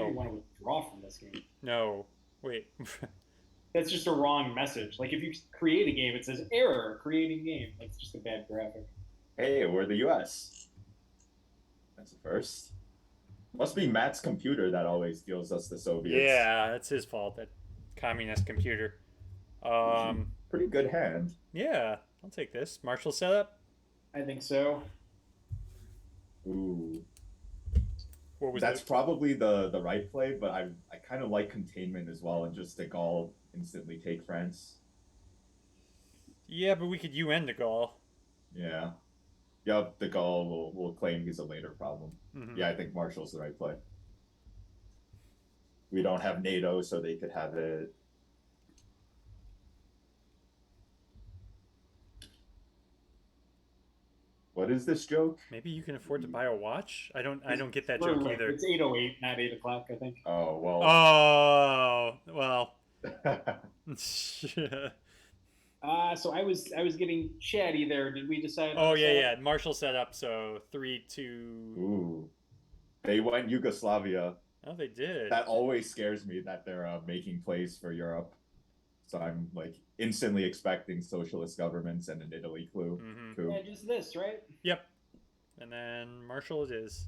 you No. want to withdraw from this game. No. Wait. That's just a wrong message. Like if you create a game, it says error creating game. That's just a bad graphic. Hey, we're the US. That's the first. Must be Matt's computer that always deals us the Soviets. Yeah, that's his fault. That communist computer. Usually Um. pretty good hand. Yeah, I'll take this. Marshall setup. I think so. Ooh. What was That's the? probably the right play, but I kind of like containment as well and just de Gaulle instantly take France. Yeah, but we could UN the Gaul. Yeah. Yep, de Gaulle will claim he's a later problem. Mm-hmm. Yeah, I think Marshall's the right play. We don't have NATO, so they could have it. What is this joke? Maybe you can afford to buy a watch. I don't. I don't get that We're joke late. either. It's 8:08, not 8 o'clock. I think. Oh, well. Oh well. So I was getting chatty there. Did we decide on Oh a yeah, setup? yeah. Marshall setup. So 3-2. Ooh. They went Yugoslavia. Oh, they did. That always scares me that they're making plays for Europe. So I'm like instantly expecting socialist governments and an Italy clue. Mm-hmm. Yeah, Coup. just this, right? Yep. And then Marshall it is.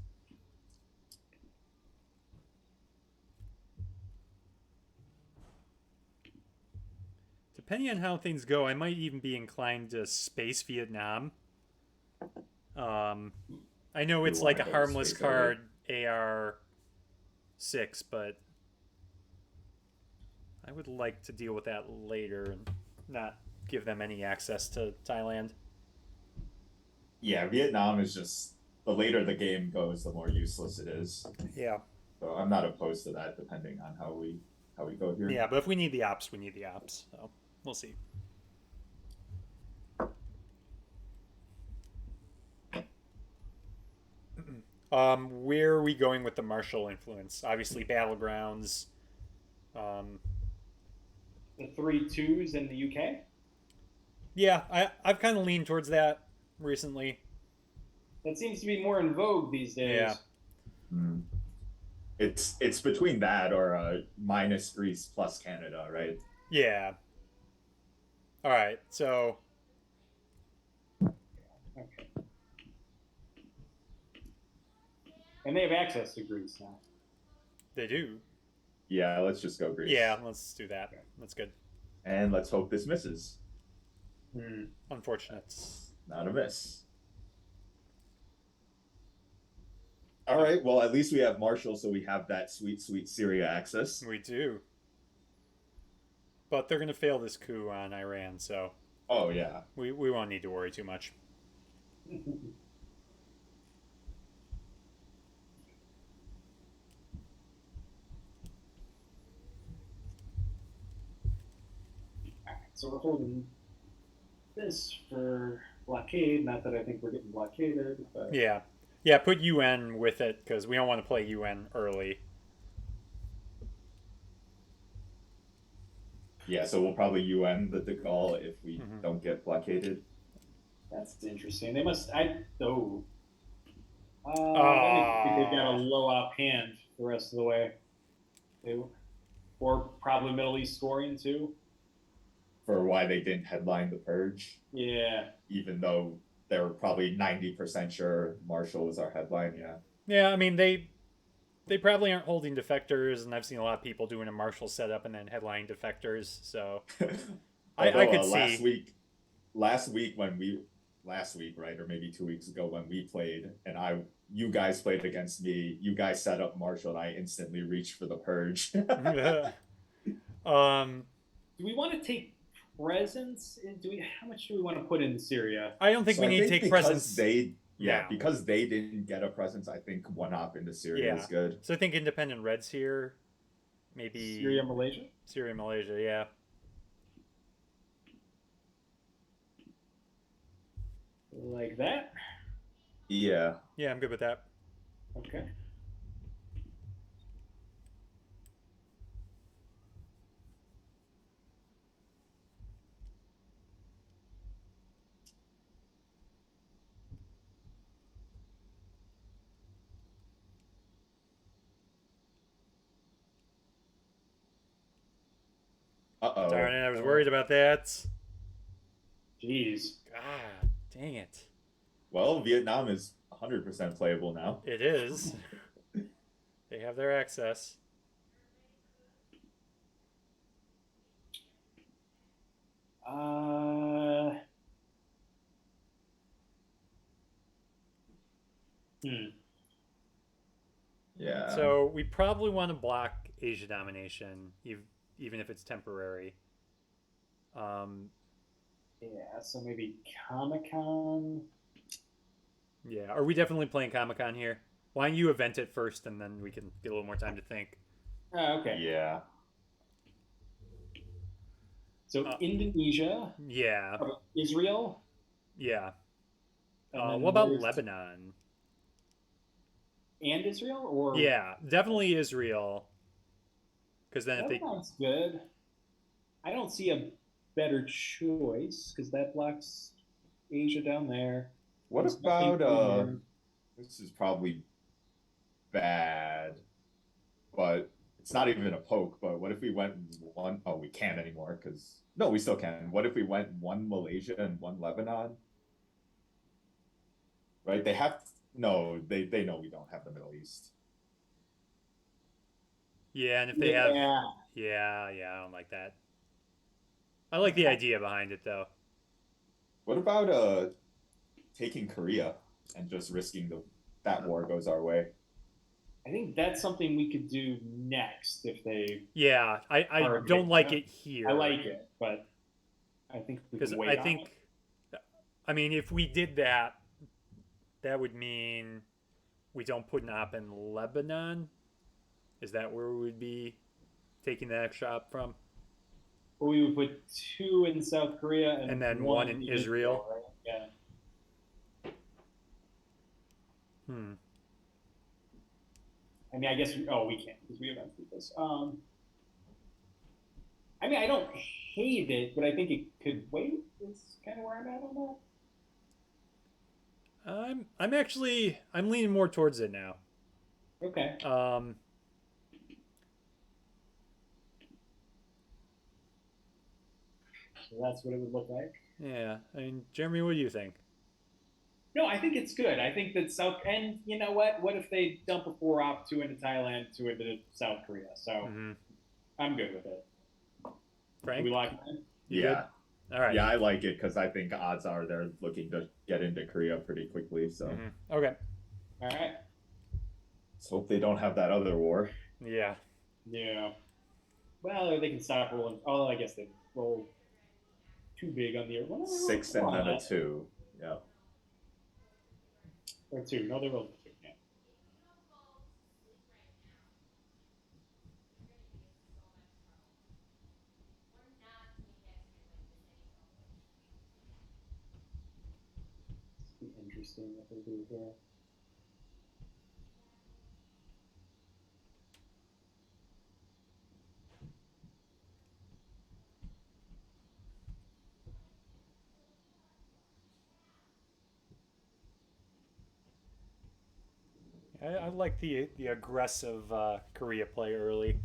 Depending on how things go, I might even be inclined to space Vietnam. Um, I know We it's want like to a go to harmless space early. card, AR 6, but I would like to deal with that later and not give them any access to Thailand. Yeah, Vietnam is just the later the game goes, the more useless it is. Yeah. So I'm not opposed to that, depending on how we go here. Yeah, but if we need the ops, we need the ops. So we'll see. Where are we going with the Marshall influence? Obviously, battlegrounds. Um, The 3-2s in the UK. yeah, I've kind of leaned towards that recently. That seems to be more in vogue these Yeah, days. Hmm. It's between that or minus Greece plus Canada, right? yeah. All right, so Okay. And they have access to Greece now. they do. Yeah, let's just go Greece. Yeah, let's do that. That's good. And let's hope this misses. Hmm. Unfortunate. That's not a miss. All right, well, at least we have Marshall, so we have that sweet, sweet Syria access. We do, but they're gonna fail this coup on Iran, so Oh, yeah. we won't need to worry too much. So we're holding this for blockade. Not that I think we're getting blockaded, but Yeah, yeah. Put UN with it because we don't want to play UN early. Yeah, so we'll probably UN the de Gaulle if we Mhm. don't get blockaded. that's interesting. They must. I oh. I think they've got a Ah, low op hand the rest of the way. They, or probably Middle East scoring too. For why they didn't headline the purge, Yeah. even though they were probably 90% sure Marshall was our headline. Yeah. yeah. I mean they probably aren't holding defectors, and I've seen a lot of people doing a Marshall setup and then headline defectors. So I Although could last see. week, last week, right, or maybe 2 weeks ago when we played, and you guys played against me, you guys set up Marshall, and I instantly reached for the purge. um, Do we want to take presence? Do we? How much do we want to put in Syria? I don't think So we I need to think take because presence yeah, now. because they didn't get a presence, I think one op into Syria is Yeah. good. So I think independent reds here, Syria, maybe Malaysia, Syria, Malaysia. Yeah. like that. Yeah. Yeah, I'm good with that. Okay. Uh-oh. Darn it, I was worried about that. Jeez. God, dang it. Well, Vietnam is 100% playable now. It is. They have their access. Uh, hmm. Yeah. So we probably want to block Asia domination, even if it's temporary. Um, Yeah, so maybe Comic Con. yeah, are we definitely playing Comic Con here? Why don't you event it first, and then we can get a little more time to think. Okay. Yeah. So Uh, Indonesia, Yeah, Israel, yeah. and then What about where's Lebanon? and Israel or Yeah, definitely Israel. Because then if they, Lebanon's good. I don't see a better choice because that blocks Asia down there. What There's nothing about over here. this is probably bad, but it's not even a poke, but what if we went one oh we can't anymore because no, we still can. What if we went one Malaysia and one Lebanon? Right? They have no, they know we don't have the Middle East. yeah, and if they have, Yeah, yeah, I don't like that. I like the idea behind it though. What about taking Korea and just risking the that war goes our way? I think that's something we could do next if they Yeah, I are. don't like it here. I like it, but I think we Because can wait I on think, it. I mean, if we did that, that would mean we don't put an op in Lebanon. Is that where we would be taking the extra op from? We would put two in South Korea And then one in Israel. Right? Yeah. Hmm. I mean, I guess. Oh, we can't because we haven't did this. I mean, I don't hate it, but I think it could wait. Is kind of where I'm at on I'm leaning more towards it now. that. Okay. So that's what it would look like. Yeah. I mean, Jeremy, what do you think? No, I think it's good. I think that South and you know what? What if they dump a four op two into Thailand, two into South Korea? So Mm-hmm. I'm good with it. Frank, We like it. you Yeah. good? All right. Yeah, I like it because I think odds are they're looking to get into Korea pretty quickly. So Okay. All right. let's hope they don't have that other war. Yeah. Yeah. Well, they can stop rolling. Oh, I guess they roll too big on the well, 6 and then a 2. Yeah. or two. No, they rolled two. Yeah. Be interesting what they do here. I like the aggressive Korea play early.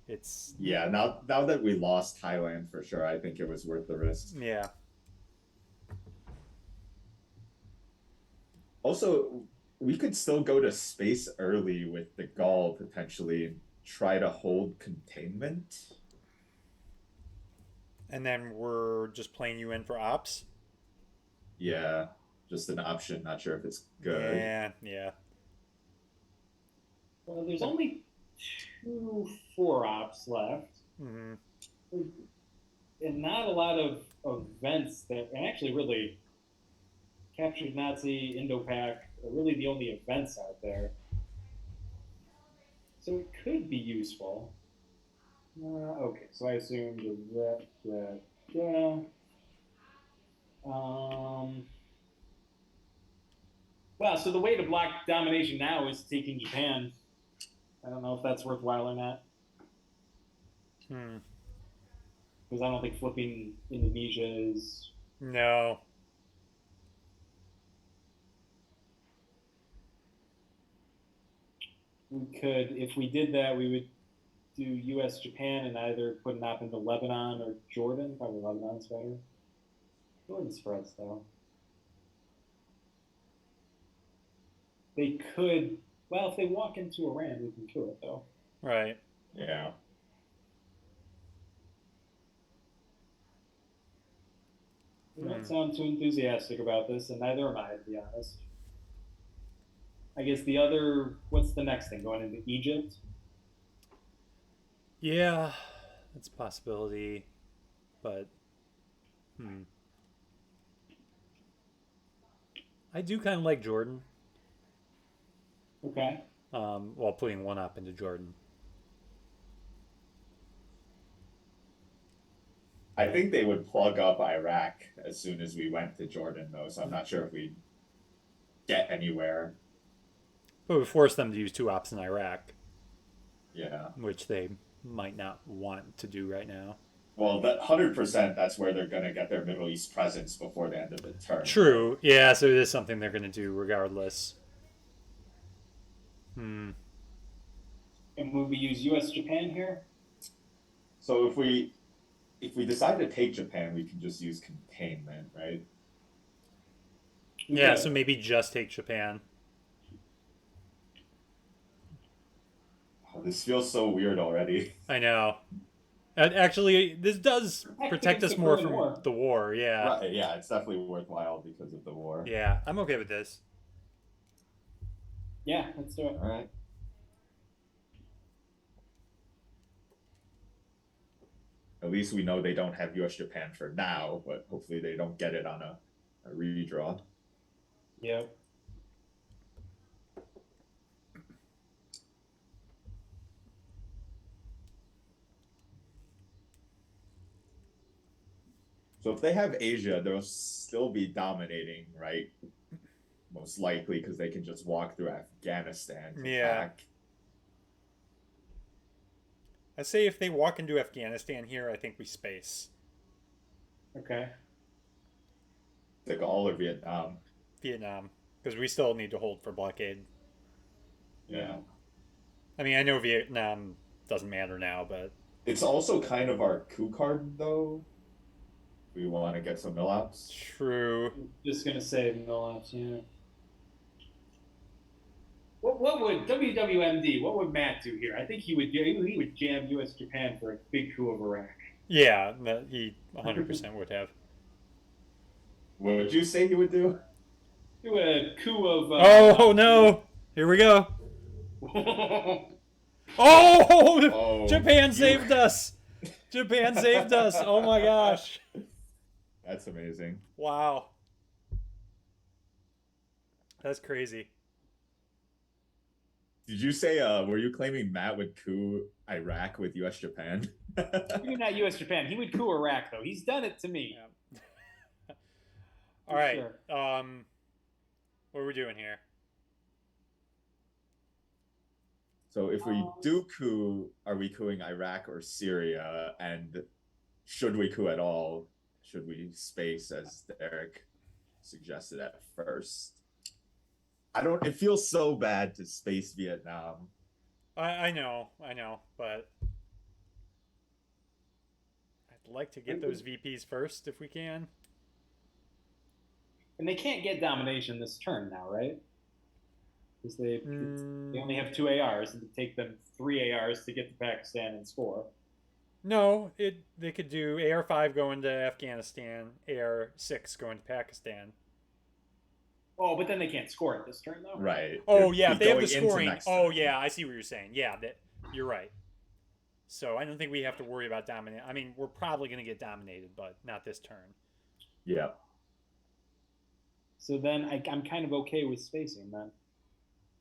It's Yeah, now that we lost Thailand for sure, I think it was worth the risk. yeah. Also, we could still go to space early with the Gaul potentially and try to hold containment. And then we're just playing you in for ops. Yeah, just an option. Not sure if it's good. Yeah. Well, there's only two four ops left, Mm-hmm. and not a lot of events that, and actually, really, captured Nazi, Indo-Pac are really the only events out there. So it could be useful. Okay, so I assumed that. Well, so the way to block domination now is taking Japan. I don't know if that's worthwhile or not. Hmm. Because I don't think flipping Indonesia is. No. We could, if we did that, we would do U.S. Japan and either put an op into Lebanon or Jordan. Probably Lebanon's better. Jordan spreads though. They could. Well, if they walk into Iran, we can kill it though. Right. Yeah. You don't sound too enthusiastic about this, and neither am I, to be honest. I guess the other. What's the next thing? Going into Egypt? Yeah, that's a possibility, but I do kind of like Jordan. Okay. While putting one up into Jordan. I think they would plug up Iraq as soon as we went to Jordan, though. So I'm not sure if we'd get anywhere. But we force them to use two ops in Iraq, Yeah. which they might not want to do right now. Well, that 100%. That's where they're gonna get their Middle East presence before the end of the term. True. Yeah, so it is something they're going to do regardless. And would we use U.S. Japan here? So if we decide to take Japan, we can just use containment, right? Yeah, Okay. so maybe just take Japan. Oh, this feels so weird already. I know. Actually, this does protect us more from war. the war. Yeah. Right, yeah, it's definitely worthwhile because of the war. Yeah, I'm okay with this. Yeah, let's do it. All right. At least we know they don't have U.S. Japan for now, but hopefully they don't get it on a redraw. Yep. So if they have Asia, they'll still be dominating, right? Most likely because they can just walk through Afghanistan. To Yeah. attack. I say if they walk into Afghanistan here, I think we space Okay. Like all of Vietnam. Vietnam because we still need to hold for blockade. Yeah. I mean, I know Vietnam doesn't matter now, but It's also kind of our coup card, though. We want to get some mill-outs. true. Just gonna say Milops, yeah. What would WWMD? What would Matt do here? I think he would jam U.S. Japan for a big coup of Iraq. Yeah, he 100% would have. What would you say he would do? Do a coup of. Oh no! Here we go. Oh! Oh, Japan you- saved us. Japan saved us. Oh my gosh! That's amazing. Wow. That's crazy. Did you say, were you claiming Matt would coup Iraq with U.S. Japan? Maybe not U.S. Japan. He would coup Iraq though. He's done it to me. Yeah. All right. Sure. What are we doing here? So if we do coup, are we coupping Iraq or Syria? And should we coup at all? Should we space, as Derek suggested at first? It feels so bad to space Vietnam. I know, but I'd like to get those VPs first if we can. And they can't get domination this turn now, right? Because they only have 2 ARs, and it take them 3 ARs to get to Pakistan and score. No, they could do AR-5 going to Afghanistan, AR-6 going to Pakistan. Oh, but then they can't score it this turn, though. Right. Oh, It'd yeah, be if they have the going into scoring. next Oh, turn. yeah, I see what you're saying. Yeah, you're right. So I don't think we have to worry about dominate. I mean, we're probably going to get dominated, but not this turn. Yeah. So then I'm kind of okay with spacing then.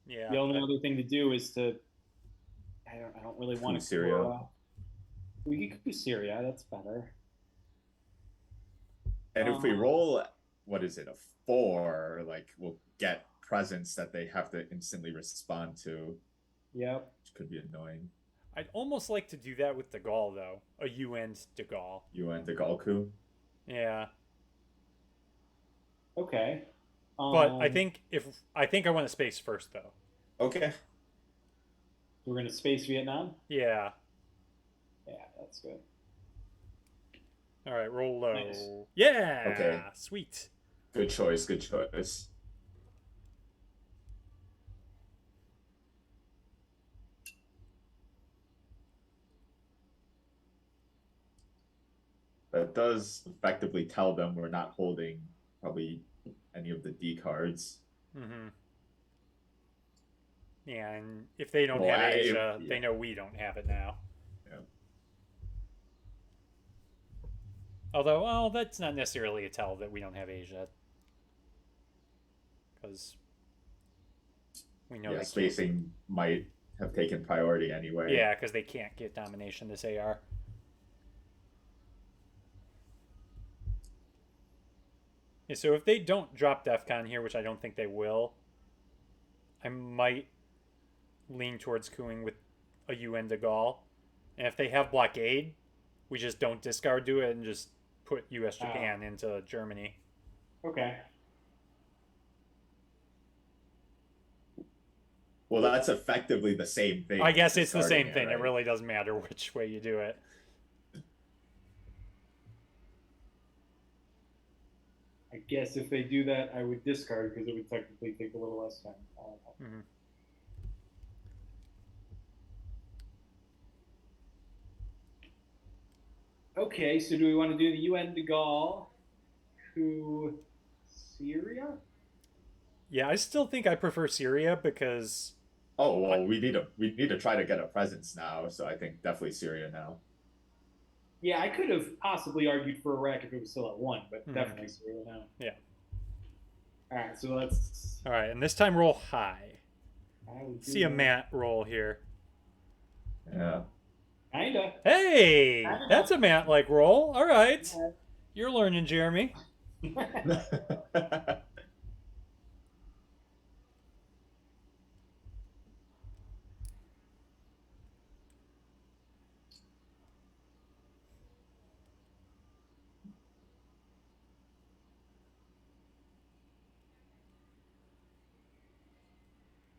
Yeah. The only other thing to do is to. I don't really want Coup to. Syria. We could do Syria. That's better. And if we roll, what is it, a 4, like we'll get presence that they have to instantly respond to, Yep. which could be annoying. I'd almost like to do that with De Gaulle, though. A UN De Gaulle. UN de Gaulle coup. Yeah. Okay. But I think I want to space first, though. Okay. we're gonna space Vietnam. Yeah. Yeah, that's good. All right, roll low. Nice. Yeah. Okay. Sweet. Good choice. Good choice. That does effectively tell them we're not holding probably any of the D cards. Mm-hmm. Yeah, and if they don't Well, have Asia, yeah. they know we don't have it now. Yeah. Although, well, that's not necessarily a tell that we don't have Asia, because we know Yeah, they spacing might have taken priority anyway. can't. Yeah, because they can't get domination this AR. Yeah, so if they don't drop DEFCON here, which I don't think they will, I might lean towards cooing with a UN de Gaulle. And if they have blockade, we just don't discard do it and just put US Japan into Germany. Okay. Well, that's effectively the same thing. I guess it's the discarding same thing. right? It really doesn't matter which way you do it. I guess if they do that, I would discard because it would technically take a little less time. Mm-hmm. Okay, so do we want to do the UN de Gaulle to Syria? Yeah, I still think I prefer Syria because Oh well, we need to try to get a presence now. So I think definitely Syria now. Yeah, I could have possibly argued for Iraq if it was still at 1, but definitely Syria now. Yeah. All right, so let's. All right, and this time roll high. I would do See a that. Matt roll here. Yeah. Kinda. Hey, that's a Matt like roll. All right, Yeah. you're learning, Jeremy.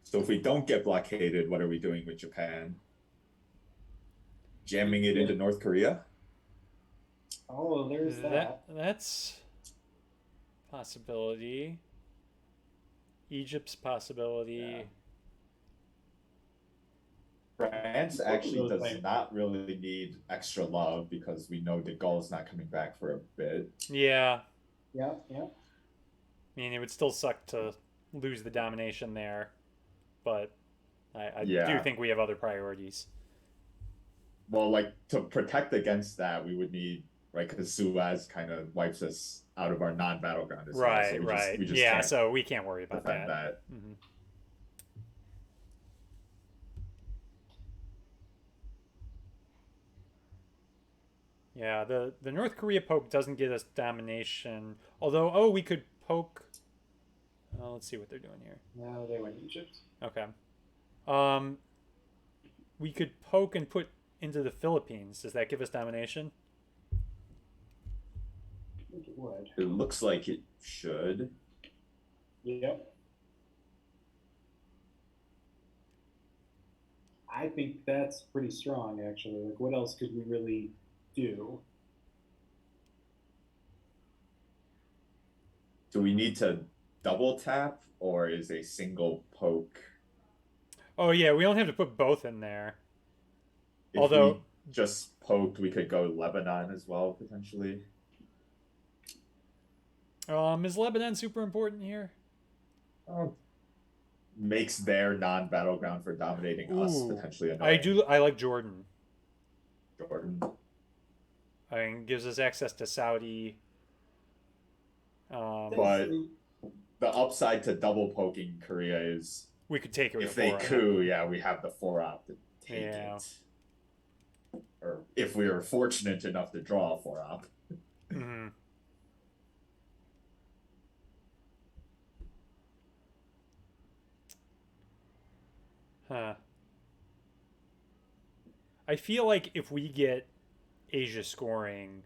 So if we don't get blockaded, what are we doing with Japan? Jamming it into North Korea? Oh, there's that. That's possibility. Egypt's possibility. Yeah. France Both of actually those does things. not really need extra love because we know De Gaulle's not coming back for a bit. Yeah, Yeah, yeah. I mean it would still suck to lose the domination there, but I do Yeah. think we have other priorities. Well, like to protect against that, we would need right because Suez kind of wipes us out of our non-battleground as well. Right, So right. we just Yeah, can't so we can't worry about defend that. that. Mhm. Yeah, the North Korea poke doesn't get us domination. Although, oh, we could poke. Let's see what they're doing here. No, they went Egypt. Okay. We could poke and put into the Philippines. Does that give us domination? I think it would. It looks like it should. Yep. I think that's pretty strong, actually. Like, what else could we really do? Do we need to double tap or is a single poke? Oh yeah, we don't have to put both in there. If Although- we just poked, we could go Lebanon as well potentially. Is Lebanon super important here? Makes their non-battleground for dominating us Ooh, potentially annoying. I like Jordan. Jordan. I mean, gives us access to Saudi. But the upside to double poking Korea is We could take it with if they four. coup, yeah, we have the 4-op to take Yeah. it. Or if we are fortunate enough to draw a 4-op. Mhm. Huh. I feel like if we get Asia scoring,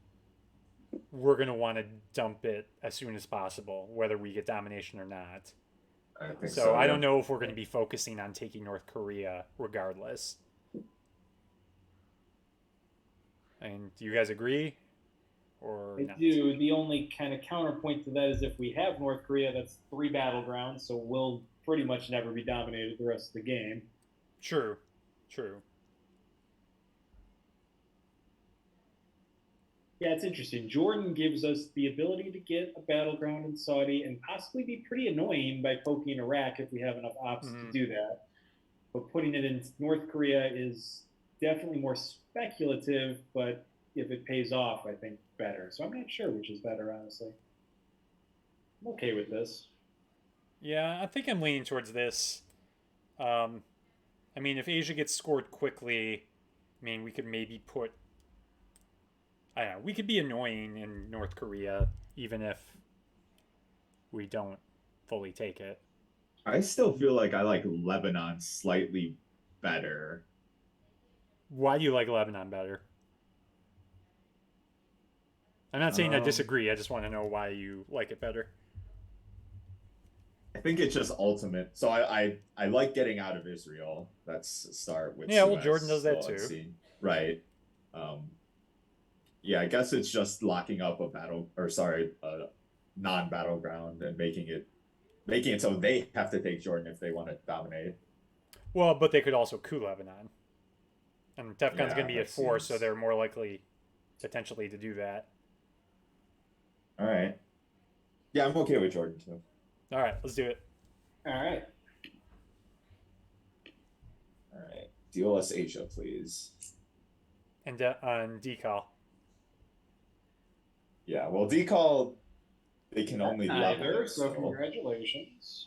we're gonna want to dump it as soon as possible, whether we get domination or not. I think So I yeah. don't know if we're going to be focusing on taking North Korea regardless. And do you guys agree? Or I not? do. The only kind of counterpoint to that is if we have North Korea, that's 3 battlegrounds, so we'll pretty much never be dominated the rest of the game. True. True. Yeah, it's interesting. Jordan gives us the ability to get a battleground in Saudi and possibly be pretty annoying by poking Iraq if we have enough ops to do that. But putting it in North Korea is definitely more speculative, but if it pays off, I think better. So I'm not sure which is better, honestly. I'm okay with this. Yeah, I think I'm leaning towards this. I mean, if Asia gets scored quickly, I mean, we could maybe put. I don't know. We could be annoying in North Korea, even if we don't fully take it. I still feel like I like Lebanon slightly better. Why do you like Lebanon better? I'm not saying I disagree. I just want to know why you like it better. I think it's just ultimate. So I like getting out of Israel. That's a start with Yeah, well, Suez Jordan does that still too. unseen. Right. Yeah, I guess it's just locking up a non-battleground and making it so they have to take Jordan if they want to dominate. Well, but they could also coup Lebanon. And DEFCON's Yeah, going to be at that 4, seems- so they're more likely potentially to do that. All right. Yeah, I'm okay with Jordan too. All right, let's do it. All right. All right. Deal us Asia, please. And on decal. Yeah, well, decall, they can only level Neither, it, so congratulations.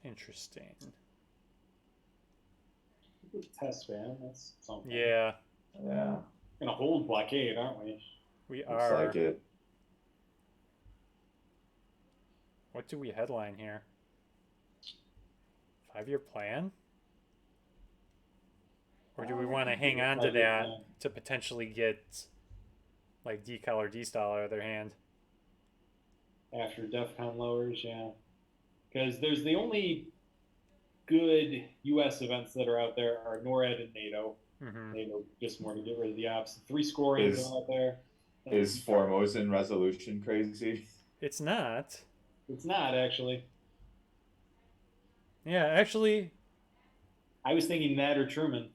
Interesting. Good test, man. That's something. Yeah, Yeah, Gonna hold blockade, aren't we? we looks are. like it. What do we headline here? 5-year plan? Or do we want to hang on to 5-year that plan. to potentially get like decal or D-style out of their hand? After DEFCON lowers, yeah. Because there's the only good U.S. events that are out there are NORAD and NATO. Mm-hmm. NATO just more to get rid of the ops. 3 scorings are out there. Is Formosan resolution crazy? It's not. It's not, actually. Yeah, actually, I was thinking that or Truman.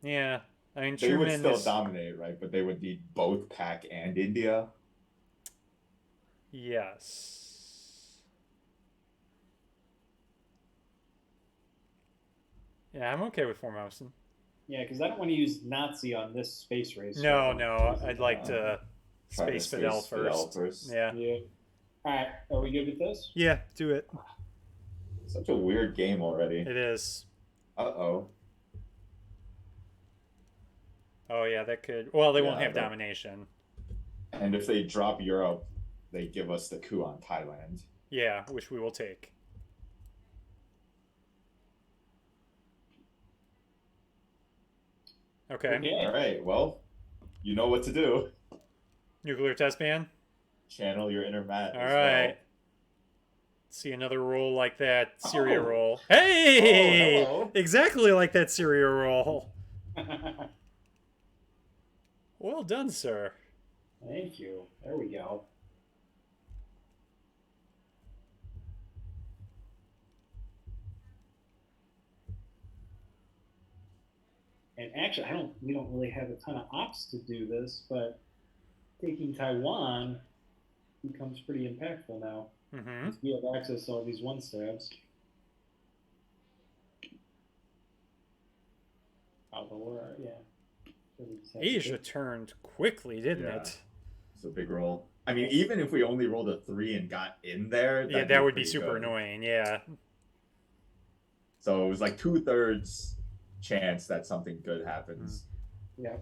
yeah. I mean, They would Truman still is. dominate, right? But they would need both Pac and India. Yes. Yeah, I'm okay with Formosan. Yeah, because I don't want to use Nazi on this space race. No, no, I'd like to Try to Space Fidel Fidel first. Yeah. Yeah. All right, are we good with this? Yeah, do it. Such a weird game already. It is. Uh-oh. Oh, yeah, that could. Well, they won't Yeah, have domination. And if they drop Europe, they give us the coup on Thailand. Yeah, which we will take. Okay. Okay. All right, well, you know what to do. Nuclear test ban. Channel your inner Matt. All as right. well. See another roll like that Syria Oh. roll. Hey! Oh, hello. Exactly like that Syria roll. Well done, sir. Thank you. There we go. And actually, we don't really have a ton of ops to do this, but taking Taiwan becomes pretty impactful now. Mm-hmm. We have access to all these 1-stabs. Although yeah. So we just have to Asia take- turned quickly, didn't Yeah. it? It's a big roll. I mean, even if we only rolled a 3 and got in there, Yeah, that'd that would be pretty super good. annoying. Yeah. So it was like 2/3 chance that something good happens. Yeah.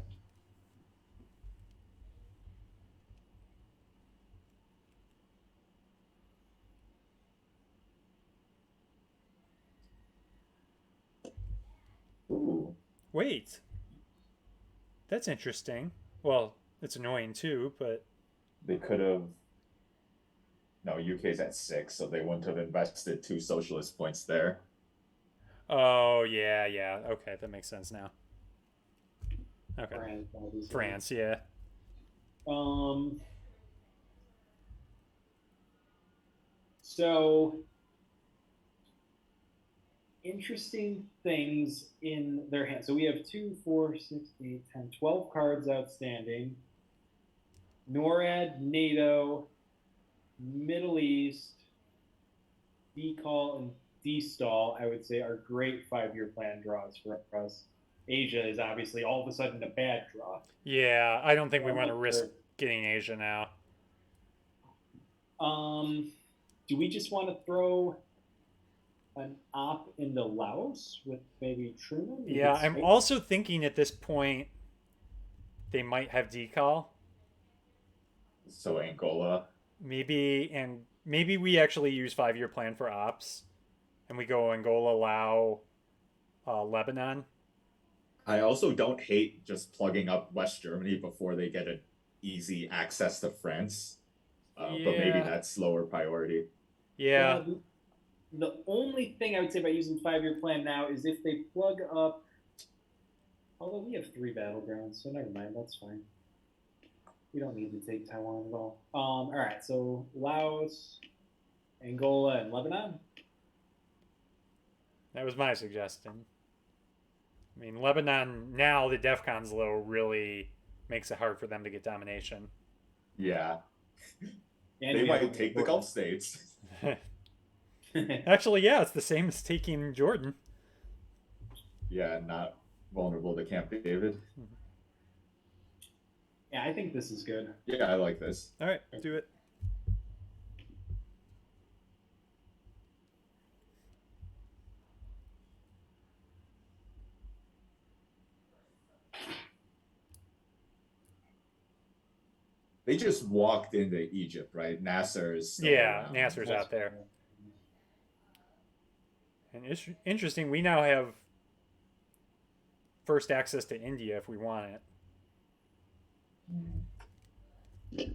Ooh. Wait. That's interesting. Well, it's annoying too, but They could have. No, UK's at 6, so they wouldn't have invested 2 socialist points there. Oh, yeah, yeah. Okay, that makes sense now. Okay. France, obviously. France, yeah. So interesting things in their hands. So we have 2, 4, 6, 8, 10, 12 cards outstanding. NORAD, NATO, Middle East, decall, and destall, I would say, are great 5-year plan draws for us. Asia is obviously all of a sudden a bad draw. Yeah, I don't think we want to risk getting Asia now. Do we just want to throw an op into Laos with maybe Truman? Yeah, I'm also thinking at this point they might have decal. So Angola. Maybe we actually use 5-year plan for ops, and we go Angola, Laos, Lebanon. I also don't hate just plugging up West Germany before they get an easy access to France. But maybe that's lower priority. Yeah. The only thing I would say about using 5-year plan now is if they plug up. Although we have 3 battlegrounds, so never mind. That's fine. We don't need to take Taiwan at all. All right, so Laos, Angola, and Lebanon. That was my suggestion. I mean, Lebanon, now the DEFCON's low really makes it hard for them to get domination. Yeah. They might take the Gulf states. Actually, yeah, it's the same as taking Jordan. Yeah, not vulnerable to Camp David. Yeah, I think this is good. Yeah, I like this. All right, do it. They just walked into Egypt, right? Nasser is still around. Nasser's out there. And interesting, we now have first access to India if we want it.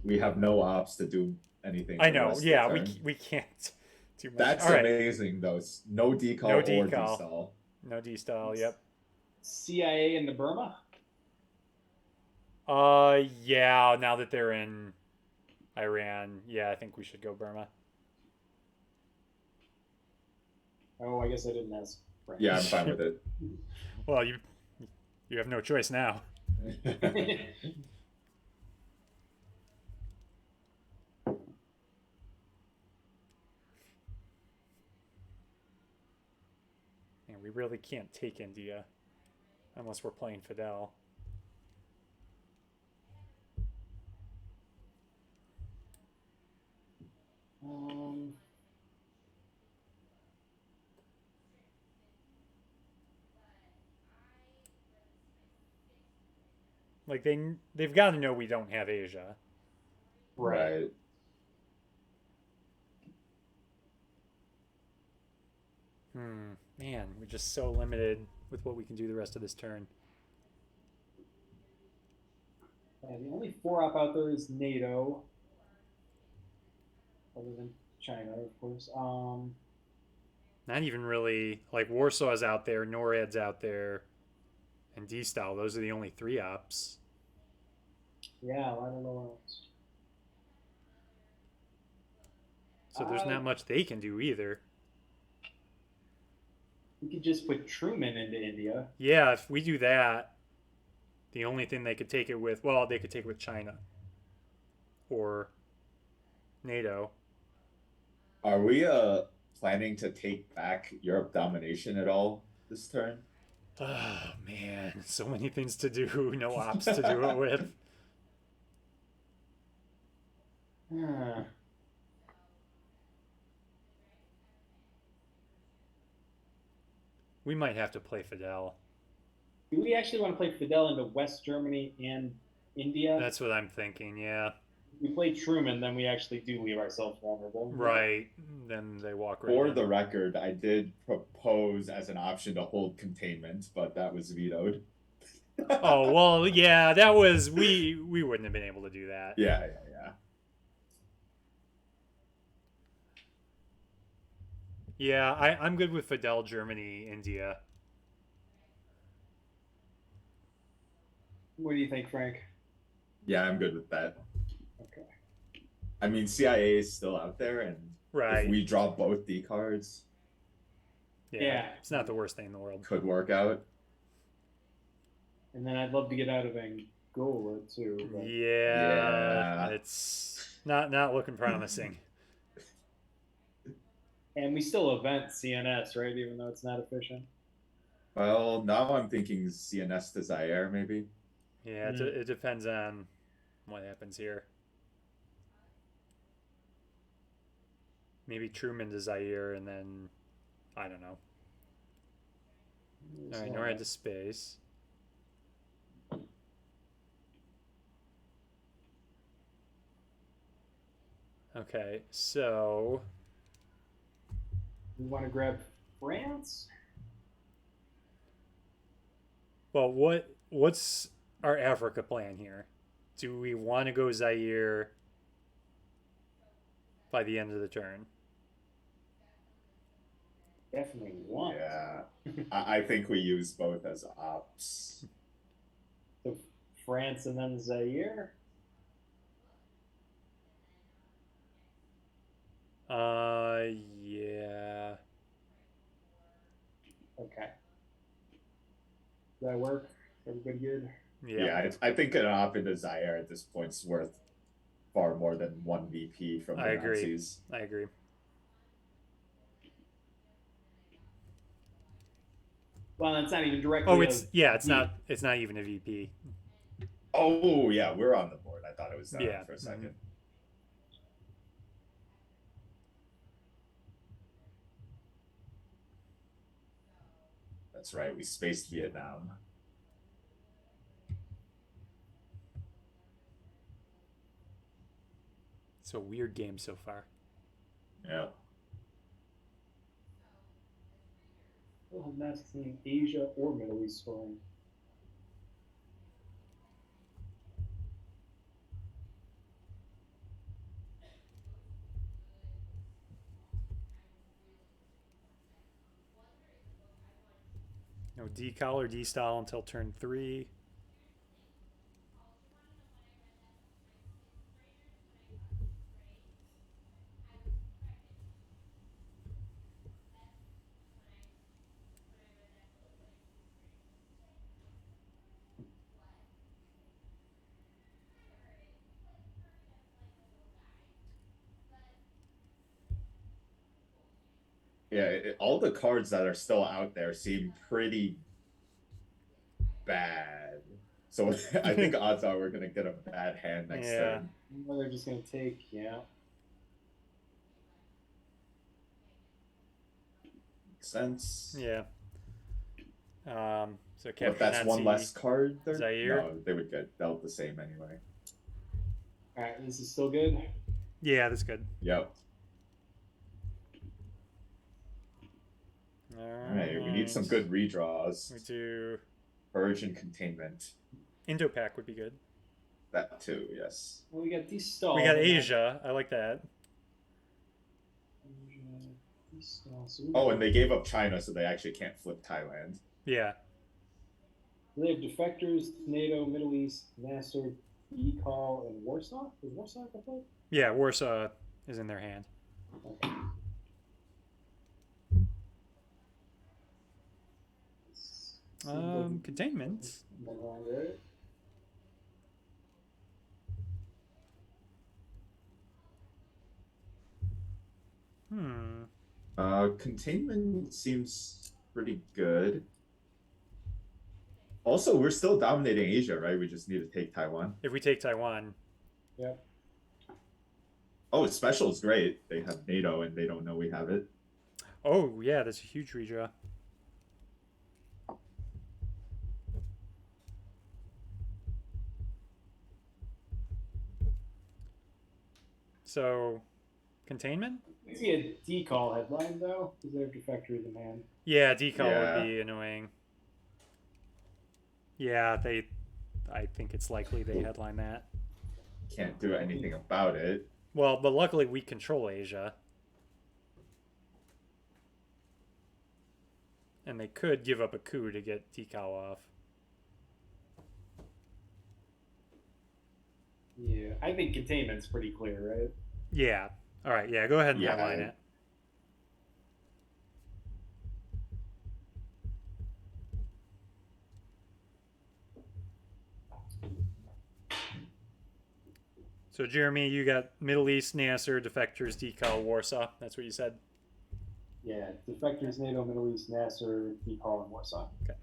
We have no ops to do anything. I know, yeah, we can't do much. That's amazing, though. No decal or destall. No destall, yep. CIA in the Burma? Yeah, now that they're in Iran, yeah, I think we should go Burma. Oh, I guess I didn't ask. Right. Yeah, I'm fine with it. Well, you have no choice now. And we really can't take India unless we're playing Fidel. Like they've got to know we don't have Asia. Right. Man, we're just so limited with what we can do the rest of this turn. The only 4-op out there is NATO. Other than China, of course. Not even really. Like Warsaw's out there, NORAD's out there, and D-Style. Those are the only 3 ops. Yeah, I don't know what else. So there's not much they can do either. We could just put Truman into India. Yeah, if we do that, the only thing they could take it with, well, they could take it with China or NATO. Are we planning to take back Europe domination at all this turn? Oh man, so many things to do, no ops to do it with. We might have to play Fidel. Do we actually want to play Fidel into West Germany and India? That's what I'm thinking, yeah. If we play Truman, then we actually do leave ourselves vulnerable. Right. Then they walk right For in. the record, I did propose as an option to hold containment, but that was vetoed. Oh, well, yeah, that was... We wouldn't have been able to do that. Yeah. Yeah, I'm good with Fidel, Germany, India. What do you think, Frank? Yeah, I'm good with that. Okay. I mean, CIA is still out there, and if Right. we draw both D cards, Yeah. It's not the worst thing in the world. could work out. And then I'd love to get out of Angola too. But Yeah, Yeah. it's not looking promising. and we still event CNS, right? Even though it's not efficient. Well, now I'm thinking CNS to Zaire, maybe. Yeah, it depends on what happens here. Maybe Truman to Zaire, and then I don't know. All right, NORAD to space. Okay, so We want to grab France. well, what's our Africa plan here? Do we want to go Zaire by the end of the turn? Definitely want. Yeah. I think we use both as ops. So France and then Zaire. Yeah. Okay. Does that work? Everybody good? Yeah, I think an op into Zaire at this point is worth far more than one VP from the I agree. Nazis. I agree. Well, it's not even directly. Oh, it's not even a VP. Oh yeah, we're on the board. I thought it was Yeah. for a 2nd. That's right. We spaced Vietnam. It's a weird game so far. Yeah. I have not seen Asia or Middle East scoring. No decal or destyle until turn 3. Yeah, all the cards that are still out there seem pretty bad. So I think odds are we're gonna get a bad hand next turn. Well, they're just gonna take, yeah. Makes sense. Yeah. So If that's Nazi, one less card, Zaire. No, they would get dealt the same anyway. All right, this is still good. Yeah, that's good. Yep. All right, we need some good redraws. We do. Purge and Containment. Indo-Pac would be good. That too, yes. Well, we got these stalls. We got Asia. I like that. Oh, and they gave up China, so they actually can't flip Thailand. Yeah. They have defectors, NATO, Middle East, Nasser, Ecall, and Warsaw. Is Warsaw complete? Yeah, Warsaw is in their hand. Okay. Containment. Containment seems pretty good. Also, we're still dominating Asia, right? We just need to take Taiwan. If we take Taiwan. Yep. Oh, special is great. They have NATO and they don't know we have it. Oh, yeah, that's a huge redraw. So, containment? I see a decall headline, though, because they have defectors in hand. Yeah, decal would be annoying. Yeah, I think it's likely they headline that. Can't do anything about it. Well, but luckily we control Asia. and they could give up a coup to get decal off. Yeah, I think containment's pretty clear, right? Yeah. All right. Yeah. Go ahead and Yeah. headline it. So, Jeremy, you got Middle East, Nasser, defectors, decal, Warsaw. That's what you said? Yeah, defectors, NATO, Middle East, Nasser, decal, and Warsaw. Okay.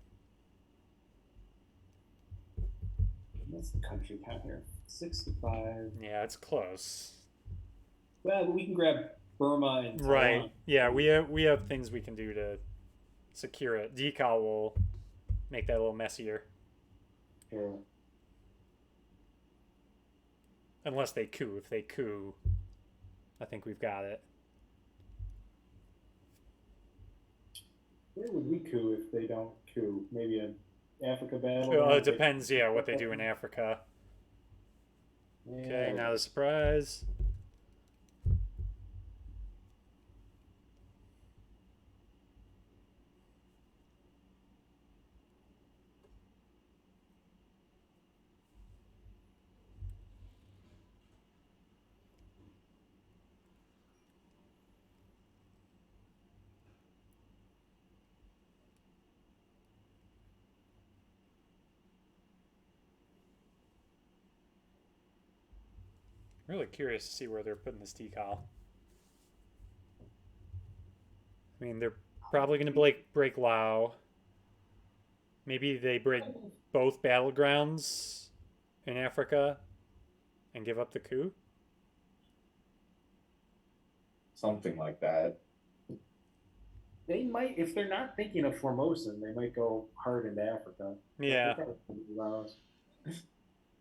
What's the country count here? 65. Yeah, it's close. Well, we can grab Burma and Taiwan. Right. Yeah, we have things we can do to secure it. Decal will make that a little messier. Yeah. Unless they coup. If they coup, I think we've got it. Where would we coup if they don't coup? Maybe an Africa battle? It depends, yeah, what they do in Africa. Yeah. Okay, now the surprise. Really curious to see where they're putting this decal. I mean, they're probably going to break Lao. Maybe they break both battlegrounds in Africa and give up the coup. Something like that. They might, if they're not thinking of Formosan, they might go hard into Africa. Yeah.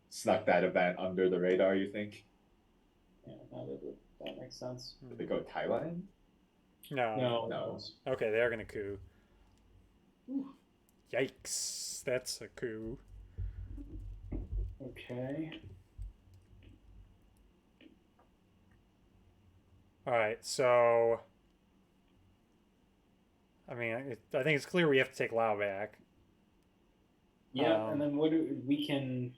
Snuck that event under the radar, you think? Yeah, that makes sense. Did they go Thailand? No. No. Okay, they are going to coup. Ooh. Yikes. That's a coup. Okay. All right, so I mean, I think it's clear we have to take Lao back. Yeah, and then what do we can?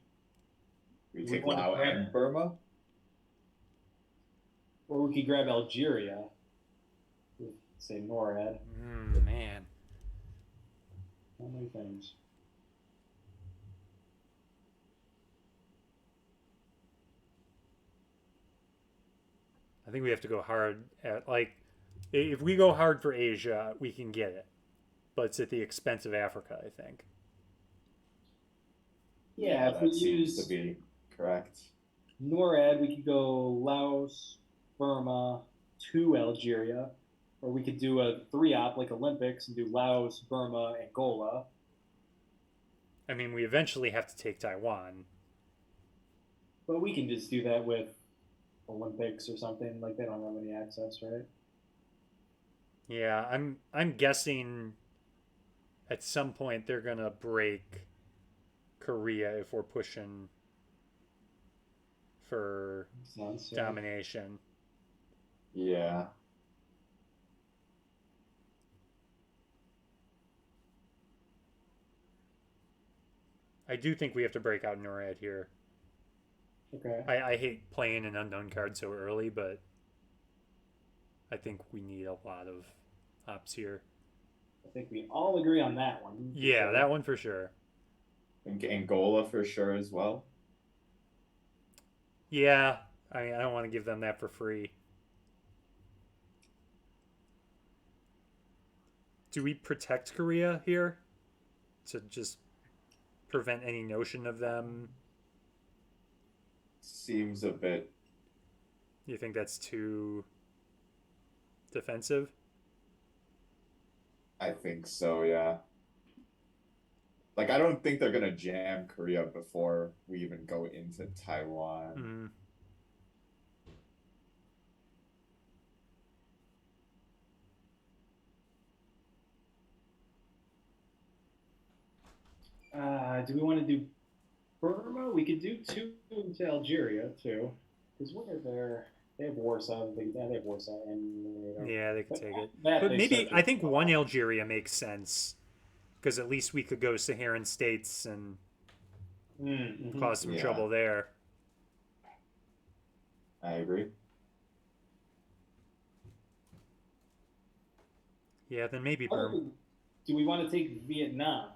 We take Lao and Burma, or we could grab Algeria. Say NORAD. Man, how many things? I think we have to go hard at, like, if we go hard for Asia, we can get it, but it's at the expense of Africa, I think. Yeah, if we seems to be correct. NORAD, we could go Laos, Burma, to Algeria, or we could do a 3-op like Olympics and do Laos, Burma, Angola. I mean, we eventually have to take Taiwan. But we can just do that with Olympics or something. Like, they don't have any access, right? Yeah, I'm guessing at some point they're gonna break Korea if we're pushing for domination. Yeah. I do think we have to break out NORAD here. Okay. I hate playing an unknown card so early, but I think we need a lot of ops here. I think we all agree on that one. Yeah, sure. That one for sure. And Angola for sure as well. Yeah, I mean, I don't want to give them that for free. Do we protect Korea here to just prevent any notion of them? Seems a bit. You think that's too defensive? I think so, yeah. Like, I don't think they're gonna jam Korea before we even go into Taiwan. Do we want to do Burma? We could do 2 into Algeria too, because what are their? They have Warsaw. They have Warsaw, and Yeah, they could but take it. that But they maybe start I to think one Algeria makes sense because at least we could go Saharan states and Mm-hmm. cause some Yeah, trouble there. I agree. Yeah, then maybe Burma. Do we want to take Vietnam?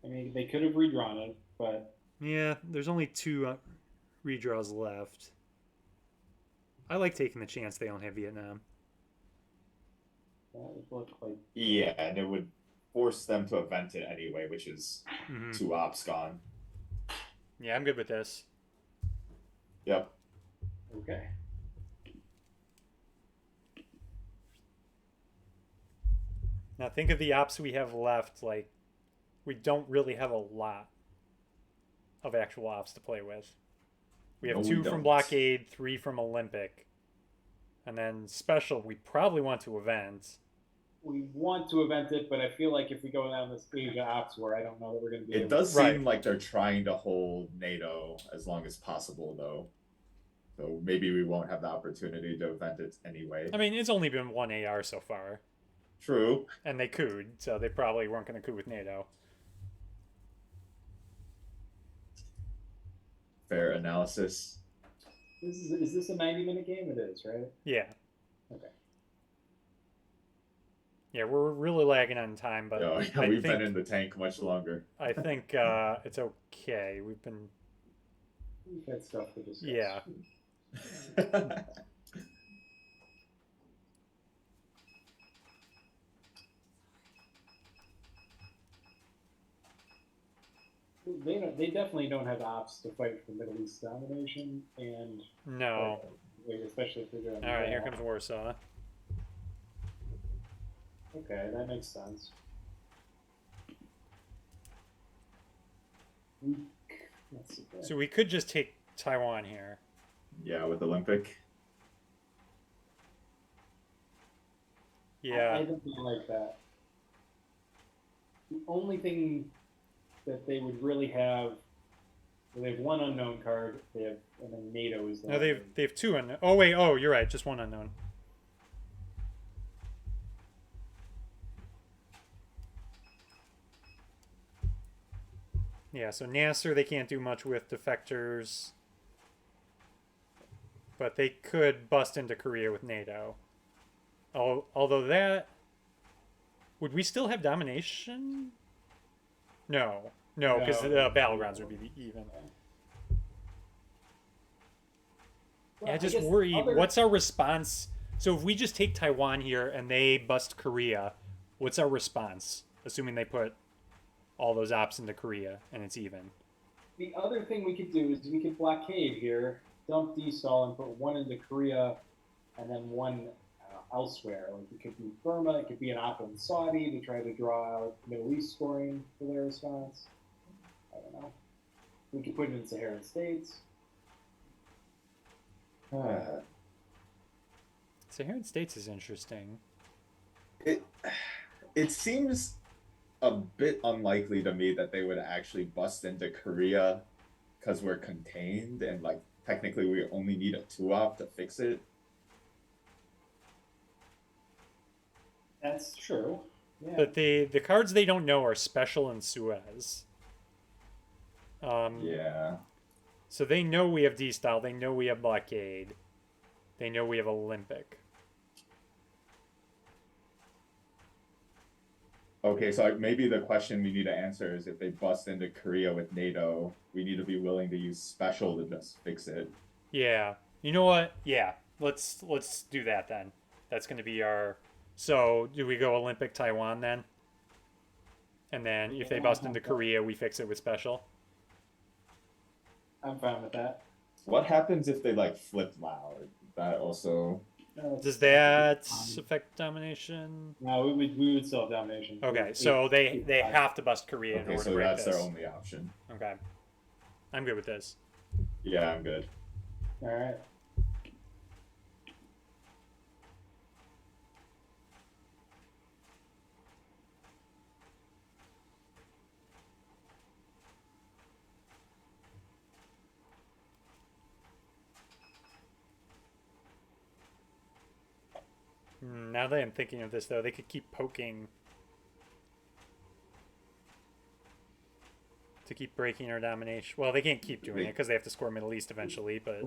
I mean, they could have redrawn it, but Yeah, there's only two redraws left. I like taking the chance they don't have Vietnam. that would look like Yeah, and it would force them to event it anyway, which is Hmm. 2 ops gone. Yeah, I'm good with this. Yep. okay. Now think of the ops we have left. Like, we don't really have a lot of actual ops to play with. We have No, we two from don't. Blockade, 3 from Olympic, and then special we probably want to event. We want to event it, but I feel like if we go down this Asia ops war, I don't know that we're going to be It able does Right. seem like they're trying to hold NATO as long as possible, though. So maybe we won't have the opportunity to event it anyway. I mean, it's only been one AR so far, True. and they cooed, so they probably weren't going to coup with NATO. Fair analysis. Is this a 90-minute game? It is, right? Yeah. Okay. Yeah, we're really lagging on time, but Yeah, I we've think been in the tank much longer. I think it's okay. We've been We've had stuff to discuss. yeah. They definitely don't have ops to fight for Middle East domination, and No. especially if they're doing. All right, here comes Warsaw. Okay, that makes sense. Let's see. So we could just take Taiwan here. Yeah, with Olympic. Yeah. I don't like that. The only thing that they would really have, well, they have one unknown card. They have, and then NATO is. No, they've two unknown. Oh wait, oh you're right, just one unknown. Yeah, so Nasser they can't do much with defectors, but they could bust into Korea with NATO. Although that would we still have domination? No, because No. the battlegrounds would be even. Well, Yeah, I I just guess worry. other- What's our response? So if we just take Taiwan here and they bust Korea, what's our response? Assuming they put all those ops into Korea and it's even. The other thing we could do is we could blockade here, dump D-Stall, and put one into Korea, and then one elsewhere. Like it could be Burma, it could be an op in Saudi to try to draw out Middle East scoring for their response. I don't know. We could put it in Saharan states. Saharan states is interesting. It seems a bit unlikely to me that they would actually bust into Korea because we're contained and like technically we only need a 2-op to fix it. That's true. Yeah. But the cards they don't know are special and Suez. Yeah. So they know we have D-Style. They know we have Blockade. They know we have Olympic. Okay, so maybe the question we need to answer is if they bust into Korea with NATO, we need to be willing to use special to just fix it. Yeah. You know what? Yeah. Let's do that then. That's going to be our. So do we go Olympic Taiwan then? And then if they bust into Korea, we fix it with special. I'm fine with that. What happens if they like flip loud? That also. Does that affect domination? No, we would still have domination. Okay, so they have to bust Korea in Okay, order so to break that's this. their only option. Okay, I'm good with this. Yeah, I'm good. All right. Now that I'm thinking of this, though, they could keep poking to keep breaking our domination. Well, they can't keep doing it because they have to score Middle East eventually, but...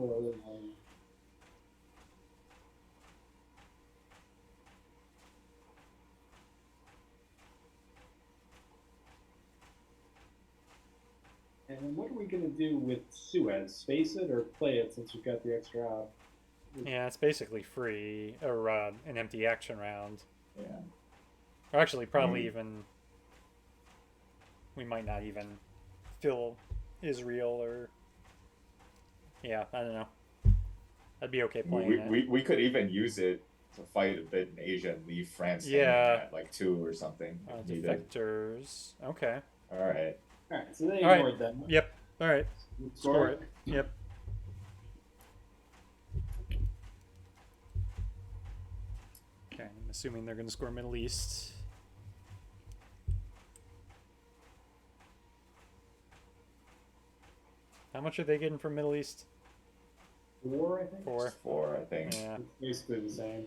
And what are we going to do with Suez? Space it or play it since we've got the extra op? Yeah, it's basically free, or an empty action round. Yeah. Or actually, probably even... We might not even fill Israel, or... Yeah, I don't know. I'd be okay playing it. We could even use it to fight a bit in Asia and leave France at like 2 or something. Defectors. Okay. Alright. Alright, so they ignored them. Yep. Alright. Score it. Yep. Okay, I'm assuming they're going to score Middle East. How much are they getting from Middle East? 4, I think. 4. 4, I think. Yeah. It's basically the same.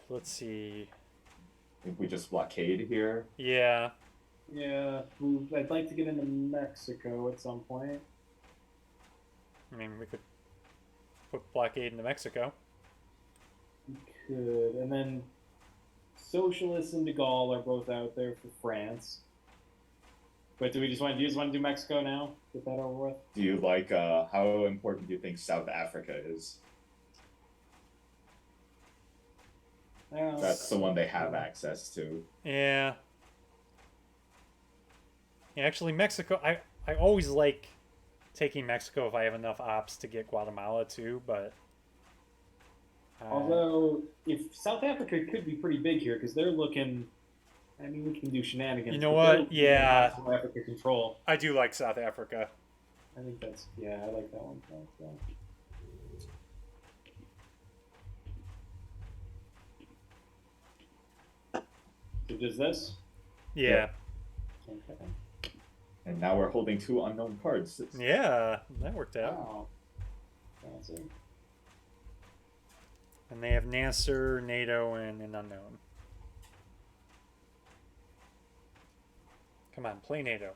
Let's see. I think we just blockade here. Yeah. Yeah, I'd like to get into Mexico at some point. I mean, we could put blockade into Mexico. We could, and then Socialists and De Gaulle are both out there for France. But do we just want to do Mexico now? Get that over with? Do you like, how important do you think South Africa is? That's the one they have access to. Yeah. Yeah, actually, Mexico, I always like taking Mexico if I have enough ops to get Guatemala too, but... although, if South Africa could be pretty big here, because they're looking... I mean, we can do shenanigans. You know what? Yeah. South Africa control. I do like South Africa. I think that's... Yeah, I like that one. So. So does this? Yeah. Okay. And now we're holding 2 unknown cards. Yeah, that worked out. Wow. Fancy. And they have Nasser, NATO, and an unknown. Come on, play NATO.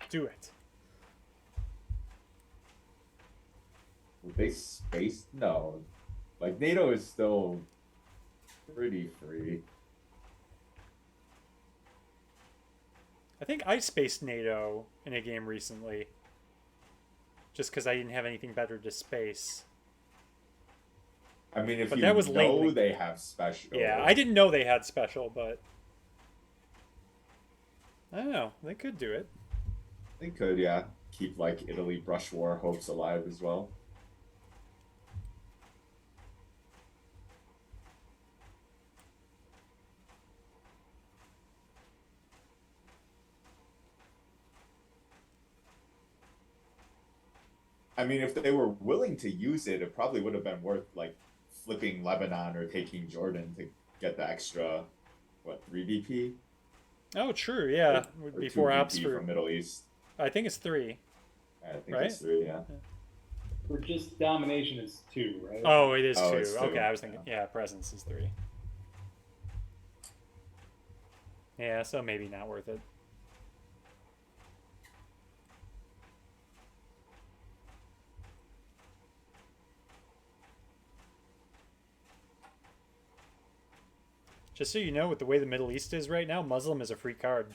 Do it. They spaced? No. Like, NATO is still pretty free. I think I spaced NATO in a game recently. Just because I didn't have anything better to space. I mean, if but you that was know lately. They have special. Yeah, I didn't know they had special, but... I don't know. They could do it. They could, yeah. Keep, like, Italy brush war hopes alive as well. I mean, if they were willing to use it, it probably would have been worth, like, flipping Lebanon or taking Jordan to get the extra, what, 3 BP? Oh, true, yeah. Would be 4 ops for Middle East. I think it's 3. I think it's 3, yeah. For just domination is 2, right? Oh, it is 2. It's 2. Okay, I was thinking, yeah, presence is 3. Yeah, so maybe not worth it. Just so you know, with the way the Middle East is right now, Muslim is a free card.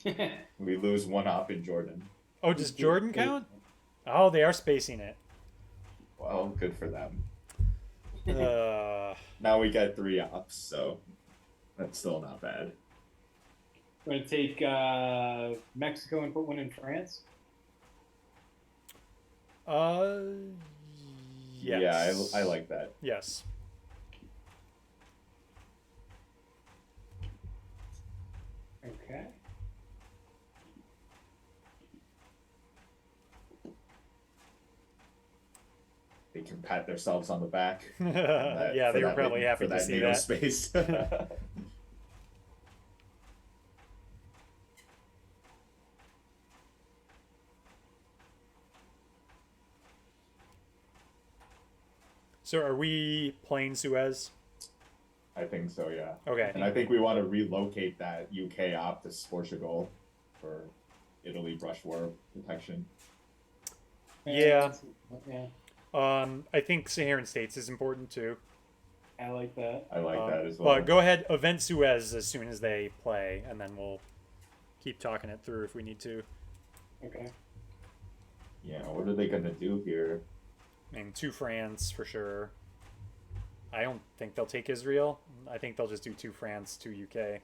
We lose 1 op in Jordan. Oh, does Jordan count? Oh, they are spacing it. Well, good for them. Now we get 3 ops, so that's still not bad. Want to take Mexico and put 1 in France? Yes. Yeah, I like that. Yes. Okay. They can pat themselves on the back. Yeah, they were probably happy to see NATO that. Space. So are we playing Suez? I think so, yeah. Okay. And I think we want to relocate that UK op to Portugal for Italy brush war protection. Yeah. Yeah, I think Saharan states is important too. I like that. I like that as well. But go ahead, event Suez as soon as they play, and then we'll keep talking it through if we need to. Okay. Yeah, what are they gonna do here? I mean, to France for sure. I don't think they'll take Israel. I think they'll just do to France, to UK.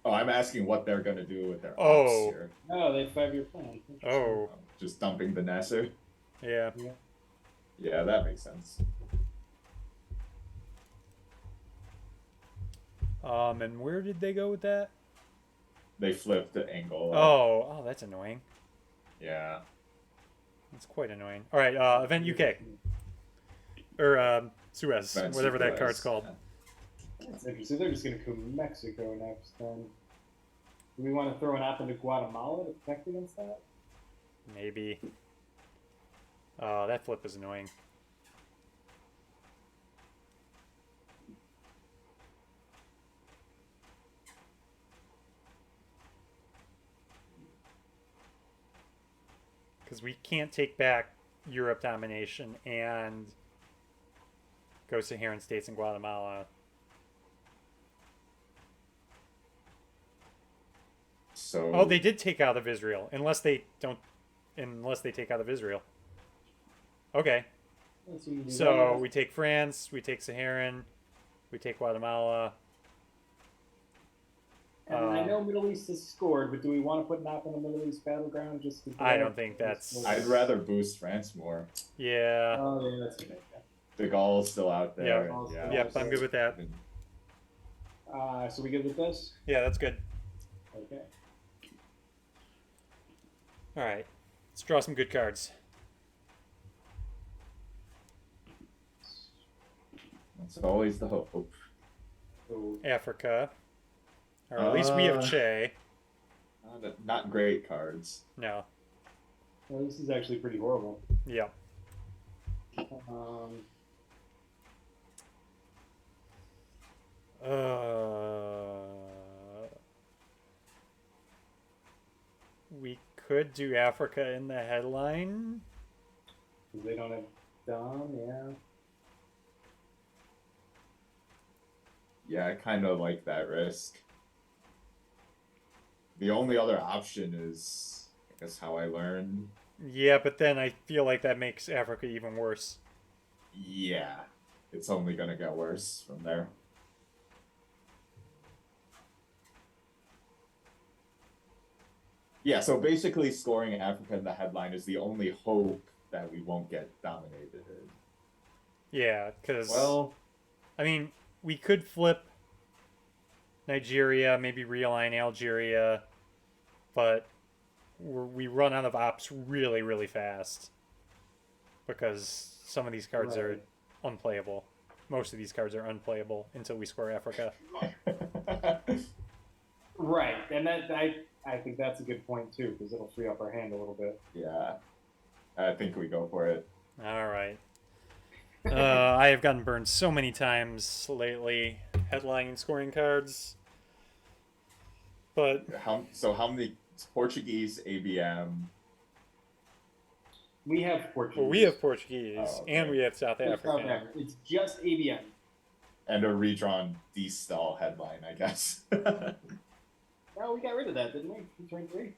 Oh, I'm asking what they're gonna do with their Oh. ops here. Oh, they have 5-year plan. Oh, Just dumping the Nasser. yeah. Yeah, that makes sense. And where did they go with that? They flipped the angle. Oh, that's annoying. Yeah. That's quite annoying. All right, event UK or Suez, Event whatever that Suez. card's called. That's interesting. They're just going to come Mexico next then. Do we want to throw an op into Guatemala to protect against that? Maybe. That flip is annoying. Because we can't take back Europe domination and go Saharan states and Guatemala. So Oh, they did take out of Israel, unless they take out of Israel. Okay, Let's see, do so that. we take France, we take Saharan, we take Guatemala. And I know Middle East has scored, but do we want to put an op in the Middle East battleground just to? I don't think that's- I'd rather boost France more. Yeah. Oh yeah, that's okay. De Gaulle's still out there. Yeah. Yeah. Yep, I'm good with that. So we good with this? Yeah, that's good. Okay. All right, let's draw some good cards. That's always the hope. So Africa, or at least we have Che. Not great cards. No. well, this is actually pretty horrible. Yep. We could do Africa in the headline. 'Cause they don't have Dom, yeah. Yeah, I kind of like that risk. The only other option is, I guess, how I learned. Yeah, but then I feel like that makes Africa even worse. Yeah, it's only gonna get worse from there. Yeah, so basically scoring Africa in the headline is the only hope that we won't get dominated. Yeah, because Well, I mean, we could flip Nigeria, maybe realign Algeria, but we run out of ops really, really fast because some of these cards are Right. unplayable. Most of these cards are unplayable until we score Africa. Right, and that I think that's a good point too, because it'll free up our hand a little bit. yeah, I think we go for it. All right. I have gotten burned so many times lately headlining scoring cards. But How many Portuguese ABM? We have Portuguese. well, we have Portuguese Oh, okay. and we have South It's South African. Africa. It's just ABM. And a redrawn D-stall headline, I guess. Oh, we got rid of that, didn't we? In turn 3.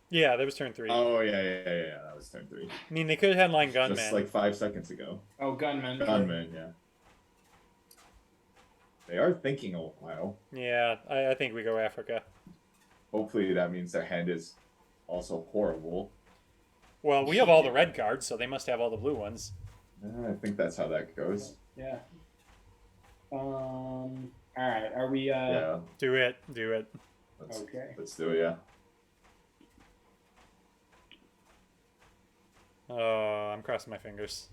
Yeah, that was turn 3. Oh yeah, that was turn 3. I mean, they could headline Gunman. Just like 5 seconds ago. Oh, Gunman. Gunman, yeah. They are thinking a while. Yeah, I think we go Africa. Hopefully that means their hand is also horrible. Well, we have all the red cards, so they must have all the blue ones. I think that's how that goes. Yeah. All right. Are we? Yeah, Do it. Do it. Okay. let's do it. Yeah. Oh, I'm crossing my fingers.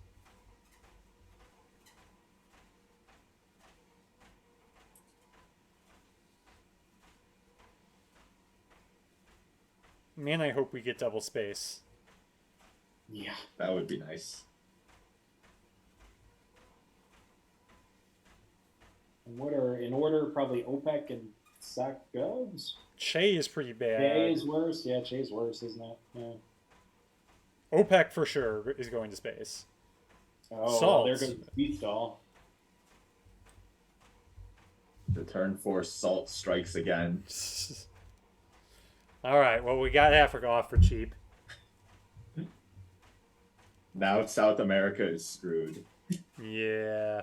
Man, I hope we get double space. Yeah. That would be nice. And what are in order? Probably OPEC and SAC-GOVs. Che is pretty bad. Che is worse. Yeah, Che's worse, isn't it? Yeah. OPEC for sure is going to space. Oh, Salt. Well, there goes Speed Stall. The turn 4 Salt strikes again. All right, well, we got Africa off for cheap. Now South America is screwed. Yeah.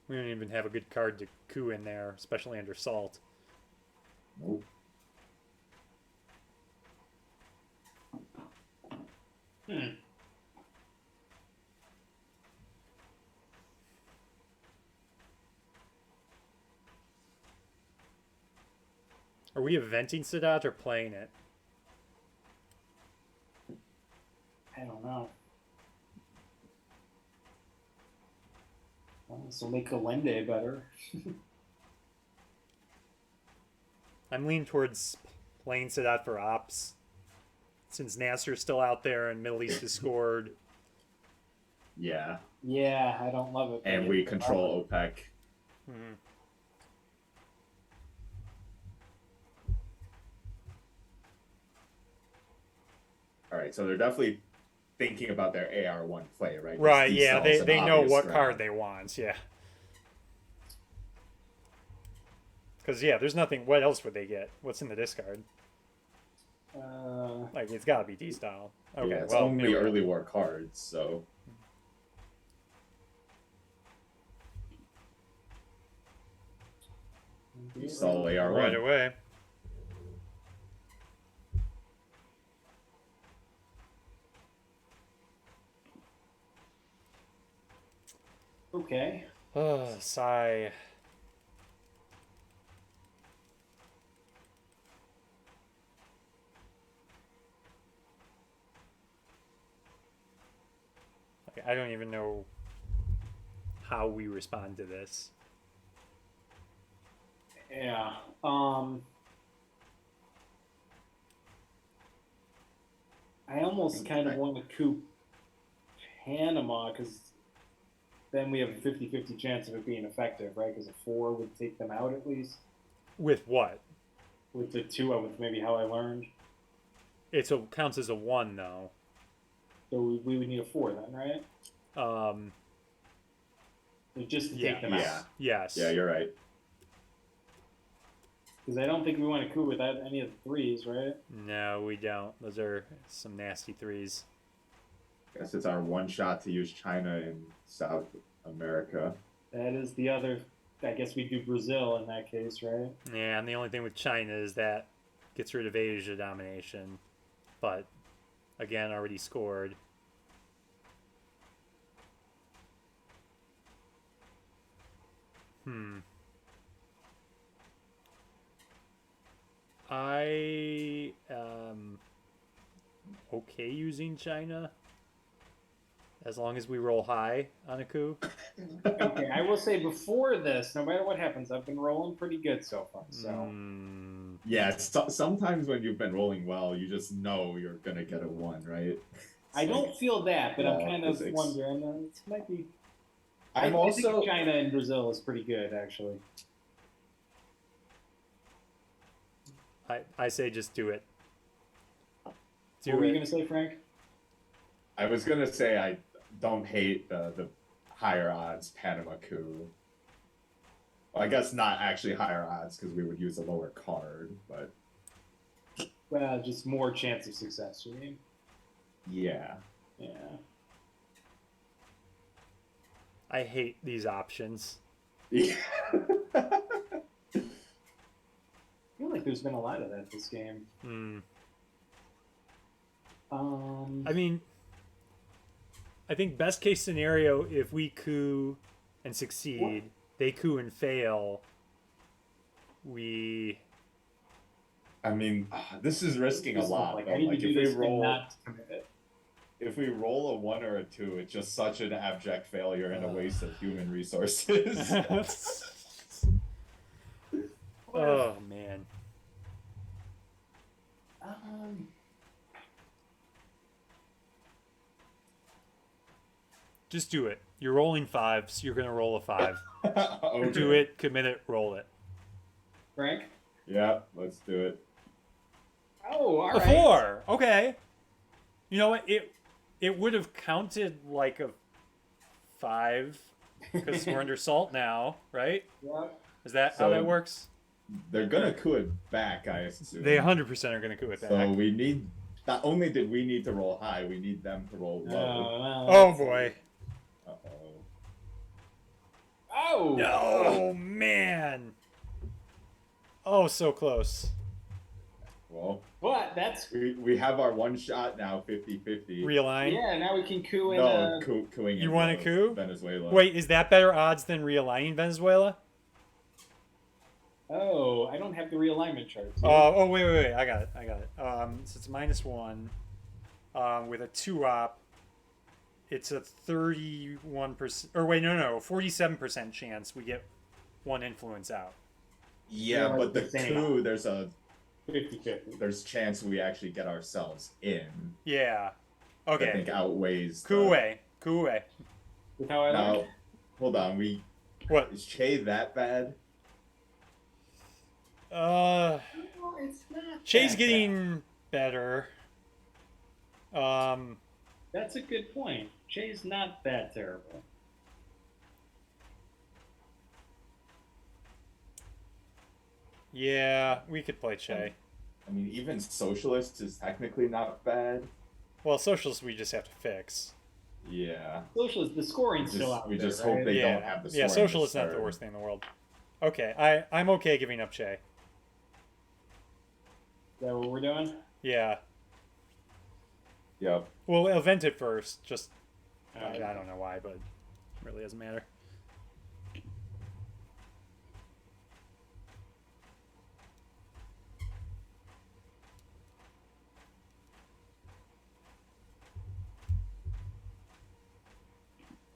We don't even have a good card to coup in there, especially under Salt. Nope. Are we eventing Sadat or playing it? I don't know. Well, this will make Allende better. I'm leaning towards playing Sadat for ops. Since Nasser's still out there and Middle East has scored. Yeah. Yeah, I don't love it. And we control OPEC. Hmm. Alright, so they're definitely thinking about their AR1 play, right? Right, yeah, These they know obvious what grab. card they want, yeah. Because, yeah, there's nothing. What else would they get? What's in the discard? Like, it's got to be D-style. Okay, Yeah, it's well, only maybe- early war cards, so. You saw AR1. right away. Okay. Sigh. Like, I don't even know how we respond to this. Yeah. I almost kind of want to coup Panama because then we have a 50-50 chance of it being effective, right? Because a 4 would take them out at least. With what? With the 2, with maybe how I learned. It counts as a 1, though. So we would need a 4 then, right? Just to take them Yeah. out. Yes. Yeah, you're right. Because I don't think we want to coup without any of the 3s, right? No, we don't. Those are some nasty 3s. Guess it's our one shot to use China in South America. That is the other. I guess we do Brazil in that case, right? Yeah, and the only thing with China is that gets rid of Asia domination. But, again, already scored. I am okay using China as long as we roll high on a coup. Okay, I will say before this, no matter what happens, I've been rolling pretty good so far. So Yeah, sometimes when you've been rolling well, you just know you're gonna get a 1, right? I don't feel that, but I'm Yeah, kind of physics. wondering. It might be. I'm I think also China and Brazil is pretty good, actually. I say just do it. Do What were you it. gonna say, Frank? I was gonna say I don't hate the higher odds Panama coup. Well, I guess not actually higher odds because we would use a lower card, but Well, just more chance of success. You mean? yeah. Yeah. I hate these options. Yeah. I feel like there's been a lot of that this game. I mean, I think best case scenario, if we coup and succeed, they coup and fail, we... I mean, this is risking a lot. Like, though. I need Like to do if we this and roll, not commit it. if we roll a 1 or a 2, it's just such an abject failure and a waste of human resources. Oh, man. Just do it. You're rolling fives. You're gonna roll a 5. Okay. Do it. Commit it. Roll it. Frank? Yeah, let's do it. Oh, all A right. 4. Okay. You know what? It would have counted like a 5 because we're under salt now, right? Yep. Is that how So- that works? They're gonna coup it back, I assume. They 100% are gonna coup it back. So we need. Not only did we need to roll high, we need them to roll low. Oh boy. Uh-oh. Oh! No, man. Oh, so close. Well, What? That's. we have our one shot now, 50-50. Realign. Yeah, now we can coup in. No, cooing. You in, want a coup? Venezuela. Wait, is that better odds than realigning Venezuela? Oh, I don't have the realignment chart. So Oh, wait. I got it. So it's -1. With a 2-op, it's a 31%. Or wait, no, 47% chance we get one influence out. Yeah, Yeah, but the like the same. coup, there's a 50-50. there's chance we actually get ourselves in. Yeah. I think Okay. outweighs. Coup away. Coup away. With how I Now, like. hold on. What? Is Che that bad? No, it's not. Che's that getting better. bad. That's a good point. Che's not that terrible. Yeah, we could play Che. I mean, even socialist is technically not bad. Well, socialists we just have to fix. Yeah. Socialist, the scoring's still out We there, just right? hope they yeah, don't have the yeah. scoring Socialist's not the disturb. worst thing in the world. Okay, I'm okay giving up Che. Is that what we're doing? Yeah. Yep. Well, event it first. Just I Alright. don't know why, but it really doesn't matter.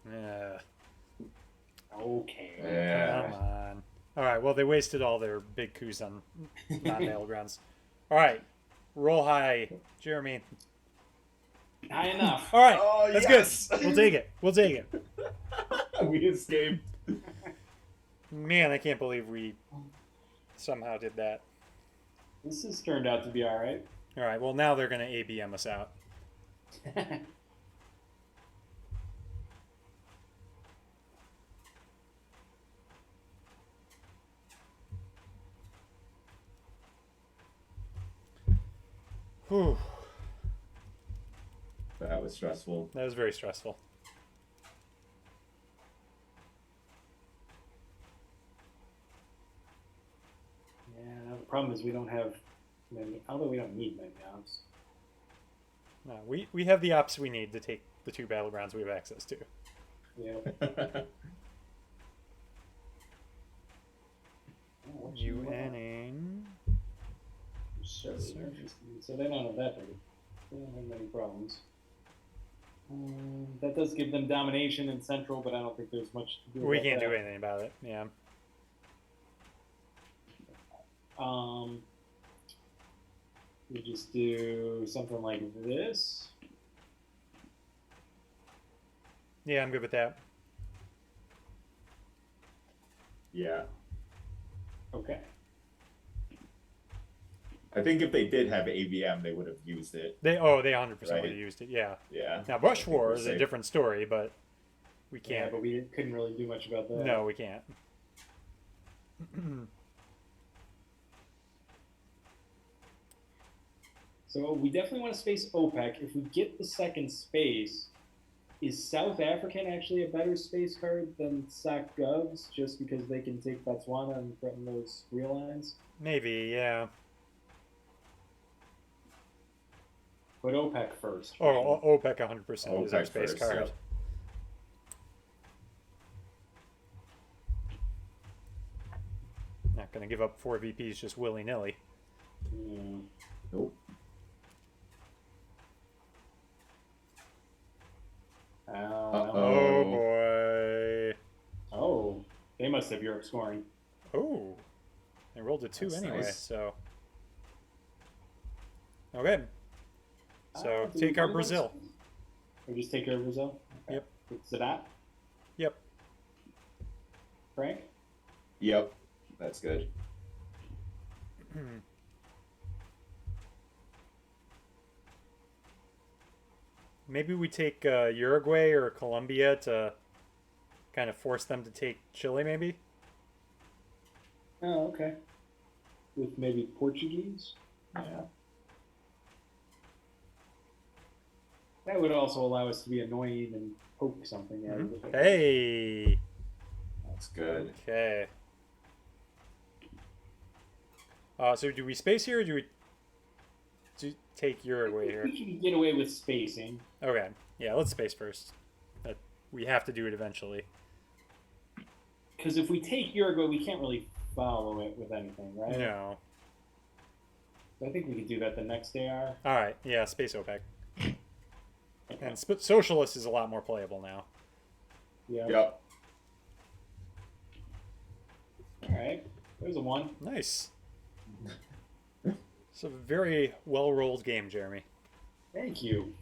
Yeah. Okay. Yeah. Come on. All right. Well, they wasted all their big coups on non-battlegrounds. All right. Roll high, Jeremy. High enough. All right. Oh, That's yes! good. We'll take it. We'll take it. We escaped. Man, I can't believe we somehow did that. This has turned out to be all right. All right. Well, now they're going to ABM us out. Whew. That was stressful. That was very stressful. Yeah, the problem is we don't have many, although we don't need many ops. No, we have the ops we need to take the 2 battlegrounds we have access to. Yeah. UNing. So, Sir. so they don't have that big. They don't have many problems. That does give them domination in central, but I don't think there's much to do. We about can't that. do anything about it. Yeah. We just do something like this. Yeah, I'm good with that. Yeah. Okay. I think if they did have AVM, they would have used it. They 100% would Right. have used it. Yeah. Yeah. Now Bush I think War we're is a safe. different story, but we Yeah, can't. but we couldn't really do much about that. No, we can't. So we definitely want to space OPEC. If we get the second space, is South African actually a better space card than SAC Govs just because they can take Botswana and threaten those real lines? Maybe, yeah. But OPEC first. Oh, OPEC 100% is our OPEC space first, card. yep. Not going to give up 4 VPs just willy-nilly. Yeah. Nope. Oh, Uh-oh. Oh, boy. oh, they must have Europe scoring. Oh. They rolled a 2 That's anyway, nice. so. Okay. So Do take we our want Brazil. Or just take our Brazil? Okay. Yep. Sadat, Yep. Frank. Yep, that's good. Maybe we take Uruguay or Colombia to kind of force them to take Chile, maybe? Oh, okay. With maybe Portuguese. Yeah. That would also allow us to be annoying and poke something out of it. Hey! That's good. Okay. So do we space here or do we take Uruguay here? We can get away with spacing. Okay. Yeah, let's space first. We have to do it eventually. Because if we take Uruguay, we can't really follow it with anything, right? No. So I think we could do that the next AR. All right. Yeah, space OPEC. Okay. And Socialist is a lot more playable now. Yeah. Yep. All right. There's a 1. Nice. It's a very well-rolled game, Jeremy. Thank you.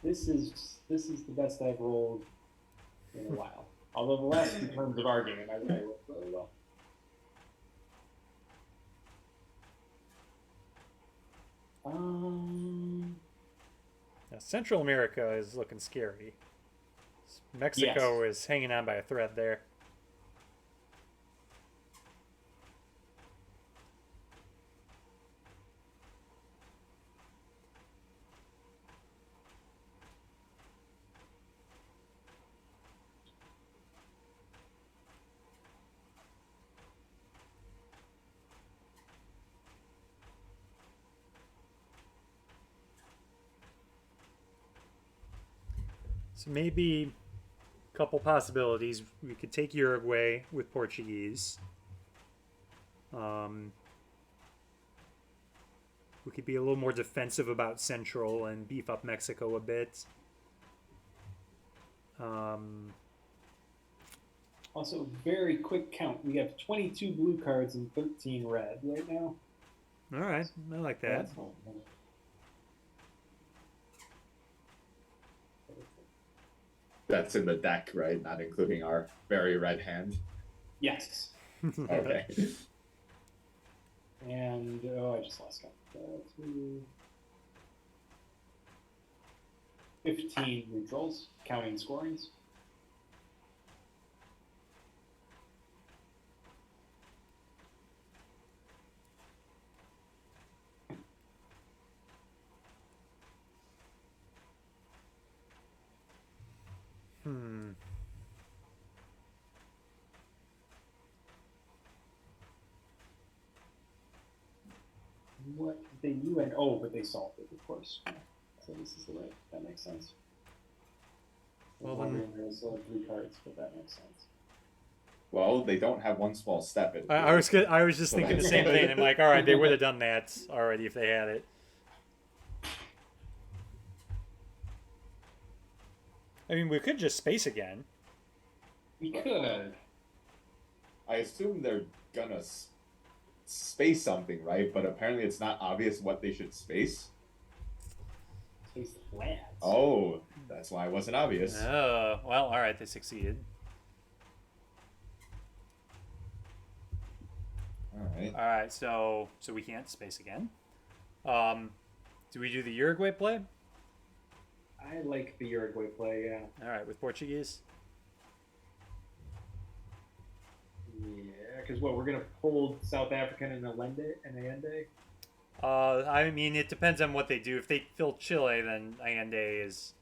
This is the best I've rolled in a while. Although the last 2 turns of our game, I rolled really well. Now, Central America is looking scary. Mexico is hanging on by a thread there. So maybe a couple possibilities. We could take Uruguay with Portuguese. We could be a little more defensive about Central and beef up Mexico a bit. Also, very quick count. We have 22 blue cards and 13 red right now. All right, I like that. That's not bad. That's in the deck, right? Not including our very red hand. Yes. Okay. And I just lost count. 15 neutrals, counting scorings. What did they UN? Oh, but they solved it, of course. So this is the right. That makes sense. Well, There's still 3 cards, but that makes sense. Well, they don't have one small step. I was just thinking the same thing. I'm like, all right, they would have done that already if they had it. I mean, we could just space again. We could. I assume they're gonna space something, right? But apparently it's not obvious what they should space. Space lands. Oh, that's why it wasn't obvious. Oh, well, all right, they succeeded. All All right, so we can't space again. Do we do the Uruguay play? I like the Uruguay play, yeah. All right, with Portuguese. Yeah, because what, we're going to hold South African and Allende? I mean, it depends on what they do. If they fill Chile, then Allende is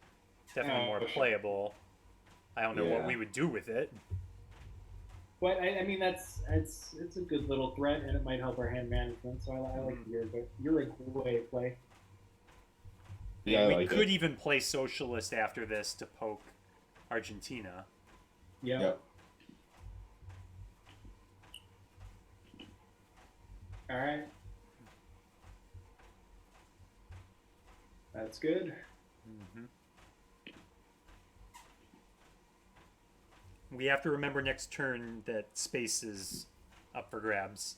definitely more playable. I don't know what we would do with it. But I mean, it's a good little threat, and it might help our hand management. So I like the Uruguay play. Yeah, we could even play Socialist after this to poke Argentina. Yeah. Yep. All right. That's good. Mm-hmm. We have to remember next turn that space is up for grabs.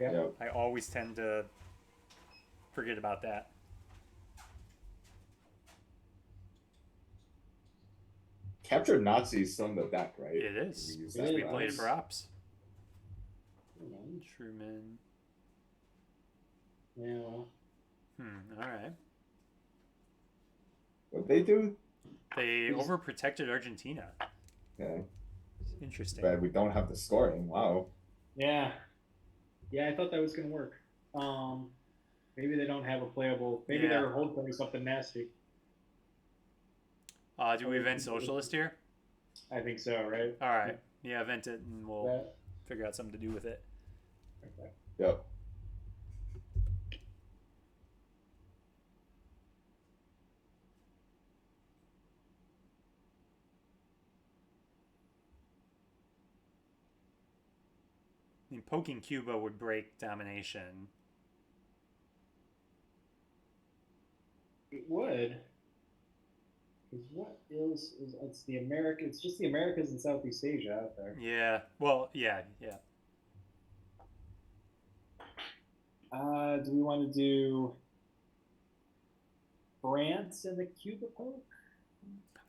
Yeah. Yep. I always tend to forget about that. Captured Nazi is still in the deck, right? It is. We use It that We is. played it class. for ops. Hold Truman. on. Yeah. Well, All right. What they do? They We just- overprotected Argentina. Yeah. Interesting. But we don't have the scoring. Wow. yeah. Yeah, I thought that was gonna work. Maybe they don't have a playable. Maybe Yeah. they're hold playing something nasty. Do we event socialist here? I think so, right? All right. Yeah, event it, and we'll That- figure out something to do with it. okay. Yep. I mean, poking Cuba would break domination. It would. Because what is it's the America? It's just the Americas and Southeast Asia out there. Yeah. Well, yeah. Do we want to do France and the Cuba poke?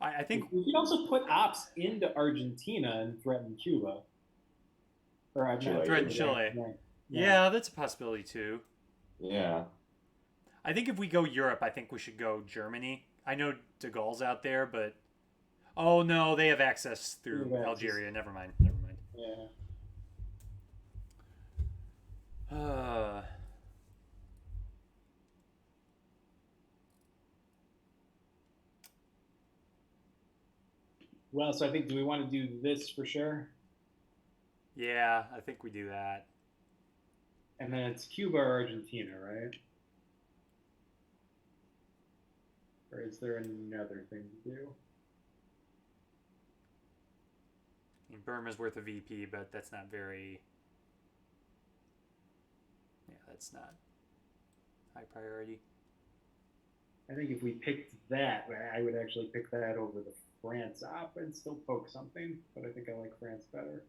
I think We can also put ops into Argentina and threaten Cuba. Or I'm Chile. not Threaten Chile. Yeah. yeah, that's a possibility too. Yeah. I think if we go Europe, I think we should go Germany. I know De Gaulle's out there, but oh no, they have access through They have access. Algeria. Never mind. Yeah. Well, so I think do we want to do this for sure? Yeah, I think we do that. And then it's Cuba or Argentina, right? Or is there another thing to do? I mean, Burma's worth a VP, but that's not very. Yeah, that's not high priority. I think if we picked that, I would actually pick that over the France op and still poke something, but I think I like France better.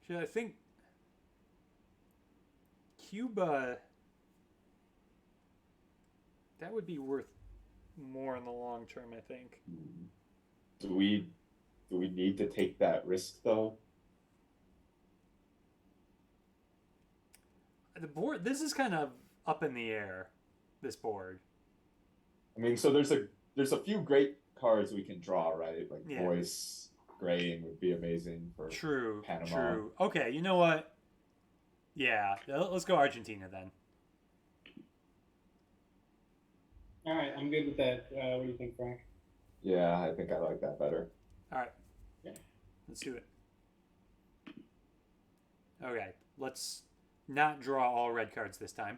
Yeah, I think Cuba. That would be worth more in the long term, I think. Do we need to take that risk though? The board. This is kind of up in the air. This board. I mean, so there's a few great cards we can draw, right? Like Yeah. voice graying would be amazing for True. Panama. True. Okay, you know what? Yeah, let's go Argentina then. All right, I'm good with that. What do you think, Frank? Yeah, I think I like that better. All right. Yeah. Let's do it. Okay, let's not draw all red cards this time.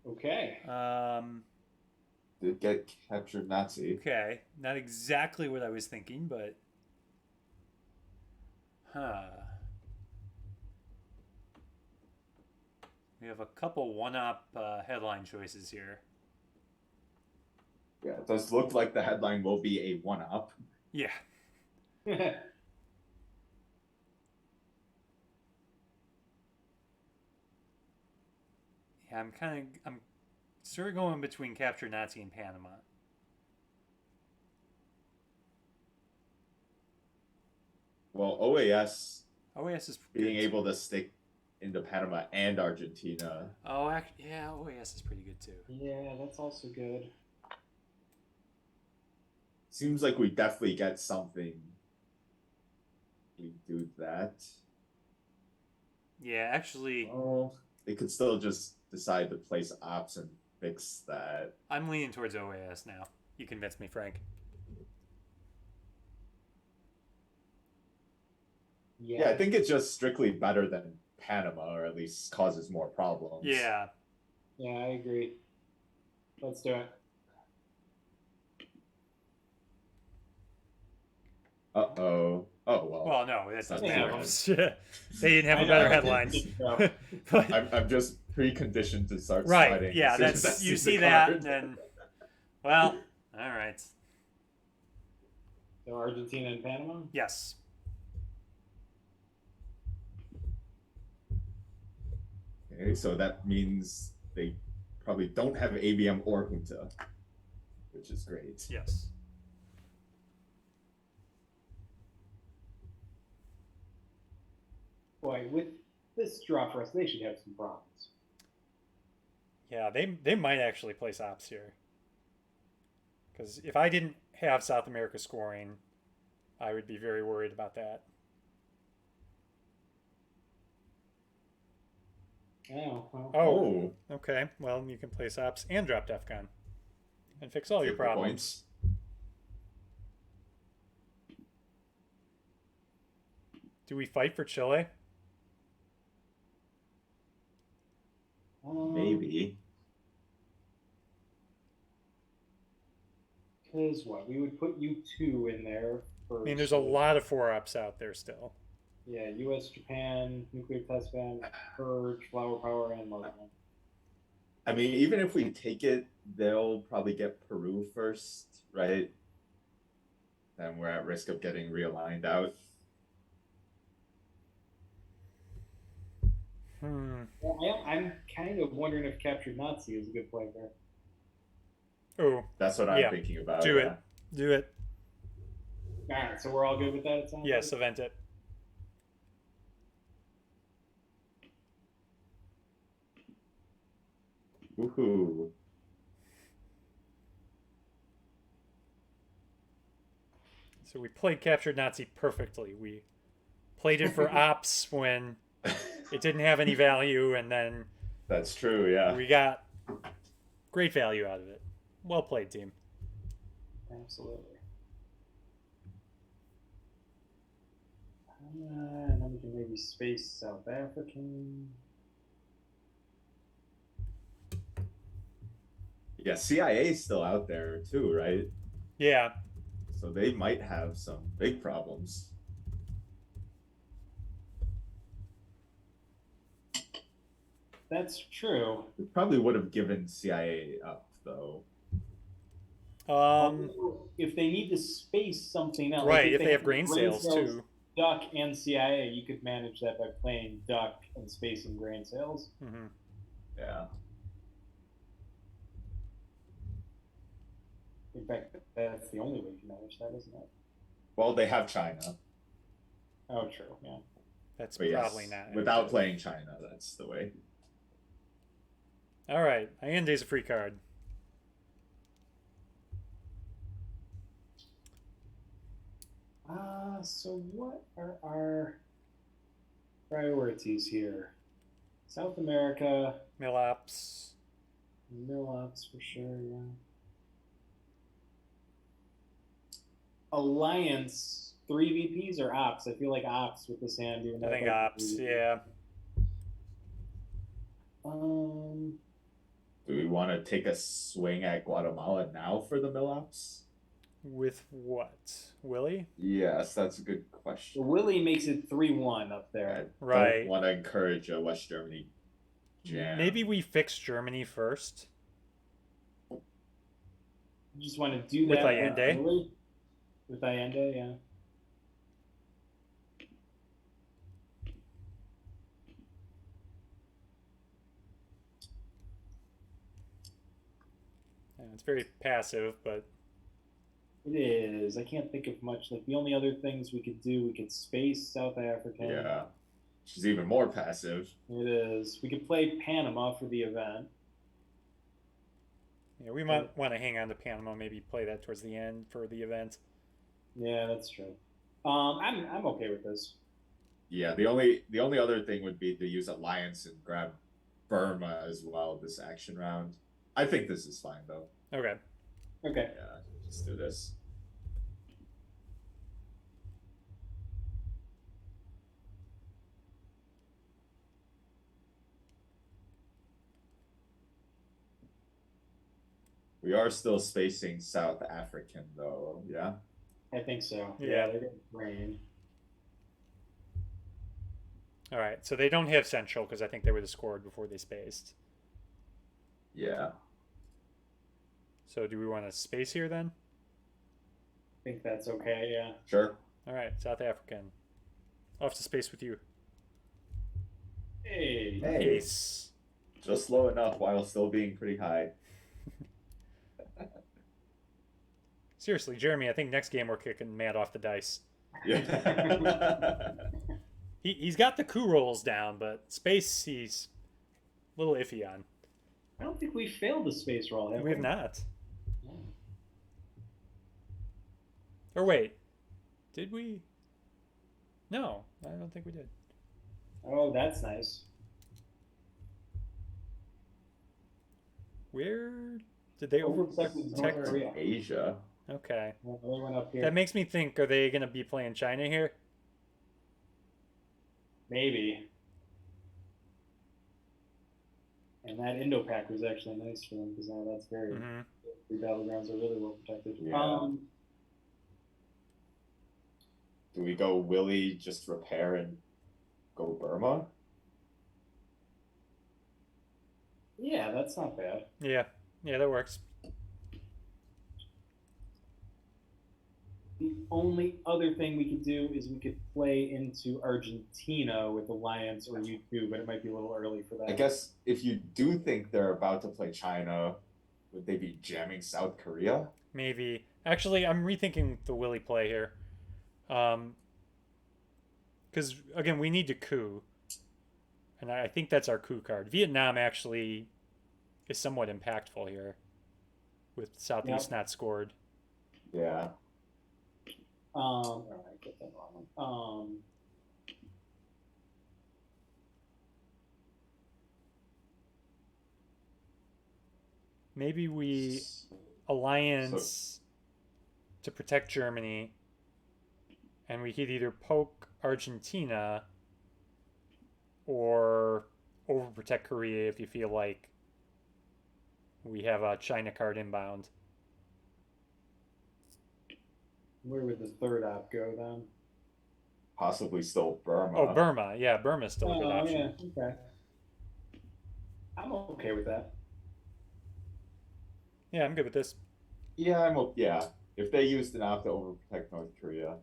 Okay. Did get captured Nazi. Okay, not exactly what I was thinking, but we have a couple one-up headline choices here. Yeah, it does look like the headline will be a one-up. Yeah. Yeah, I'm sort of going between Capture Nazi and Panama. Well, OAS OAS is being good, able to stick into Panama and Argentina. Oh, yeah, OAS is pretty good too. Yeah, that's also good. Seems like we definitely get something. We do that. Yeah, actually, Well, they could still just decide to place ops and fix that. I'm leaning towards OAS now. You convinced me, Frank. Yeah, I think it's just strictly better than Panama, or at least causes more problems. Yeah. Yeah, I agree. Let's do it. Uh-oh. Oh, well. Well, no, that doesn't Yeah. matter. They didn't have a I better know. headline. But, I'm just preconditioned to start right. sliding. Yeah, as soon as that's I you see see the that, card. and then, well, all right. So Argentina and Panama? Yes. Okay, so that means they probably don't have ABM or Junta, which is great. Yes. Boy, with this draw for us, they should have some problems. Yeah, they might actually place ops here. Because if I didn't have South America scoring, I would be very worried about that. Oh, well. Oh, okay. Well, you can place ops and drop DEFCON and fix all your Take the problems. points. Do we fight for Chile? Maybe. Because what? We would put U2 in there for. I mean, there's a lot of 4-ups out there still. Yeah, U.S., Japan, nuclear test ban, Purge, Flower Power, and Markman. I mean, even if we take it, they'll probably get Peru first, right? Then we're at risk of getting realigned out. Well, I'm kind of wondering if Captured Nazi is a good play there. Oh, That's what I'm thinking about. do it. Do it. All right, so we're all good with that, it sounds Yes, like? event it. Woohoo. So we played Captured Nazi perfectly. We played it for ops when it didn't have any value, and then That's true, yeah. we got great value out of it. Well played, team. Absolutely. And then we can maybe space South African. Yeah, CIA is still out there too, right? Yeah. So they might have some big problems. That's true. We probably would have given CIA up though. If they need to space something else, Right, like if they have grain sales too. Duck and CIA, you could manage that by playing Duck and spacing grain sales. Mm-hmm. Yeah. In fact, that's the only way you can manage that, isn't it? Well, they have China. Oh, true. Yeah. That's But yes, probably not. without playing China, that's the way. All right, Allende's a free card. So what are our priorities here? South America, Milops. Milops for sure, yeah. Alliance, 3 VPs or ops? I feel like ops with this hand. Even I think ops, yeah. Do we want to take a swing at Guatemala now for the Milops? With what? Willie? Yes, that's a good question. Willie makes it 3-1 up there. I Right. don't want to encourage a West Germany jam. Maybe we fix Germany first. You just want to do With that Allende? early? With Allende, yeah. Yeah, it's very passive, but It is. I can't think of much. Like the only other things we could do, we could space South Africa. Yeah. She's even more passive. It is. We could play Panama for the event. yeah, we might want to hang on to Panama. Maybe play that towards the end for the event. Yeah, that's true. I'm okay with this. Yeah, the only other thing would be to use Alliance and grab Burma as well this action round. I think this is fine though. Okay. Okay. Yeah, let's do this. We are still spacing South African though, yeah? I think so. Yeah. They're getting rain. All right. So they don't have Central because I think they would have scored before they spaced. Yeah. So do we want to space here then? think that's okay. Yeah. Sure. All right, South African. Off to space with you. Hey. Hey. Nice. Just low enough while still being pretty high. Seriously, Jeremy, I think next game we're kicking Matt off the dice. Yeah. He's got the coup rolls down, but space he's a little iffy on. I don't think we failed the space roll. Have We have not. No. Or wait, did we? No, I don't think we did. Oh, that's nice. Where did they Overprotect with North overprotect? Korea. Asia. Okay, Well, they went up here. that makes me think: are they going to be playing China here? Maybe. And that Indo-Pac was actually nice for them because now that's very Hmm. the battlegrounds are really well protected. Yeah. Do we go Willie just repair and go Burma? Yeah, that's not bad. Yeah, that works. The only other thing we could do is we could play into Argentina with Alliance or U2, but it might be a little early for that. I guess if you do think they're about to play China, would they be jamming South Korea? Maybe. Actually, I'm rethinking the Willie play here. Because, again, we need to coup. And I think that's our coup card. Vietnam actually is somewhat impactful here. With Southeast not scored. Yeah. All right, get that wrong. Maybe we alliance to protect Germany. And we could either poke Argentina or overprotect Korea if you feel like we have a China card inbound. Where would the third op go then? Possibly still Burma. Oh, Burma. Yeah, Burma's still a good option. Yeah, okay. I'm okay with that. Yeah, I'm good with this. Yeah, yeah. If they used an op to overprotect North Korea,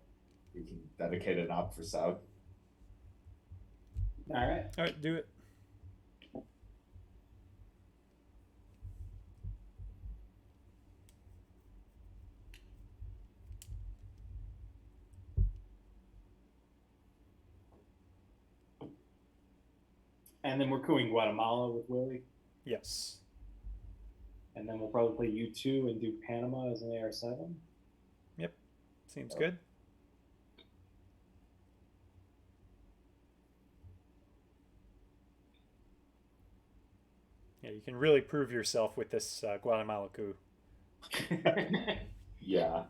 we can dedicate an op for South. All right. All right, do it. And then we're cooing Guatemala with Willie. Yes. And then we'll probably play U2 and do Panama as an AR7. Yep. Seems good. Yeah, you can really prove yourself with this Guatemala coup. Yeah.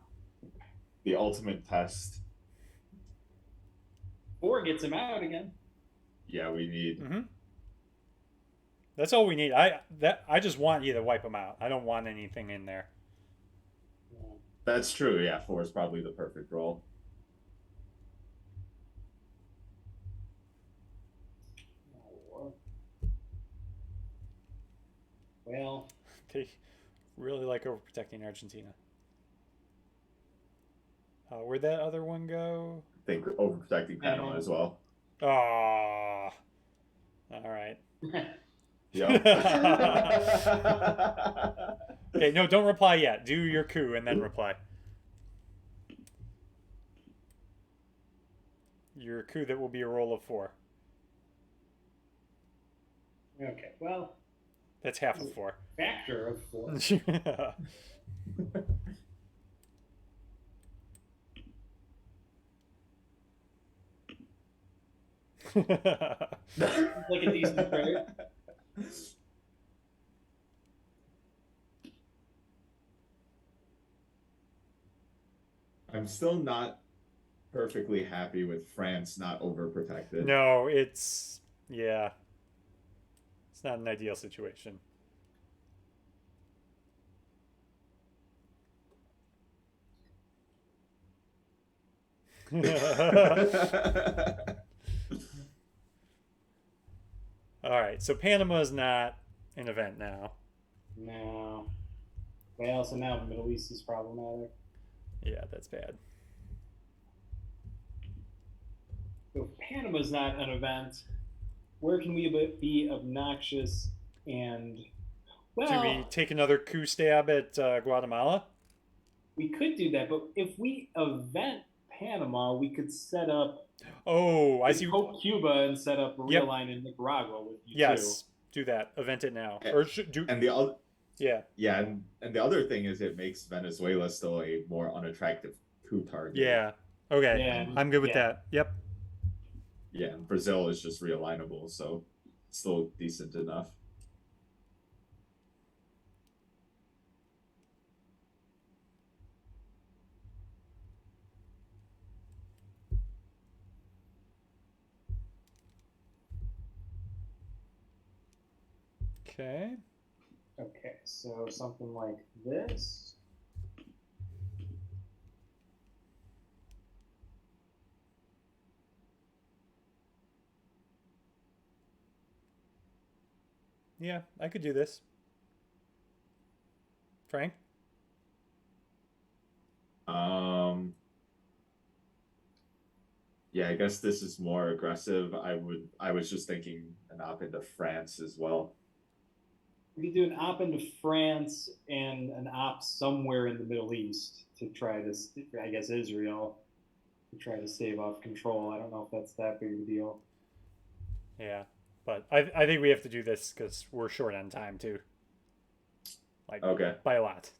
The ultimate test. 4 gets him out again. Yeah, we need. Mm-hmm. That's all we need. I just want you to wipe them out. I don't want anything in there. That's true. Yeah, 4 is probably the perfect roll. Well, They really like overprotecting Argentina. Where'd that other one go? I think overprotecting Panama as well. Ah. All right. Yep. Okay, no, don't reply yet. Do your coup and then reply. Your coup that will be a roll of 4. okay. Well, That's half of 4. factor of 4. Like a decent trade. I'm still not perfectly happy with France not overprotected. No, it's not an ideal situation. All right, so Panama is not an event now. No. Well, so now the Middle East is problematic. Yeah, that's bad. So if Panama's not an event, where can we be obnoxious and Do we well, take another coup stab at Guatemala? we could do that, but if we event Panama, we could set up Oh, I see. Pope Cuba and set up a real Yep. line in Nicaragua with you too. Yes, do that. Event it now. A- Or should do. And the other, Yeah. yeah, and the other thing is it makes Venezuela still a more unattractive coup target. Yeah. Okay. Yeah, I'm good with yeah. that. Yep. Yeah, and Brazil is just realignable, so still decent enough. Okay. Okay, so something like this. Yeah, I could do this. Frank? Um, yeah, I guess this is more aggressive. I was just thinking an op into France as well. We could do an op into France and an op somewhere in the Middle East to try to, I guess, Israel, to try to stave off control. I don't know if that's that big of a deal. Yeah. But I think we have to do this because we're short on time too. Like Okay. by a lot.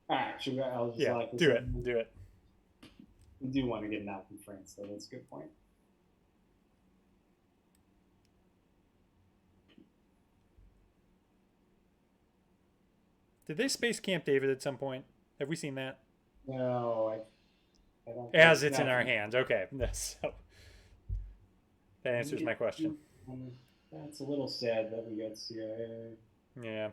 All right, I'll just Yeah. lock this Do in. it. Do it. We do want to get an op in France, though. That's a good point. Did they space Camp David at some point? Have we seen that? No, I don't. As it's in no. our hands. Okay. So that answers my question. That's a little sad that we got CIA. Yeah.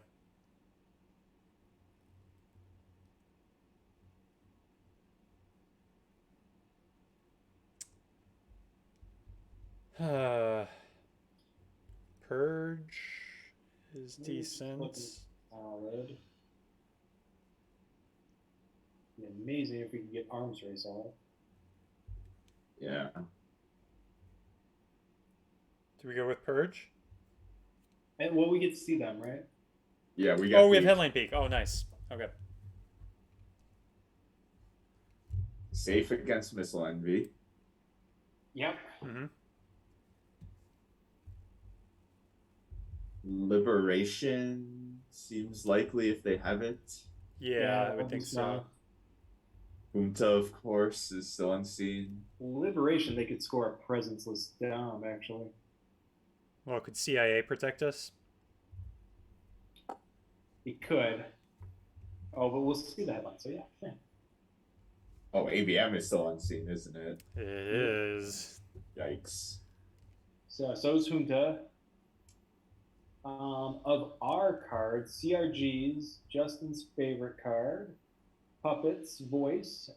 Purge is decent. Solid. Be amazing if we could get arms race out. Yeah. Do we go with Purge? And well, we get to see them, right? Yeah, we got Oh, we have the Headline Peak. Oh, nice. Okay. safe against missile envy. Yep. Mm-hmm. Liberation seems likely if they have it. Yeah, I would think so. Junta, of course, is still unseen. Liberation, they could score a presenceless dom, actually. Well, could CIA protect us? It could. Oh, but we'll see the headline. So yeah. Oh, ABM is still unseen, isn't it? It is. Yikes. So's Junta. Of our cards, CRG's Justin's favorite card, Puppets, Voice,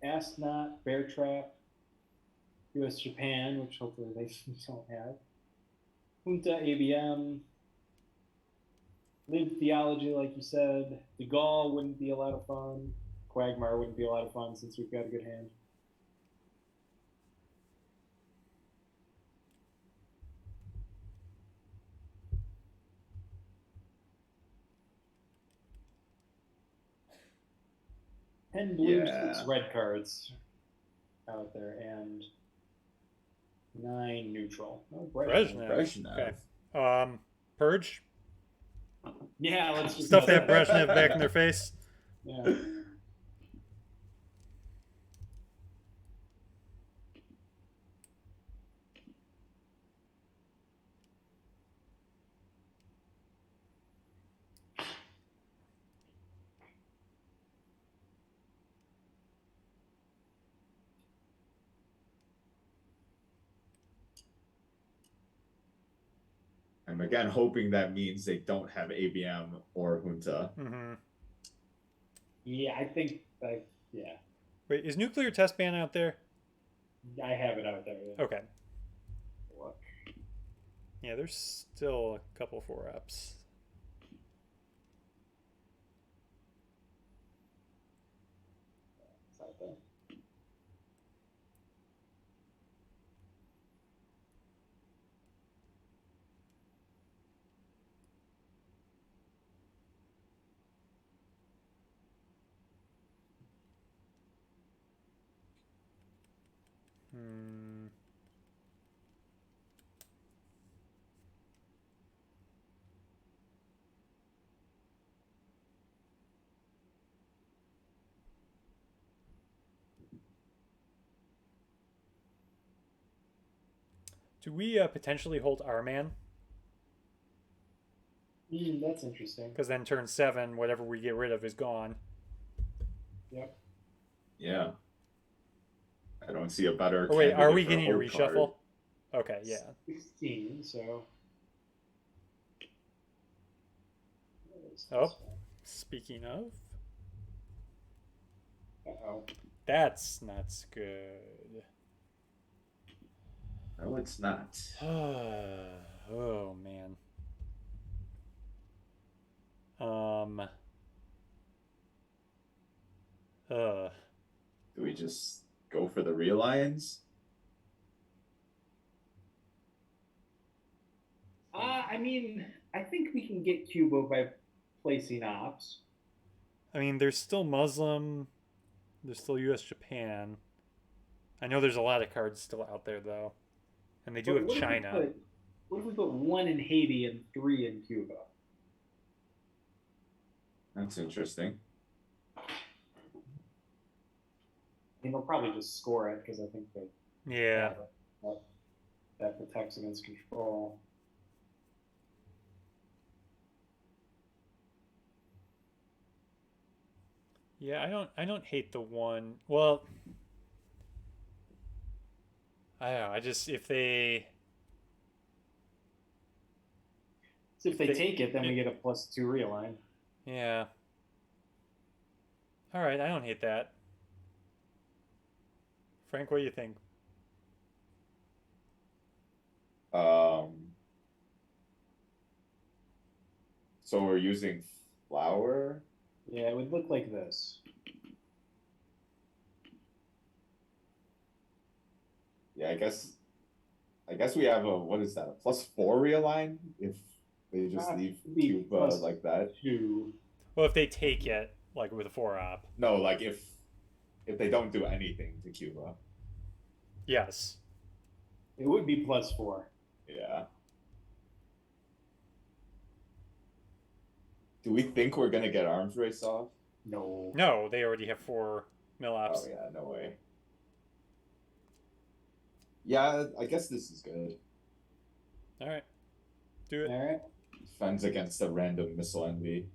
Ask Not, Bear Trap, US Japan, which hopefully they don't have, Junta, ABM, Live Theology, like you said, De Gaulle wouldn't be a lot of fun, Quagmire wouldn't be a lot of fun since we've got a good hand. And blue, Yeah. 6 red cards out there, and 9 neutral. No, Brezhnev. Brezhnev. Okay. Purge? Yeah, let's just Stuff that Brezhnev back in their face. Yeah. I'm again hoping that means they don't have ABM or Junta. Mm-hmm. Yeah, I think, yeah, Wait, is Nuclear Test Ban out there? I have it out there. Yeah. Okay. Look. Yeah, there's still a couple 4-ups. out there. Hmm. Do we potentially hold our man? That's interesting. Because then turn 7, whatever we get rid of is gone. Yep. Yeah. I don't see a better. Or wait, are we candidate getting a for hold reshuffle? card. Okay, yeah. 16, so. Oh. Speaking of, Uh-oh. that's not good. No, it's not. Oh man. Do we just go for the realigns? I mean, I think we can get Cuba by placing ops. I mean, there's still Muslim. There's still U.S. Japan. I know there's a lot of cards still out there though, and they do have China. What if we put 1 in Haiti and 3 in Cuba? That's interesting. I mean, they'll probably just score it because I think Yeah. that protects against control. Yeah, I don't hate the 1. Well, I don't know. I just if they So if they take it, then we get a +2 realign. Yeah. All right, I don't hate that. Frank, what do you think? So we're using flour. Yeah, it would look like this. Yeah, I guess we have a, what is that, a +4 realign if they just leave Cuba like that. 2. Well, if they take it, like with a 4-op. No, like if they don't do anything to Cuba. Yes. It would be +4. Yeah. Do we think we're gonna get arms race off? No. No, they already have 4 mil-ops. Oh yeah, no way. Yeah, I guess this is good. All right. Do it. All right. Defends against a random missile envy.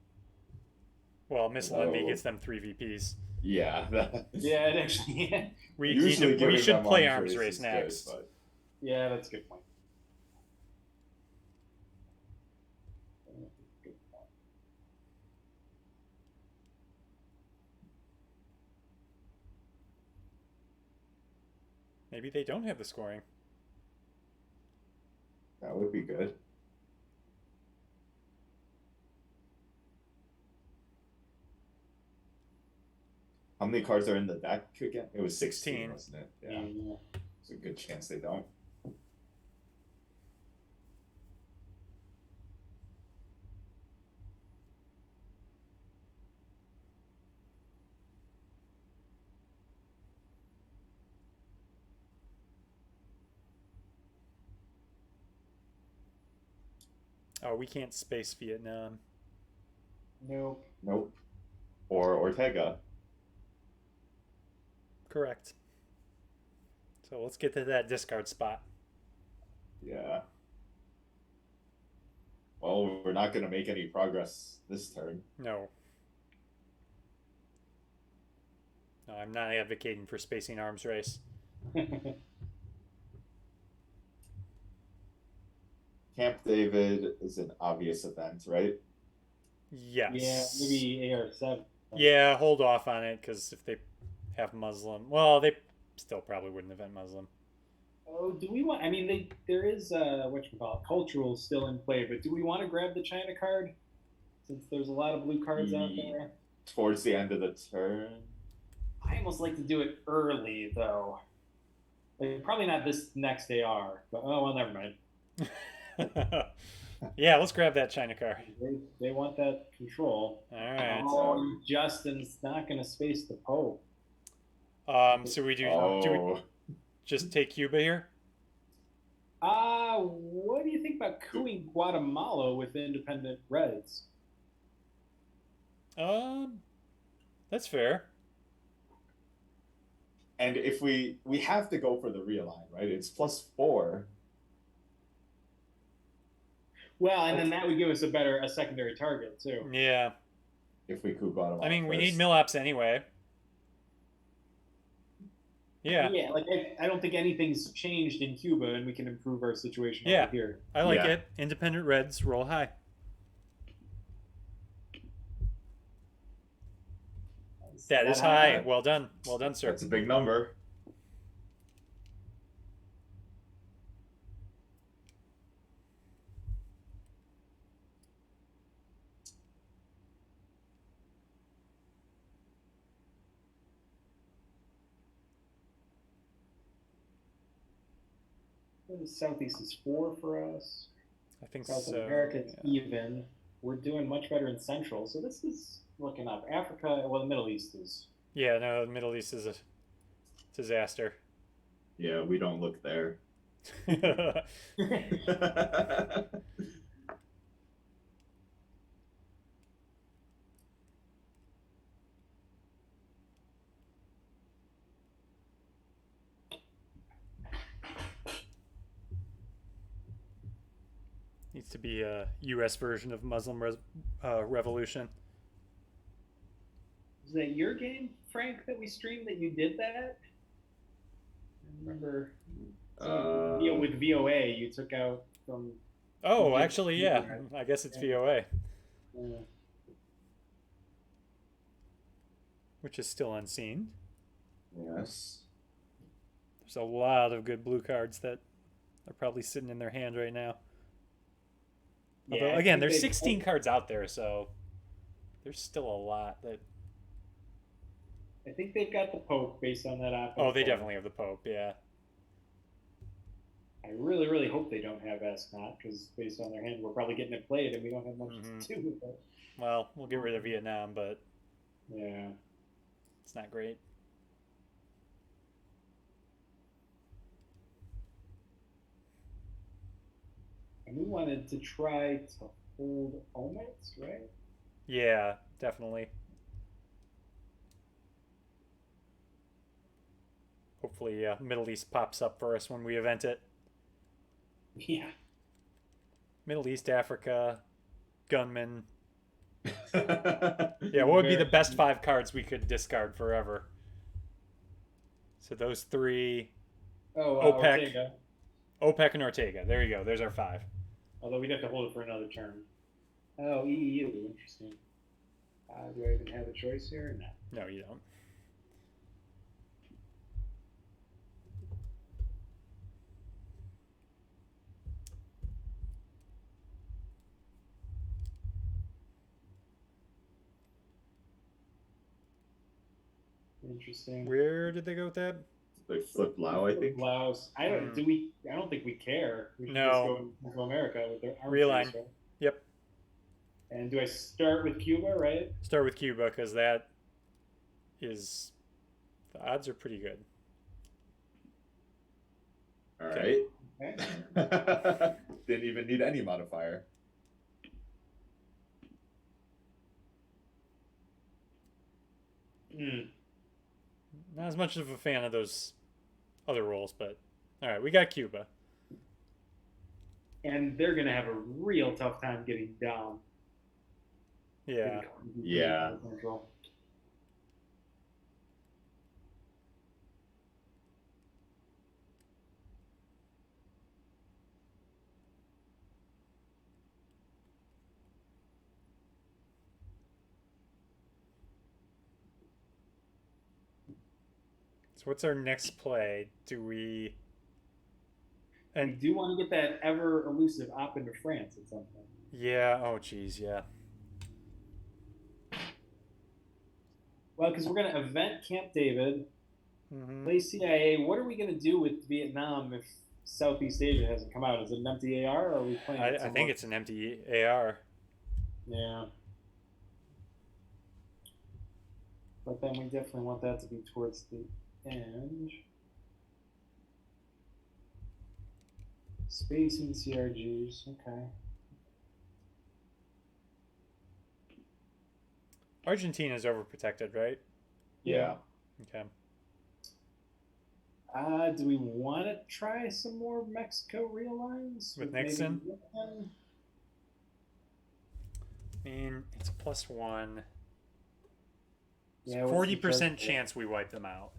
Well, Missile Envy gets them 3 VPs. Yeah. Yeah, it actually. Yeah. We should play arms race next. Good, but... Yeah, that's a good point. Maybe they don't have the scoring. That would be good. How many cards are in the deck again? It was 16, wasn't it? Yeah. There's a good chance they don't. Oh, we can't space Vietnam. Nope. Nope. Or Ortega. Correct. So let's get to that discard spot. Yeah. Well, we're not going to make any progress this turn. No. No, I'm not advocating for spacing arms race. Camp David is an obvious event, right? Yes. Yeah, maybe AR7. Yeah, hold off on it because if they have Muslim, well, they still probably wouldn't event Muslim. Oh, do we want? I mean, there is cultural still in play, but do we want to grab the China card since there's a lot of blue cards out there? Towards the end of the turn. I almost like to do it early though. Like, probably not this next AR, but oh well, never mind. Yeah, let's grab that China car. They want that control. All right. Oh, Justin's not going to space the Pope. So do we Oh, just take Cuba here? What do you think about cooing Guatemala with independent Reds? Um, that's fair. and if we have to go for the realign, right? It's +4. Well, and then that would give us a secondary target too. Yeah. If we coup Guatemala I mean, we need first. Milops anyway. Yeah. Yeah, like I don't think anything's changed in Cuba, and we can improve our situation Yeah. over here. I like Yeah. it. Independent Reds roll high. That is high. Well done. Well done, sir. That's a big number. The Southeast is 4 for us. I think South so. America, it's Yeah. even. We're doing much better in Central, so this is looking up. Africa, well, the Middle East is. Yeah, no, the Middle East is a disaster. Yeah, we don't look there. Needs to be a U.S. version of Revolution. Was that your game, Frank, that we streamed that you did that? I remember with VOA, you took out from. Oh, actually, yeah. I guess it's VOA, which is still unseen. Yes. There's a lot of good blue cards that are probably sitting in their hand right now. Although, Yeah, again, there's 16 cards out there, so there's still a lot that. I think they've got the Pope based on that option. Oh, they definitely have the Pope, yeah. I really, really hope they don't have Ascot, because based on their hand, we're probably getting it played, and we don't have much to do with it. Well, we'll get rid of Vietnam, but yeah, it's not great. And we wanted to try to hold Omets, right? Yeah, definitely. Hopefully, Middle East pops up for us when we event it. Yeah. Middle East, Africa, Gunman. Yeah, what would be the best 5 cards we could discard forever? So those 3. Oh, OPEC. Ortega. OPEC and Ortega. There you go. There's our 5. Although we'd have to hold it for another turn. Oh, EU. Interesting. Do I even have a choice here? No. No, you don't. Interesting. Where did they go with that? They flipped Lao, I think. Laos. I don't. Do we? I don't think we care. We should No. just go to America with their arms Realign. race, right? Yep. And do I start with Cuba, right? Start with Cuba because that is the odds are pretty good. All right. Okay. Didn't even need any modifier. Not as much of a fan of those other rolls, but all right, we got Cuba. And they're gonna have a real tough time getting down. Yeah. Yeah. So what's our next play? Do we? And we do want to get that ever elusive op into France at some point. Yeah. Oh, geez. Yeah. Well, because we're gonna event Camp David, Hmm. play CIA. What are we gonna do with Vietnam if Southeast Asia hasn't come out? Is it an empty AR, or are we playing it I think somewhere? it's an empty AR. Yeah, but then we definitely want that to be towards the end. Space and CRGs. Okay. Argentina's overprotected, right? Yeah. Okay. Do we want to try some more Mexico realigns With maybe Nixon? Japan? I mean, it's +1. Yeah, what's the 40% chance? chance we wipe them out.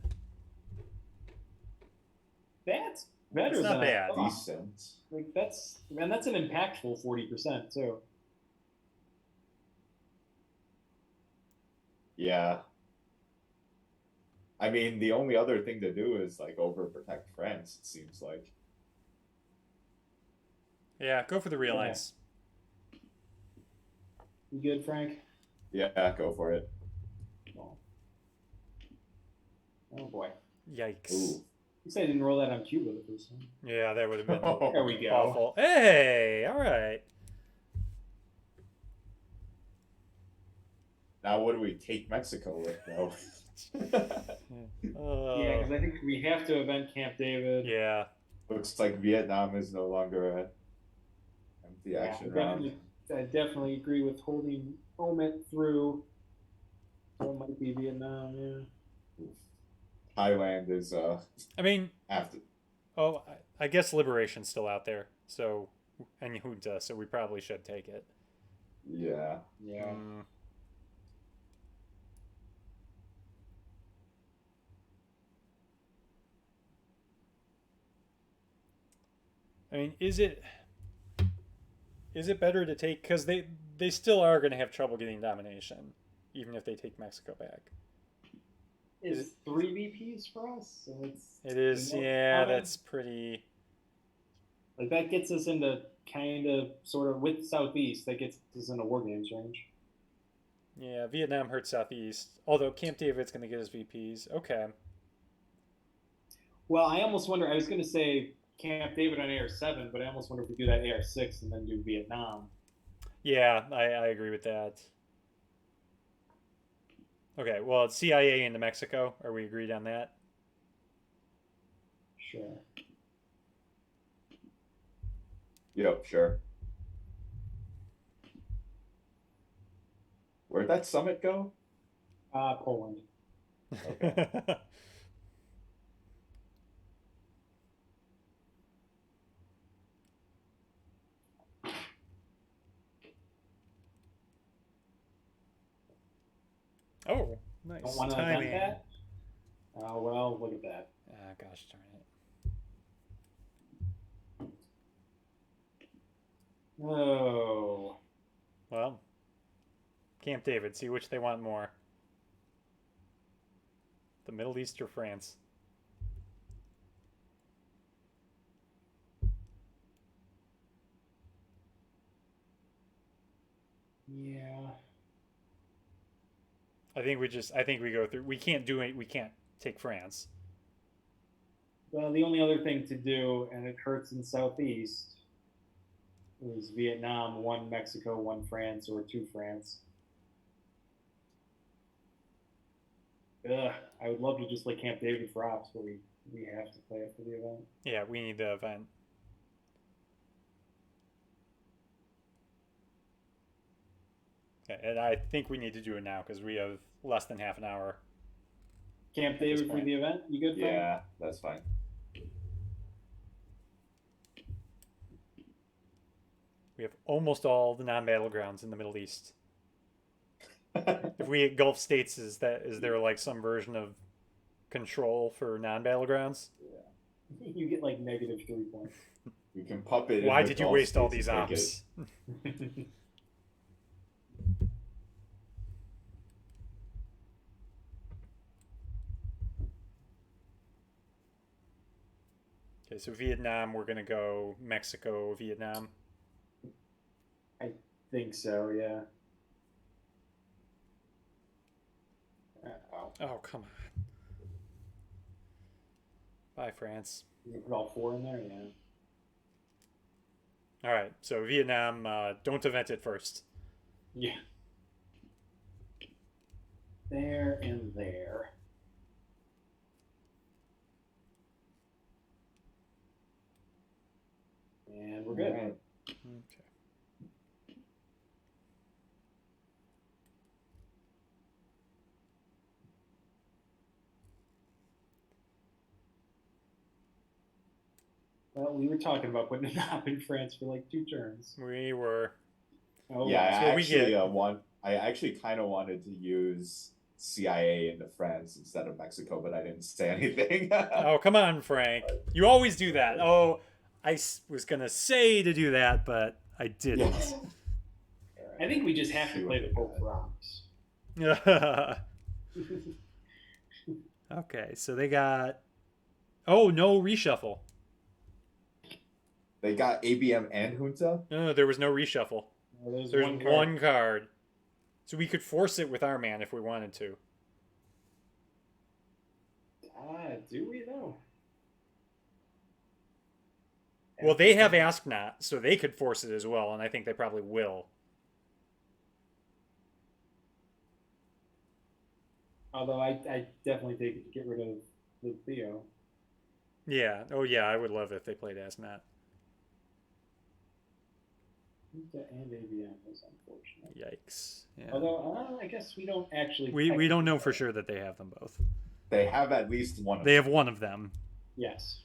That's better It's not than I bad. thought. Decent. Like that's an impactful 40% too. Yeah. I mean, the only other thing to do is like overprotect France, it seems like. Yeah, go for the realigns. You good, Frank? Yeah, go for it. Oh, oh boy. Yikes. Ooh. At least I didn't roll that on Cuba the first time. Yeah, that would have been There we go. awful. Hey, all right. Now what do we take Mexico with though? Yeah, because I think we have to event Camp David. Yeah. Looks like Vietnam is no longer a empty Yeah, action round. I definitely agree with holding OMIT through. So it might be Vietnam, yeah. Thailand is I mean, after. oh, I guess Liberation's still out there. So, and Junta, so we probably should take it. Yeah. Yeah. Mm. I mean, is it better to take, because they still are going to have trouble getting domination, even if they take Mexico back. Is 3 VPs for us? And It is, yeah, that's pretty. Like that gets us into kind of sort of with Southeast. That gets us into war games range. Yeah, Vietnam hurts Southeast. Although Camp David's going to get us VPs. Okay. Well, I almost wonder. I was going to say Camp David on AR7, but I almost wonder if we do that AR6 and then do Vietnam. Yeah, I agree with that. Okay, well, it's CIA into Mexico. Are we agreed on that? Sure. Yep, sure. Where'd that summit go? Poland. Okay. Oh, nice Don't want to timing. event that? Oh, well, look at that. Ah, gosh darn it. Oh. Well, Camp David, see which they want more. The Middle East or France? Yeah. I think we go through. We can't do it. We can't take France. Well, the only other thing to do, and it hurts in Southeast, is Vietnam, 1 Mexico, 1 France, or 2 France. Ugh, I would love to just play Camp David for ops, but we have to play it for the event. Yeah, we need the event. Okay, and I think we need to do it now because we have less than half an hour. Camp David for point. the event? You good, Frank? Yeah, that's fine. We have almost all the non-battlegrounds in the Middle East. If we get Gulf states, is there like some version of control for non-battlegrounds? Yeah. You get like -3 points. You can pop it. Why in the did you Gulf waste all states these and take ops? Okay, so Vietnam, we're gonna go Mexico, Vietnam. I think so, yeah. Oh. No. Oh, come on. Bye, France. You put all 4 in there? Yeah. All right, so Vietnam, don't event it first. Yeah. There and there. And we're good. Alright. Okay. Well, we were talking about putting a op in France for like 2 turns. We were. Oh, Yeah, That's I what we actually get. I actually kind of wanted to use CIA into France instead of Mexico, but I didn't say anything. Oh, come on, Frank. You always do that. Oh, was going to say to do that, but I didn't. Yes. I think we just have See to what play we the Pope got. Rocks. Okay, so they got. Oh, no reshuffle. They got ABM and Junta. No, there was no reshuffle. There's There's one one card. card. So we could force it with our man if we wanted to. Do we though? Well, they have Ask Not, so they could force it as well, and I think they probably will. Although I definitely take it to get rid of the Theo. Yeah. Oh, yeah, I would love it if they played Ask Not. And ABM is unfortunate. Yikes. Yeah. Although I guess we don't actually. We don't know for sure that they have them both. They have at least one. They have one of them. Yes.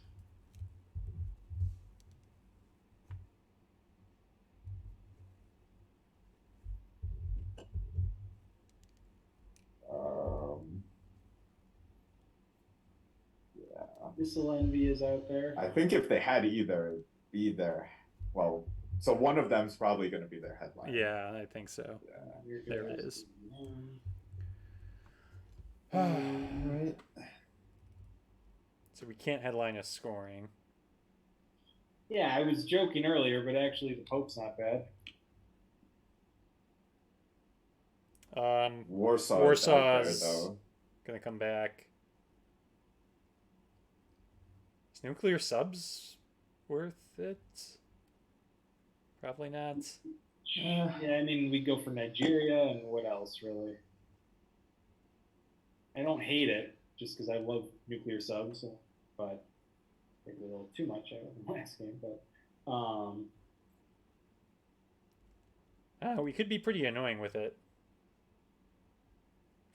Yeah. Missile Envy is out there. I think if they had either, well, so one of them's probably going to be their headline. Yeah, I think so. Yeah. There it is. Right. So we can't headline a scoring. Yeah, I was joking earlier, but actually the Pope's not bad. Warsaw's out there, Warsaw's though. gonna come back. Is nuclear subs worth it? Probably not. Yeah, I mean, we go for Nigeria and what else, really? I don't hate it, just because I love nuclear subs, but maybe a little too much in the last game. But We could be pretty annoying with it.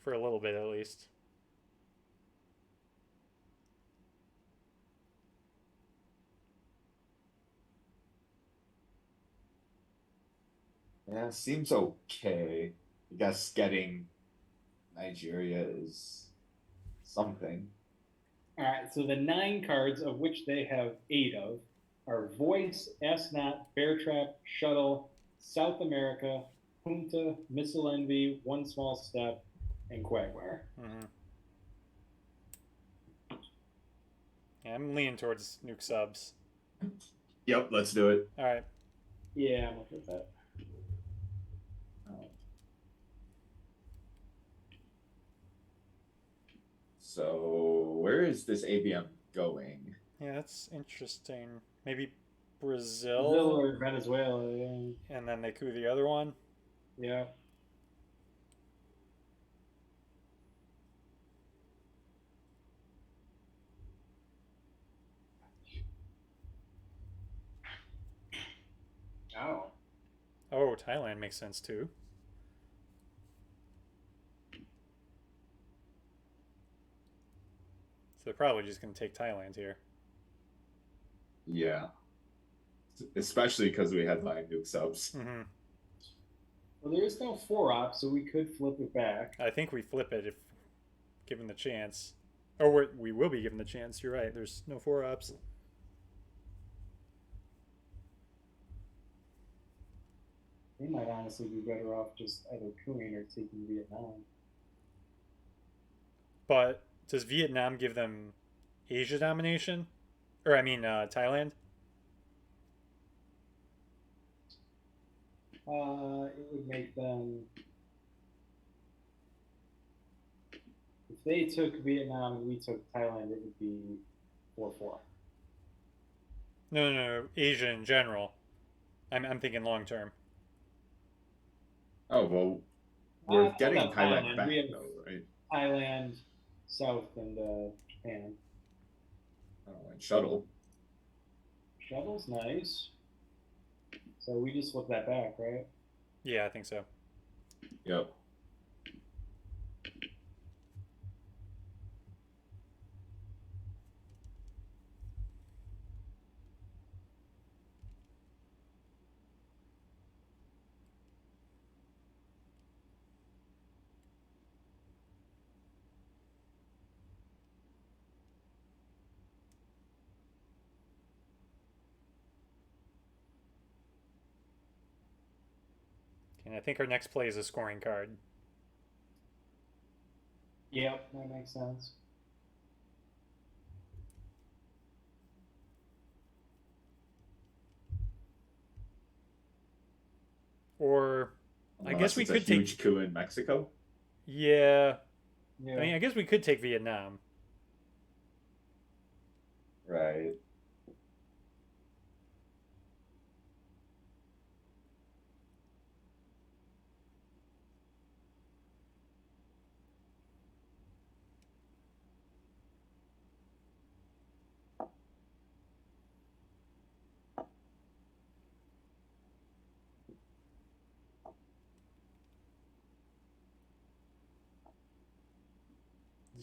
For a little bit, at least. Yeah, seems okay. I guess getting Nigeria is something. all right, so the 9 cards, of which they have 8 of, are Voice, S-Not, Bear Trap, Shuttle, South America, Junta, Missile Envy, One Small Step, and Quagmire. Mm-hmm. Yeah, I'm leaning towards nuke subs. Yep, let's do it. All right. Yeah, I'm okay with that. So, where is this ABM going? Yeah, that's interesting. Maybe Brazil? Brazil or Venezuela, yeah. And then they coup the other one? Yeah. Oh. Oh, Thailand makes sense too. So they're probably just going to take Thailand here. Yeah. Especially because we had like nuke subs. Mm-hmm. Well, there is no 4-op, so we could flip it back. I think we flip it if given the chance. Or we will be given the chance. You're right. There's no 4-ops. They might honestly be better off just either cooing or taking Vietnam. But does Vietnam give them Asia domination? Or, I mean, Thailand? It would make them. If they took Vietnam and we took Thailand, it would be 4-4. No, no, no. Asia in general. I'm thinking long term. Oh well, we're getting No, Thailand Thailand. back We have though, right? Thailand, South, and Japan. Oh, and shuttle. Shuttle's nice. So we just flip that back, right? Yeah, I think so. Yep. And I think our next play is a scoring card. Yep, that makes sense. Or I guess we it's could a huge coup in Mexico. Yeah. Yeah. I mean, I guess we could take Vietnam. Right.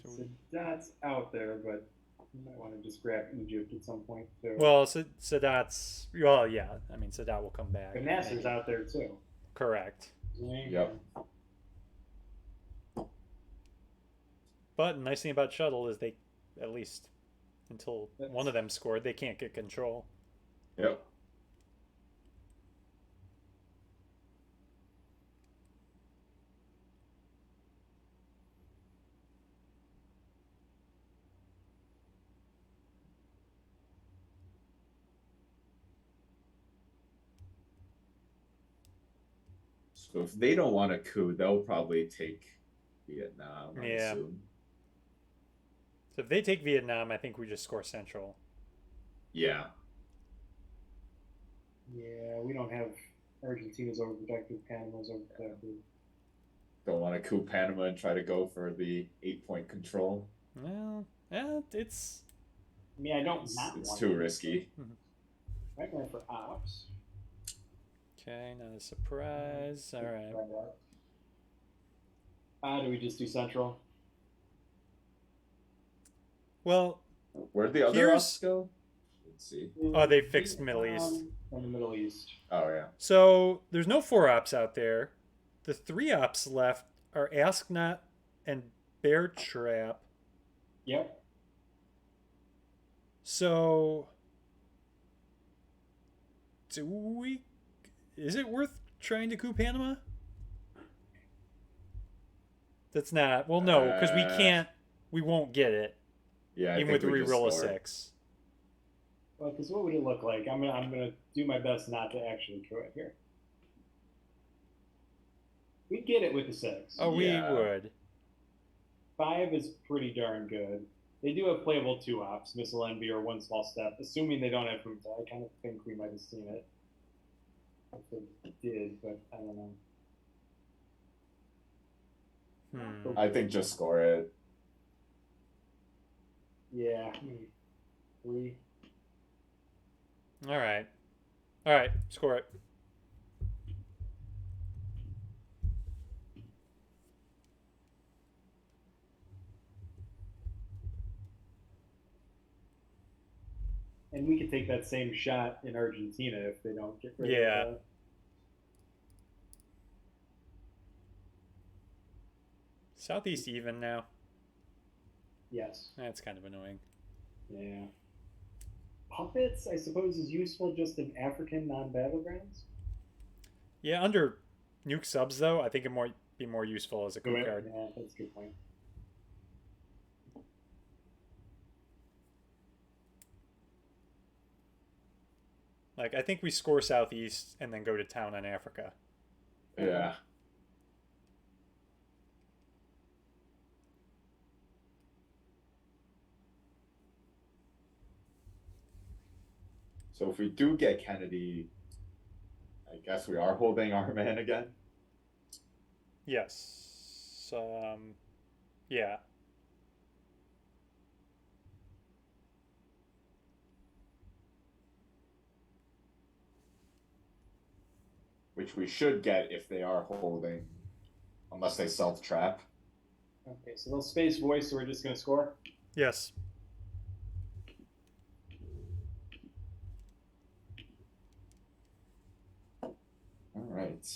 So that's out there, but you might want to just grab Egypt at some point too. Well, Sadat's. Well, yeah. I mean, Sadat will come back. But Nasser's out there too. Correct. Yep. But the nice thing about shuttle is they, at least until one of them scored, they can't get control. Yep. So if they don't want a coup, they'll probably take Vietnam, I Yeah. assume. So if they take Vietnam, I think we just score Central. Yeah. Yeah, we don't have Argentina's overprotected, Panama's overprotected. Don't want to coup Panama and try to go for the 8-point control. Well, yeah, it's. I mean, I don't It's, not it's want too it. risky. Right, going for ops. Okay, not a surprise. All right. Do we just do Central? Well, Where'd the other Here's- ops go? Let's see. Oh, they fixed Middle East. In the Middle East. Oh, yeah. so there's no 4 ops out there. The 3 ops left are Ask Not and Bear Trap. Yep. So, do we? Is it worth trying to coup Panama? That's not. Well, no, because we can't. We won't get it, Yeah, I even with think we just reroll a score. 6. Well, because what would it look like? I'm gonna do my best not to actually throw it here. We get it with the 6. Oh, Yeah. we would. 5 is pretty darn good. They do have playable 2 ops, missile envy or one small step. Assuming they don't have Junta, I kind of think we might have seen it. If they did, but I don't know. I think just score it. Yeah, 3. All right. All right. Score it. And we could take that same shot in Argentina if they don't get rid Yeah. of Southeast even now. Yes. That's kind of annoying. Yeah. Puppets, I suppose, is useful just in African non-battlegrounds. Yeah, under nuke subs though, I think it might be more useful as a coup card. Yeah, that's a good point. Like I think we score Southeast and then go to town on Africa. Yeah. So if we do get Kennedy, I guess we are holding our man again. Yes. Yeah. Which we should get if they are holding, unless they self-trap. Okay, so they'll space voice, so we're just going to score? Yes. All right.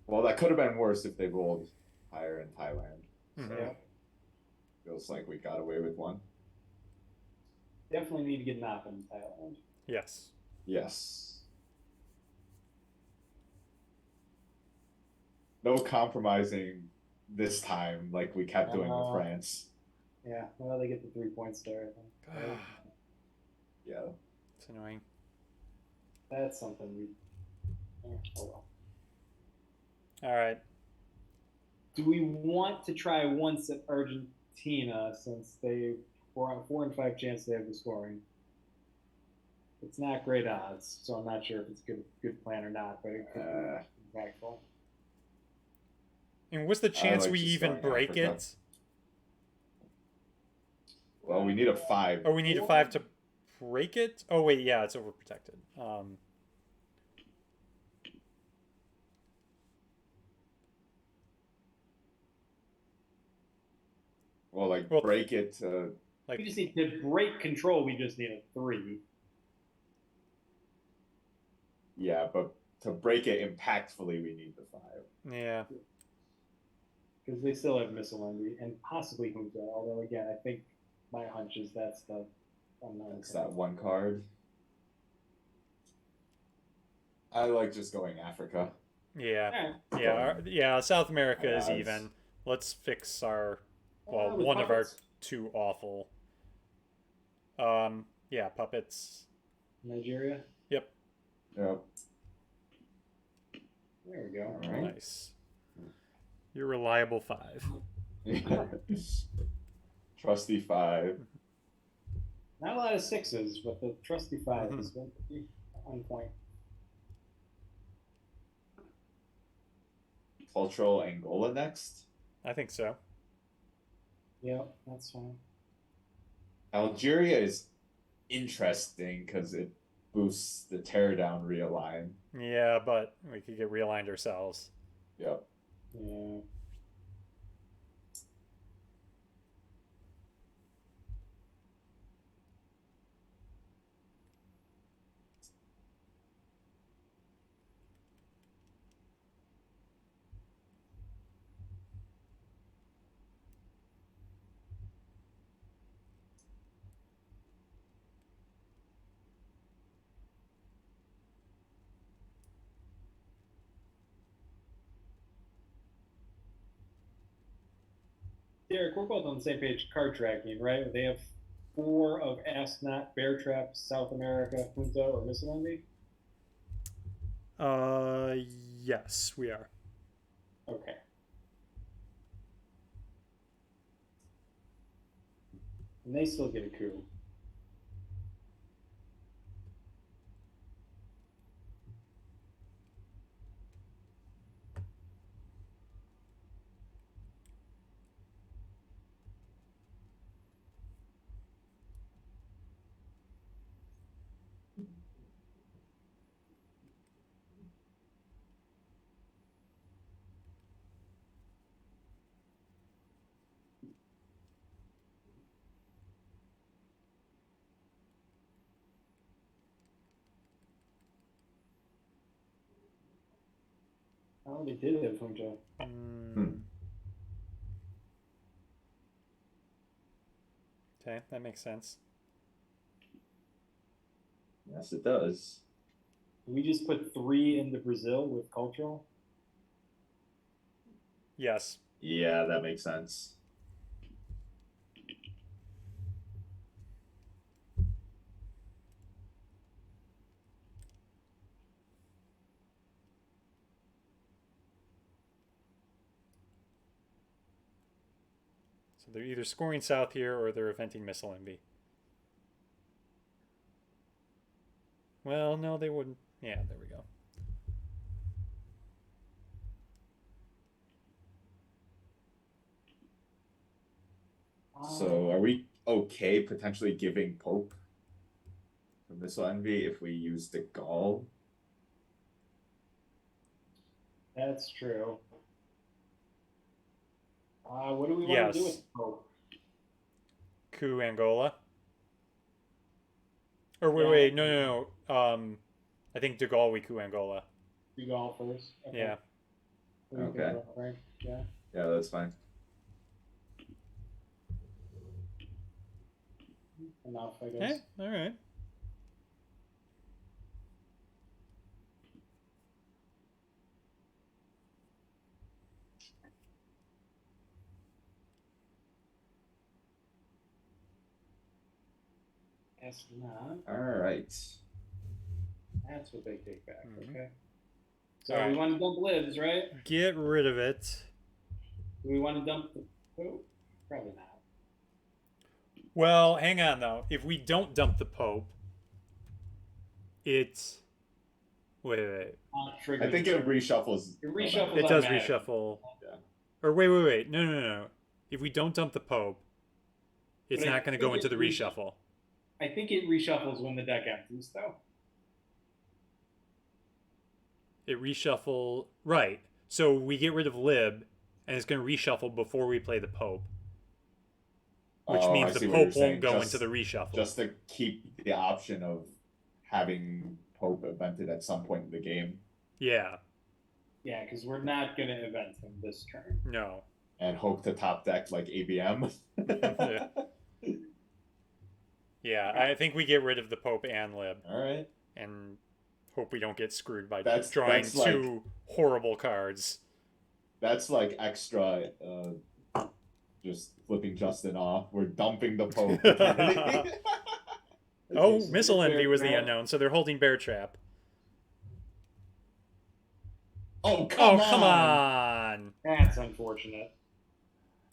Well, that could have been worse if they rolled higher in Thailand. Mhm. Yeah. Feels like we got away with one. Definitely need to get an op in Thailand. Yes. Yes. No compromising this time like we kept doing with France. Yeah, well, they get the 3 points there, I think. Right? Yeah. It's annoying. That's something we. Oh well. All right. Do we want to try once at Argentina since they 4 and 5 chance they have the scoring? It's not great odds, so I'm not sure if it's a good plan or not, but it could be impactful. And what's the chance like we just even going break Africa. it? Well, we need a 5. Oh, we need a 5 to break it? Oh, wait, yeah, it's overprotected. Well, like Well, break it to. like, We just need to break control. We just need a 3. Yeah, but to break it impactfully, we need the 5. yeah. Because they still have Miscellany and possibly Junta. Although again, I think my hunch is that's the unknown. It's that one card. I like just going Africa. Yeah. Alright. Yeah, South America is it's- even. Let's fix our, well, With one of our puppets. 2 awful. Yeah, puppets. Nigeria. Yep. Yep. There we go. All right. Nice. You're reliable 5. Trusty 5. Not a lot of 6s, but the trusty 5 Mhm. is going to be on point. Cultural Angola next. I think so. Yep, that's fine. Algeria is interesting because it boosts the teardown realign. Yeah, but we could get realigned ourselves. Yep. Yeah. Derek, we're both on the same page. Card tracking, right? They have 4 of Ask Not, Bear Trap, South America, Junta, or Miscellany. Yes, we are. Okay. And they still get a coup. Oh, they did have Junta. Okay, that makes sense. Yes, it does. We just put 3 into Brazil with cultural. Yes. Yeah, that makes sense. So they're either scoring south here or they're eventing Miscellany. Well, no, they wouldn't. Yeah, there we go. So are we okay potentially giving Pope the Missile Envy if we use the Gaul? That's true. What do we want to do with Pope? Coup Angola. Or Yeah. wait, no. I think De Gaulle we coup Angola. De Gaulle first. Okay. Yeah. What do you think Okay. about that, Frank? Yeah. Yeah, that's fine. Enough, I guess. Okay, all right. Guess not. All right. That's what they take back. Mhm. Okay. So All right. we want to dump Libs, right? Get rid of it. Do we want to dump the Pope? Probably not. Well, hang on though. If we don't dump the Pope, it's wait. I think it reshuffles. It reshuffles. It does automatically. reshuffle. Yeah. Or wait. No. If we don't dump the Pope, it's But I not going to go think into the it reshuffle. I think it reshuffles when the deck empties, though. It reshuffle right. So we get rid of Lib, and it's going to reshuffle before we play the Pope, which Oh, I means see the what you're Pope saying. won't go Just- into the reshuffle. Just to keep the option of having Pope evented at some point in the game Yeah. Yeah, because we're not going to event him this turn. No. and hope to top deck like ABM. Yeah, I think we get rid of the Pope and Lib, All right. and hope we don't get screwed by That's drawing like- two horrible cards. That's like extra. Just flipping Justin off. We're dumping the Pope. Oh, so Missile Bear Envy was the Trap. unknown, so they're holding Bear Trap. Oh, come Come on! That's unfortunate.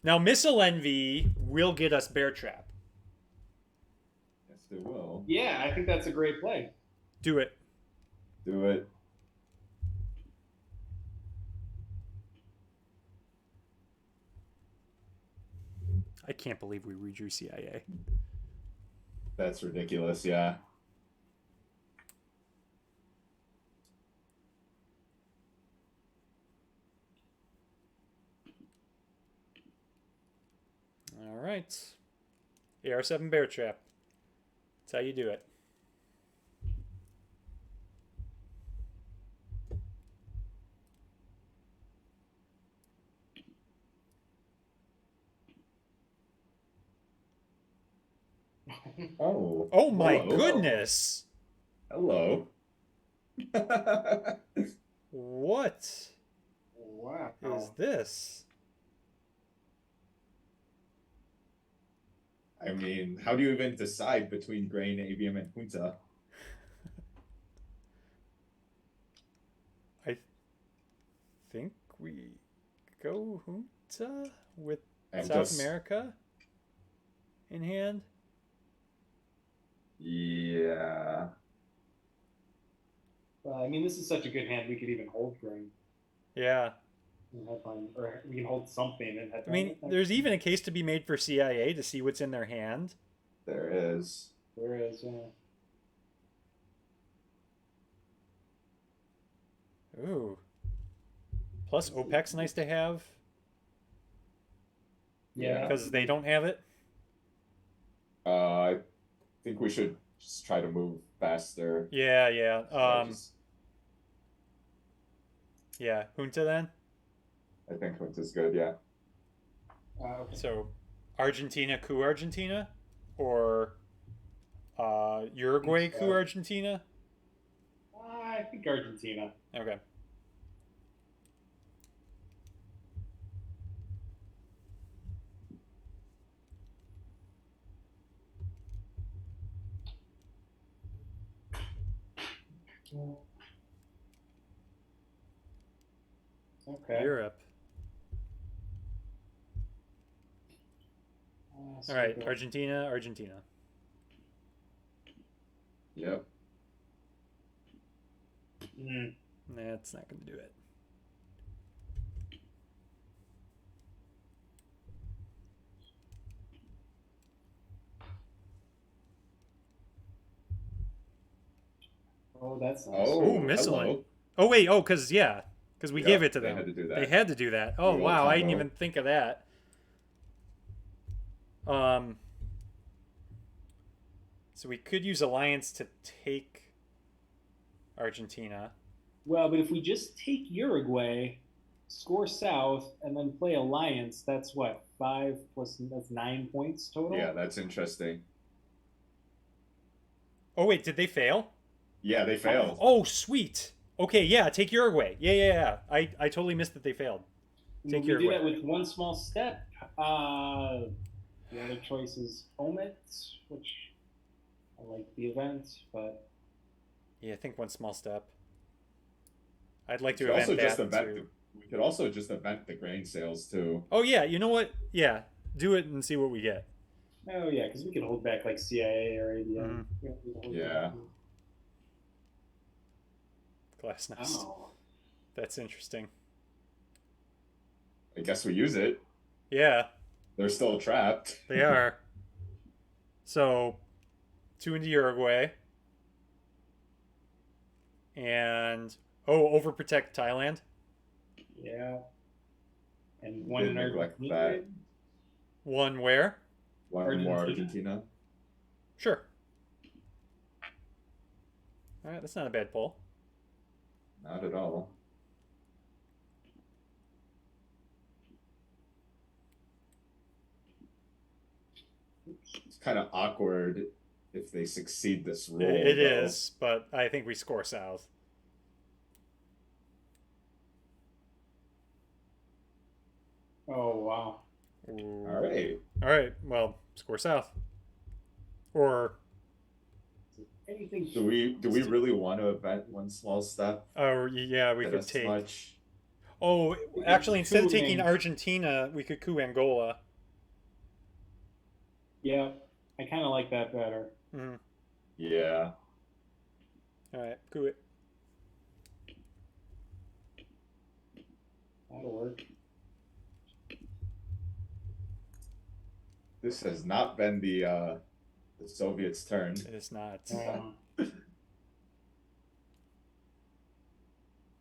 Now, Missile Envy will get us Bear Trap. Yes, it will. Yeah, I think that's a great play. Do it. Do it. I can't believe we redrew CIA. That's ridiculous. Yeah. All right. AR7 Bear Trap. That's how you do it. Oh. Oh my Hello. goodness! Hello. What Wow. is this? I mean, how do you even decide between Grain, ABM, and Junta? I think we go Junta with And South just- America in hand. Yeah. I mean, this is such a good hand. We could even hold Green Yeah. in headline, or we can hold something in headline. I mean, there's even a case to be made for CIA to see what's in their hand. There is. There is, yeah. Ooh. Plus, OPEC's nice to have Yeah. because they don't have it. I think we should just try to move faster. Yeah. Just- Yeah. Junta then. I think Junta's good. Yeah. Okay. So, Argentina coup Argentina, or Uruguay so. coup Argentina. I think Argentina. Okay. Okay. Europe. So All right. we go- Argentina. Yep. Mm. That's not going to do it. Oh, that's nice. Ooh, Oh, missile. hello. Oh, wait. Oh, because we gave Yep, it to they them. had to do They that. had to do that. Oh, Good old wow. I didn't combo. even think of that. Um, so we could use Alliance to take Argentina. Well, but if we just take Uruguay, score South, and then play Alliance, that's what, 5 plus, that's 9 points total? Yeah, that's interesting. Oh, wait. Did they fail? Yeah, they failed. Oh, sweet. Okay, yeah. Take Uruguay. Yeah. I totally missed that they failed. Take We do Uruguay. that with one small step. The other choice is Omit, which I like the event, but Yeah, I think one small step. I'd like We to could event also just that event. too. We could also just event the grain sales too. Oh, yeah. You know what? Yeah. Do it and see what we get. oh yeah, because we can hold back like CIA or ABM. Mhm. We don't need to hold Yeah. back. Glasnost. Oh, That's interesting. I guess we use it. Yeah, They're still trapped. they are. So, 2 into Uruguay. And, overprotect Thailand. yeah. And We one did in neglect Argentina. that. One where? One more Argentina. Argentina. Sure. Alright, that's not a bad pull. Not at all. It's kind of awkward if they succeed this rule. It though. is, but I think we score South. Oh wow. Ooh. All right. Alright, well, score South. Or, Anything? Do we really want to event one small step? yeah, we Get could us take. much? Oh, We actually, could instead of coup taking Ang- Argentina, we could coup Angola. Yeah, I kind of like that better. Mhm. Yeah. Alright, coup it. That'll work. This has not been the Soviets' turn. It is not.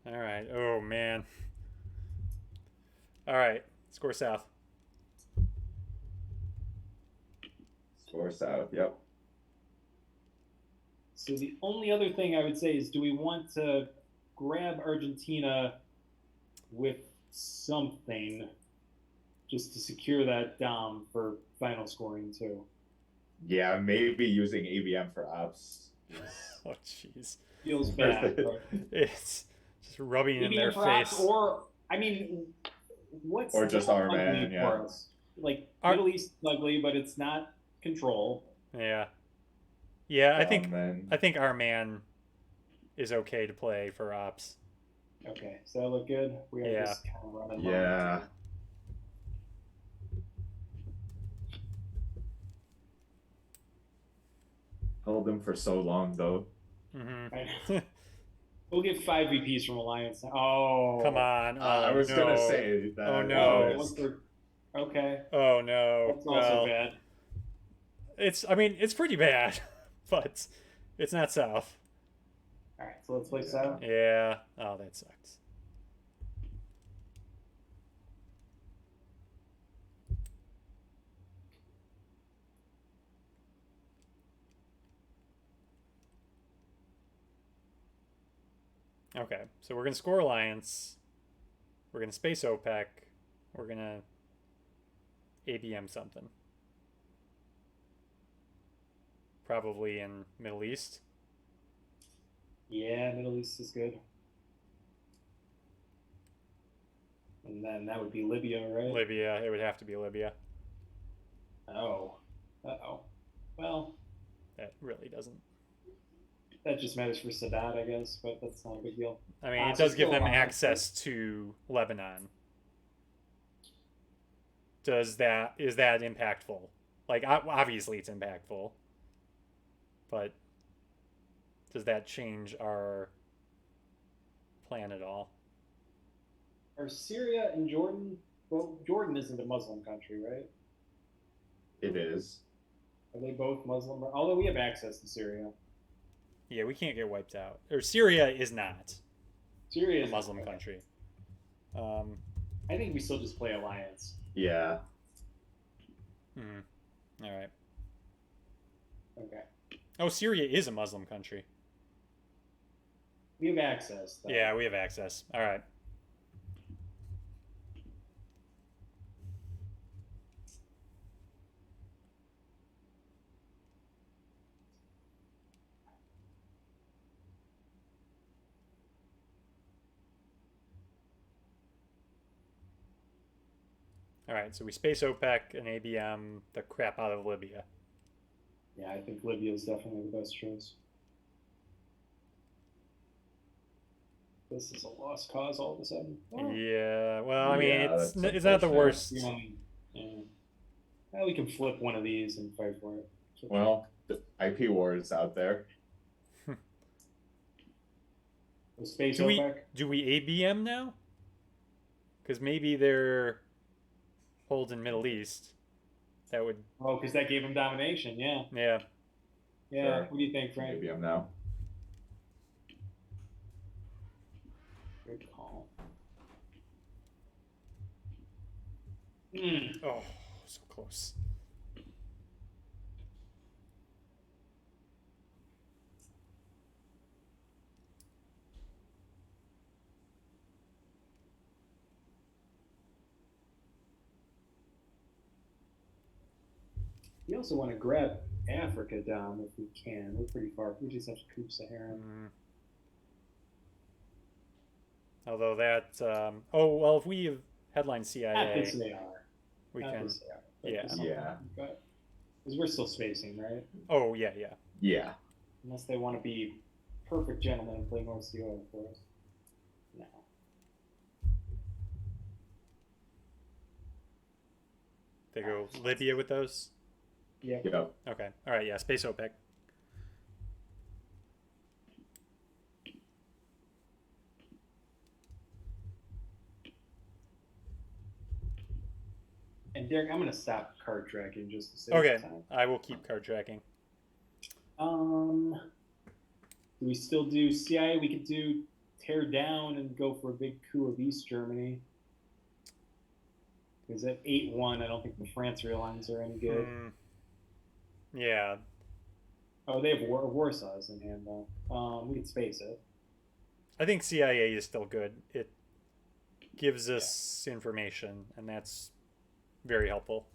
Alright, oh man. Alright, score South. Score South. Yep. So the only other thing I would say is, do we want to grab Argentina with something just to secure that dom for final scoring too? Yeah, maybe using ABM for ops. Oh jeez. Feels bad. But It's just rubbing in their ABM for ops, face. or I mean, what's Or just what's our ugly man, for yeah. us? Like Our- Middle East is ugly, but it's not control. Yeah. Yeah, I Oh, think man. our man is okay to play for ops. Okay, so that look good. We are Yeah. just kind of running low. Yeah. Held them for so long though. Mm-hmm. We'll get 5 VPs from Alliance. Oh, Come on. Oh, I was no. gonna say that. Oh, Oh, no. what's the- okay, Oh no. that's also Well, bad. it's pretty bad, but it's not South. All right, so let's play South. Yeah. Oh, that sucks. Okay, so we're gonna score Alliance. We're gonna space OPEC. We're gonna ABM something. Probably in Middle East. Yeah, Middle East is good. And then that would be Libya, right? Libya. It would have to be Libya. Oh. Uh-oh. Well, That really doesn't. that just matters for Sadat, I guess, but that's not a big deal. I mean, it So does give still them Alliance, access to Lebanon. Is that impactful? Like, obviously it's impactful. But does that change our plan at all. Are Syria and Jordan? Well, Jordan isn't a Muslim country, right? It is. Are they both Muslim? Although we have access to Syria. Yeah, we can't get wiped out. Or Syria is not Syria a is Muslim okay. country. I think we still just play alliance. Yeah. All right. Okay. Oh, Syria is a Muslim country. We have access. Though. Yeah, we have access. All right. All right, so we space OPEC and ABM the crap out of Libya. Yeah, I think Libya is definitely the best choice. This is a lost cause all of a sudden. Oh. Yeah, well, I mean, Yeah, it's not the worst. Yeah. Well, we can flip one of these and fight for it. Well, the IP war is out there. The space do OPEC? Do we ABM now? Because maybe they're holding Middle East. That would. Oh, because that gave them domination. Yeah. Yeah. Yeah. Sure. What do you think, Frank? Maybe I'm now. Good call. Oh, so close. We also want to grab Africa down if we can. We're pretty far. We just have to coup Sahara. Although that, oh well, if we headline CIA, Not this they are. we Not can. this they are. Yeah. Because we're still spacing, right? Oh yeah, yeah. Yeah. Unless they want to be perfect gentlemen and play North Sea oil for us. No. They go Libya with those. Yep. Yep. Okay. All right. Yeah. Space OPEC. And Derek, I'm going to stop card tracking just to save Okay. time. I will keep card tracking. Do we still do CIA? We could do tear down and go for a big coup of East Germany. Because at 8-1, I don't think the France airlines are any good. Yeah. Oh, they have Warsaw's in hand, though. We could space it. I think CIA is still good. It gives us information, and that's very helpful.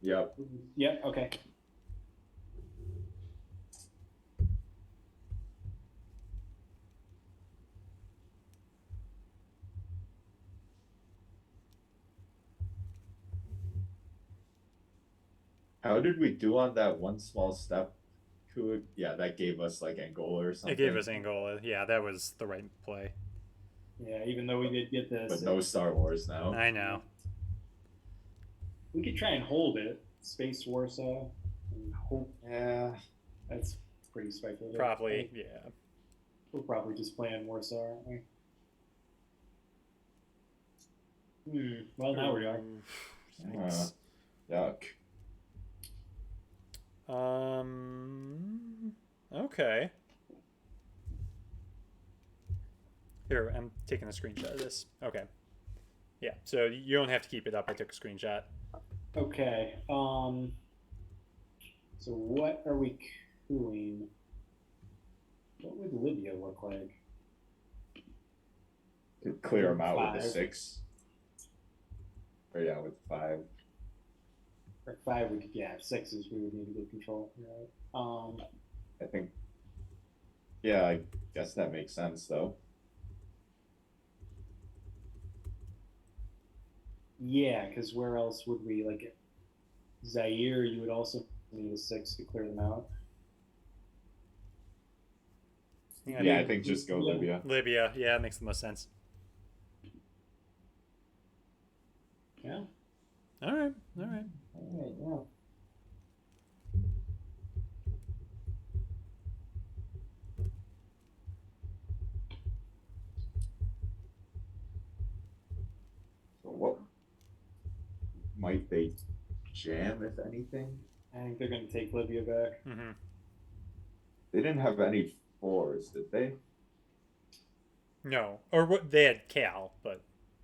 Yep. Yep, okay. How did we do on that one small step? Yeah, that gave us like Angola or something. It gave us Angola. Yeah, that was the right play. Yeah, even though we did get this. But no Star Wars now. I know. We could try and hold it. Space Warsaw. And hope. Yeah. That's pretty speculative. Probably, yeah. We're probably just playing Warsaw, aren't we? Well, now we are. Thanks. Yuck. Okay. Here, I'm taking a screenshot of this. Okay. Yeah, so you don't have to keep it up. I took a screenshot. Okay. So what are we cooing? What would Libya look like? Could clear them out with a 5. 6. Or yeah, with 5. Or 5, we could, yeah, 6s we would need to get control. Right. I think. Yeah, I guess that makes sense though. Yeah, because where else would we, like, Zaire, you would also need a 6 to clear them out. Yeah, I think just go Libya. Libya, yeah, it makes the most sense. Yeah. All right, all right. All right, yeah. might they jam if anything? I think they're going to take Libya back. Mm-hmm. They didn't have any fours, did they? No, or what they had Cal, but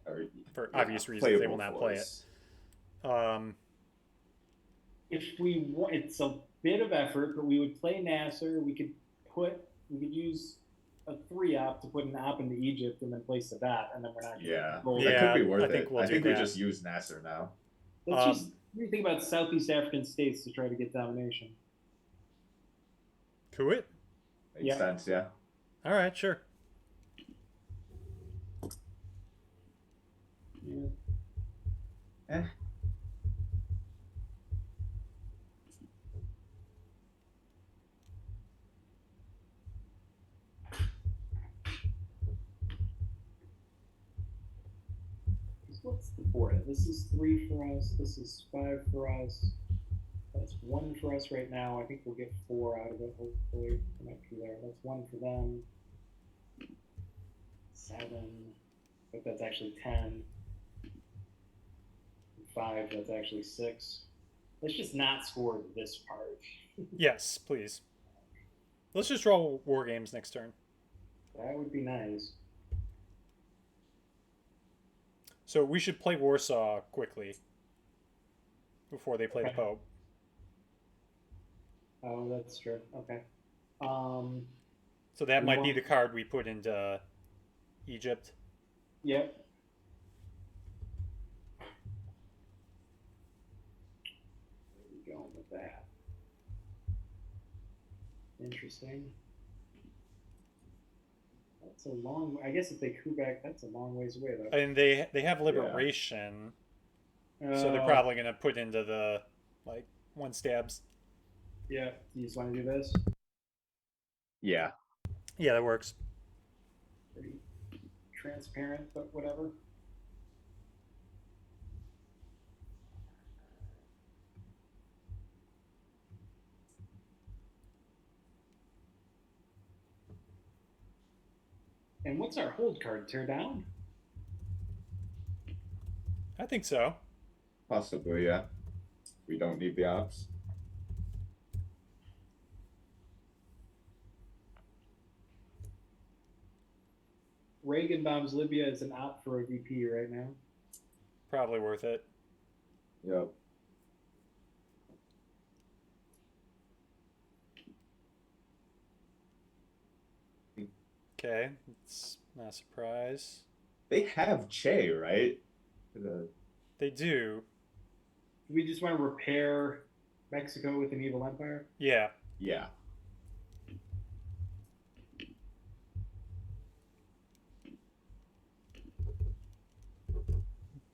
Or, for yeah, obvious reasons they will playable not play it. fours. If we want, it's a bit of effort, but we would play Nasser. We could use a 3-op to put an op into Egypt and then play Sadat, and then we're not. Yeah, Gold. that Yeah, could be worth I think it. we'll I do think we that. just use Nasser now. Let's just what do you think about Southeast African states to try to get domination? Kuwait? Makes Yeah. sense, yeah. All right, sure. Yeah. Eh. What's the board? This is 3 for us. This is 5 for us. That's 1 for us right now. I think we'll get 4 out of it. Hopefully, we might be there. That's 1 for them. 7. But that's actually 10. 5. That's actually 6. Let's just not score this part. Yes, please. Let's just draw war games next turn. That would be nice. So we should play Warsaw quickly before they play the Okay. Pope. Oh, that's true. Okay. So that We might be want- the card we put into Egypt. Yep. Where are we going with that? Interesting. That's a long. I guess if they coup back, that's a long ways away, though. And they have Liberation, so they're Oh, probably going to put into the, like, 1 stabs. Yeah. You just want to do this? Yeah. Yeah, that works. Pretty transparent, but whatever. And what's our hold card? Tear down? I think so. Possibly, yeah. We don't need the ops. Reagan bombs Libya as an op for a VP right now. Probably worth it. Yep. Okay, it's not a surprise. They have Che, right? They do. We just want to repair Mexico with an evil empire. Yeah. Yeah.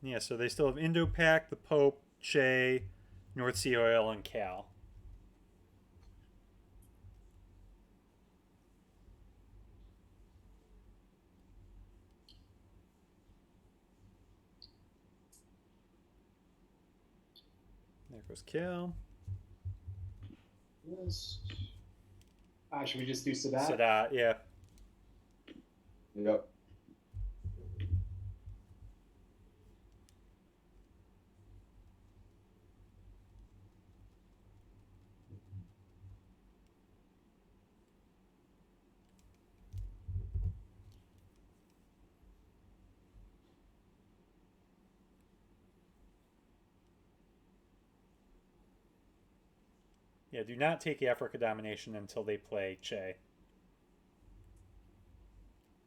Yeah, so they still have Indo-Pac, the Pope, Che, North Sea Oil, and Cal. There goes Cal. Yes. Should we just do Sadat? Sadat, yeah. Yep. Yeah, do not take Africa domination until they play Che.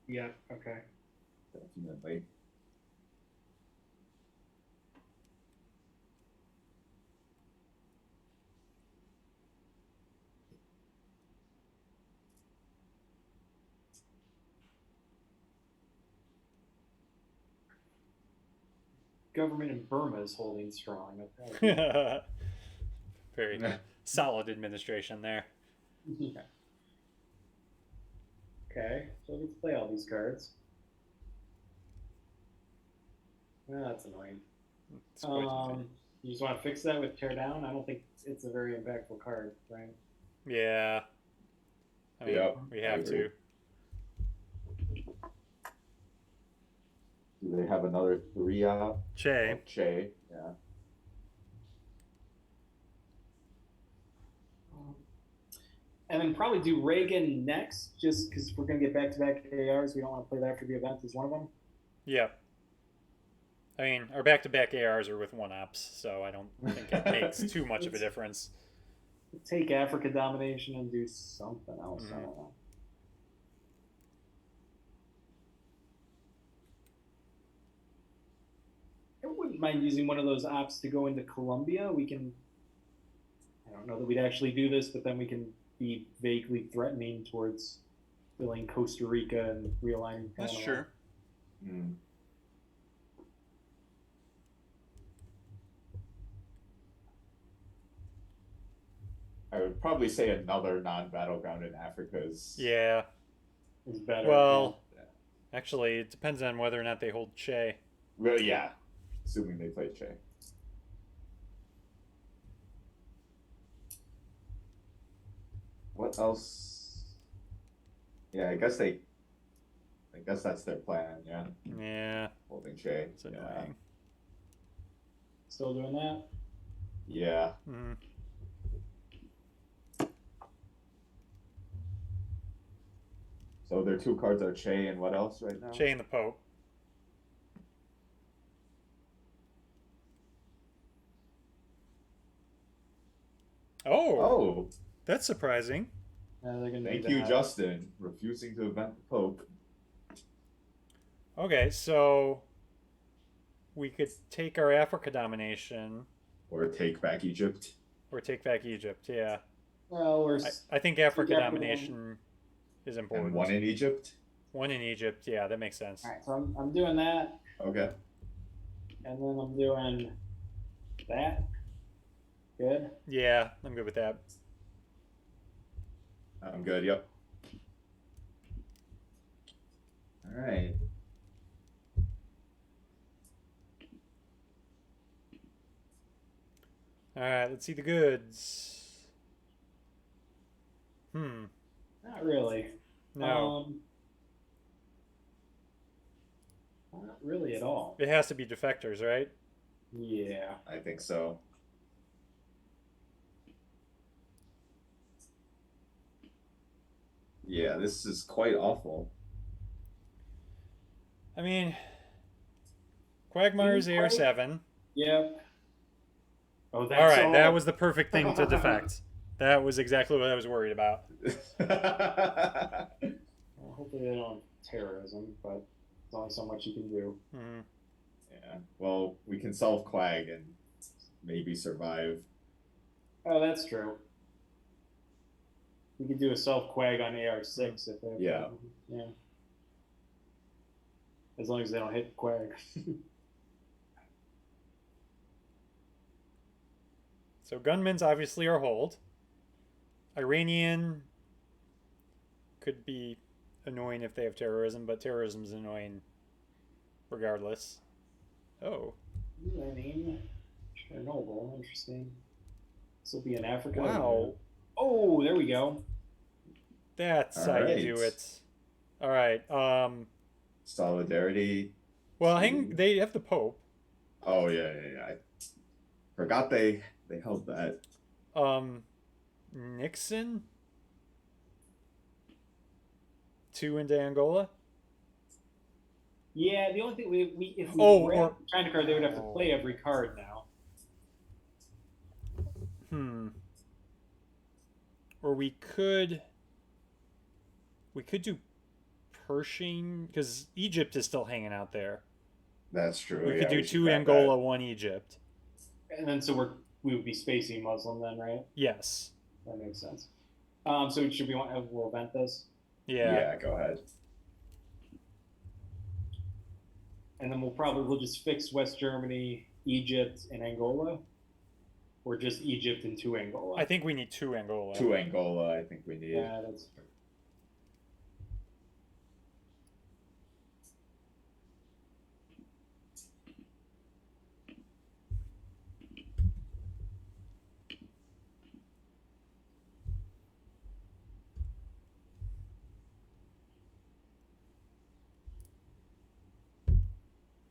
Yeah. Okay. Definitely. Government in Burma is holding strong. Very solid administration there. Yeah. Okay, so let's play all these cards. Oh, that's annoying. It's quite annoying. You just want to fix that with tear down? I don't think it's a very impactful card, right? Yeah. I mean, Yep, we I have agree. to. Do they have another 3-op? Che. Oh, Che, yeah. And then probably do Reagan next, just because we're going to get back-to-back ARs. We don't want to play that for the event as one of them. Yeah. I mean, our back-to-back ARs are with 1-ops, so I don't think it makes too much of a difference. Take Africa domination and do something else. I don't know. I wouldn't mind using one of those ops to go into Colombia. We can. I don't know that we'd actually do this, but then we can be vaguely threatening towards filling Costa Rica and realigning Panama. That's true. Mm. I would probably say another non-battleground in Africa is Yeah. Is better. Well, actually, it depends on whether or not they hold Che. Really, yeah. Assuming they play Che. What else? Yeah, I guess that's their plan. Yeah, Yeah, holding Che. it's annoying. Still doing that? Yeah. Mm. So their two cards are Che and what else right now? Che and the Pope. Oh, Oh, that's surprising. They're gonna thank do you, that. Justin, refusing to event the Pope. Okay, so we could take our Africa domination Or take back Egypt. or take back Egypt. Yeah, Well, we're I think Africa Africa domination is important. And one in Egypt. One in Egypt. Yeah, that makes sense. all right. So I'm doing that, Okay. and then I'm doing that. Good. Yeah, I'm good with that. I'm good, yep. Alright. All right, let's see the goods. Not really. No, Not really at all. it has to be defectors, right? Yeah. I think so. Yeah, this is quite awful. I mean, Quagmire's AR7. Yep. Oh, that's All right, that was the perfect thing to defect. That was exactly what I was worried about. Well, hopefully they don't have terrorism, but there's only so much you can do. Mhm. Yeah. Well, we can solve Quag and maybe survive. Oh, that's true. We could do a self quag on AR6 if they. Yeah. Yeah. As long as they don't hit quag. So gunmen's obviously our hold. Iranian could be annoying if they have terrorism, but terrorism's annoying regardless. Oh, Lenin, Chernobyl, interesting. This will be in Africa. wow. Oh, there we go. That's how you do Alright. it. All right. Solidarity. Well, they have the Pope. Oh yeah. I forgot they held that. Nixon 2 into Angola. Yeah, the only thing if we Oh, ran or- China card, they would have to play every card now. Or we could do Pershing because Egypt is still hanging out there. That's true. We yeah, could do we should 2 grab Angola, 1 Egypt. And then so we would be spacing Muslim then, right? Yes. That makes sense. So should we'll event this? that. Yeah. Yeah, go ahead. And then we'll just fix West Germany, Egypt, and Angola, or just Egypt and 2 Angola. I think we need 2 Angola. 2 Angola, I think we need. Yeah, that's.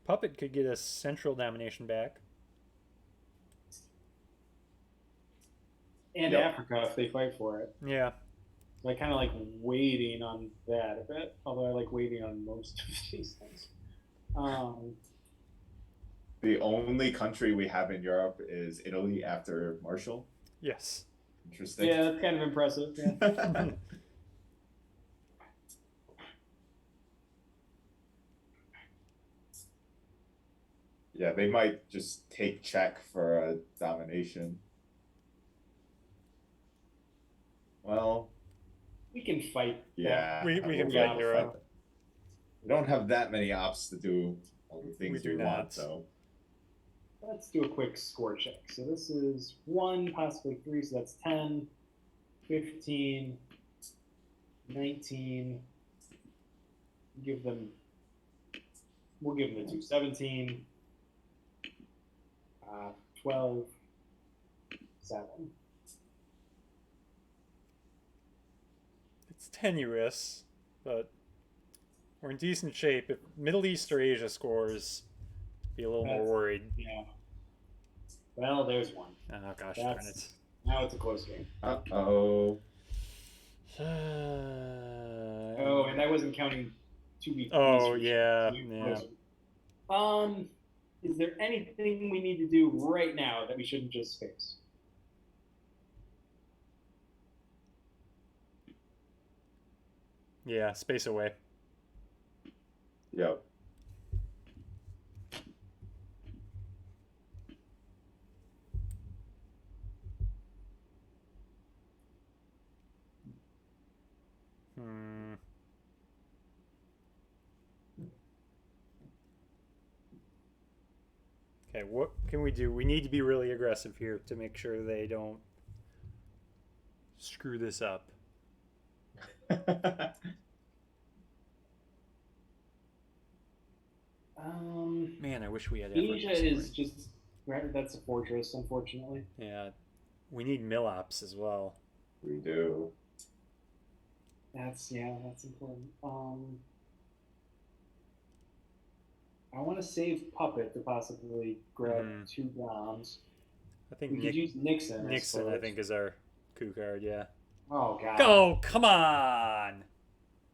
Puppet could get a central domination back. And Yep. Africa if they fight for it. Yeah. So I kind of like waiting on that a bit, although I like waiting on most of these things. Um, The only country we have in Europe is Italy after Marshall. Yes. Interesting. yeah, that's kind of impressive. Yeah. Yeah, they might just take Czech for a domination. Well, We can fight. yeah, We we'll can be fight able to Euro. that. We don't have that many ops to do all the things do we want, not. though. Let's do a quick score check. So this is 1, possibly 3, so that's 10, 15, 19. Give them, we'll give them the 2, 17, 12, 7. It's tenuous, but we're in decent shape. If Middle East or Asia scores, be a little more worried. Yeah. Well, there's one. Oh gosh, That's- darn it. Now it's a close game. Uh-oh. Oh, and I wasn't counting 2v3s. Oh for yeah, sure. yeah. Is there anything we need to do right now that we shouldn't just face? Yeah, space away. Yep. Hmm. Okay, what can we do? We need to be really aggressive here to make sure they don't screw this up. Man, I wish we had Asia Africa is scoring. just right. That's a fortress, unfortunately. Yeah, we need Milops as well. We do. That's important. I want to save Puppet to possibly grab Mhm. 2 bombs. I think We could use Nixon. Nixon, I suppose. think, is our coup card. Yeah. Oh god. Go! Come on!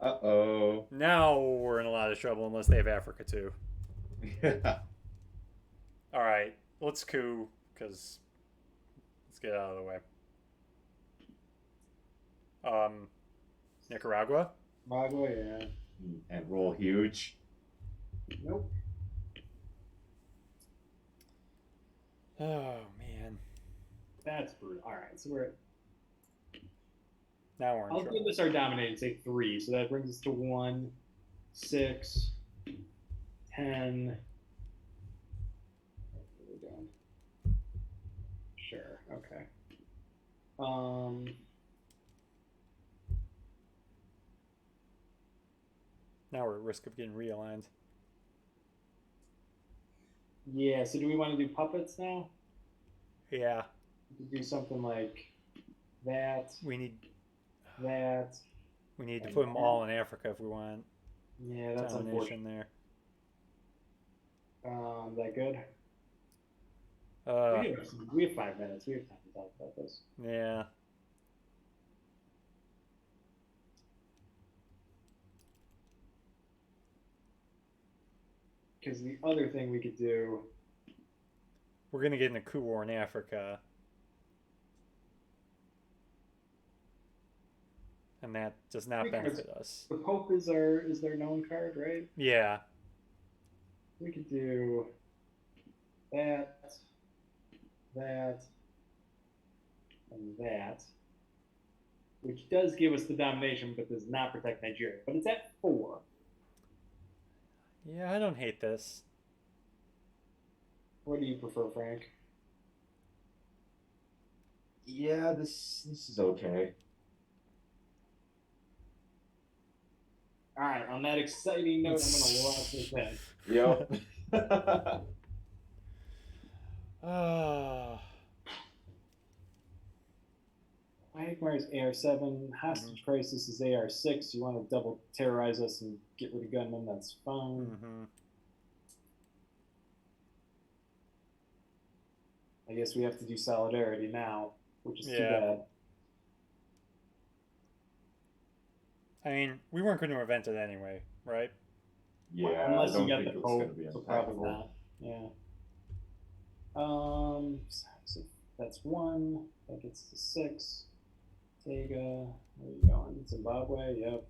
Uh-oh. Now we're in a lot of trouble unless they have Africa too. Yeah. All right, let's coup because let's get out of the way. Nicaragua. Nicaragua, yeah. And roll huge. Nope. Oh man, That's brutal. All right, so we're. now we're in I'll trouble. give this our dominating, say 3. So that brings us to 1, 6, 10. What are we doing? Sure. Okay. Now we're at risk of getting realigned. Yeah. So do we want to do puppets now? Yeah, We could do something like that. we need That. to put them all in Africa if we want Yeah, that's domination unfortunate. there. That good? We have 5 minutes. We have time to talk about this. Yeah. Because the other thing we could do. We're gonna get in a coup war in Africa, and that does not Because benefit us. The Pope is their known card, right? Yeah. We could do that, that, and that, which does give us the domination, but does not protect Nigeria. But it's at 4. Yeah, I don't hate this. What do you prefer, Frank? Yeah, this is okay. All right. On that exciting note, I'm gonna lock this in. Yep. Myanmar's AR7. Hostage crisis is AR6. You want to double terrorize us and get rid of gunmen? That's fine. Mm-hmm. I guess we have to do solidarity now, which is too Yeah. bad. I mean, we weren't going to invent it anyway, right? Yeah, Unless I you don't got think the it was going to Pope, be so probably impactful. not. Yeah. So that's one. That gets to 6. Tega, where are you going? Zimbabwe, yep.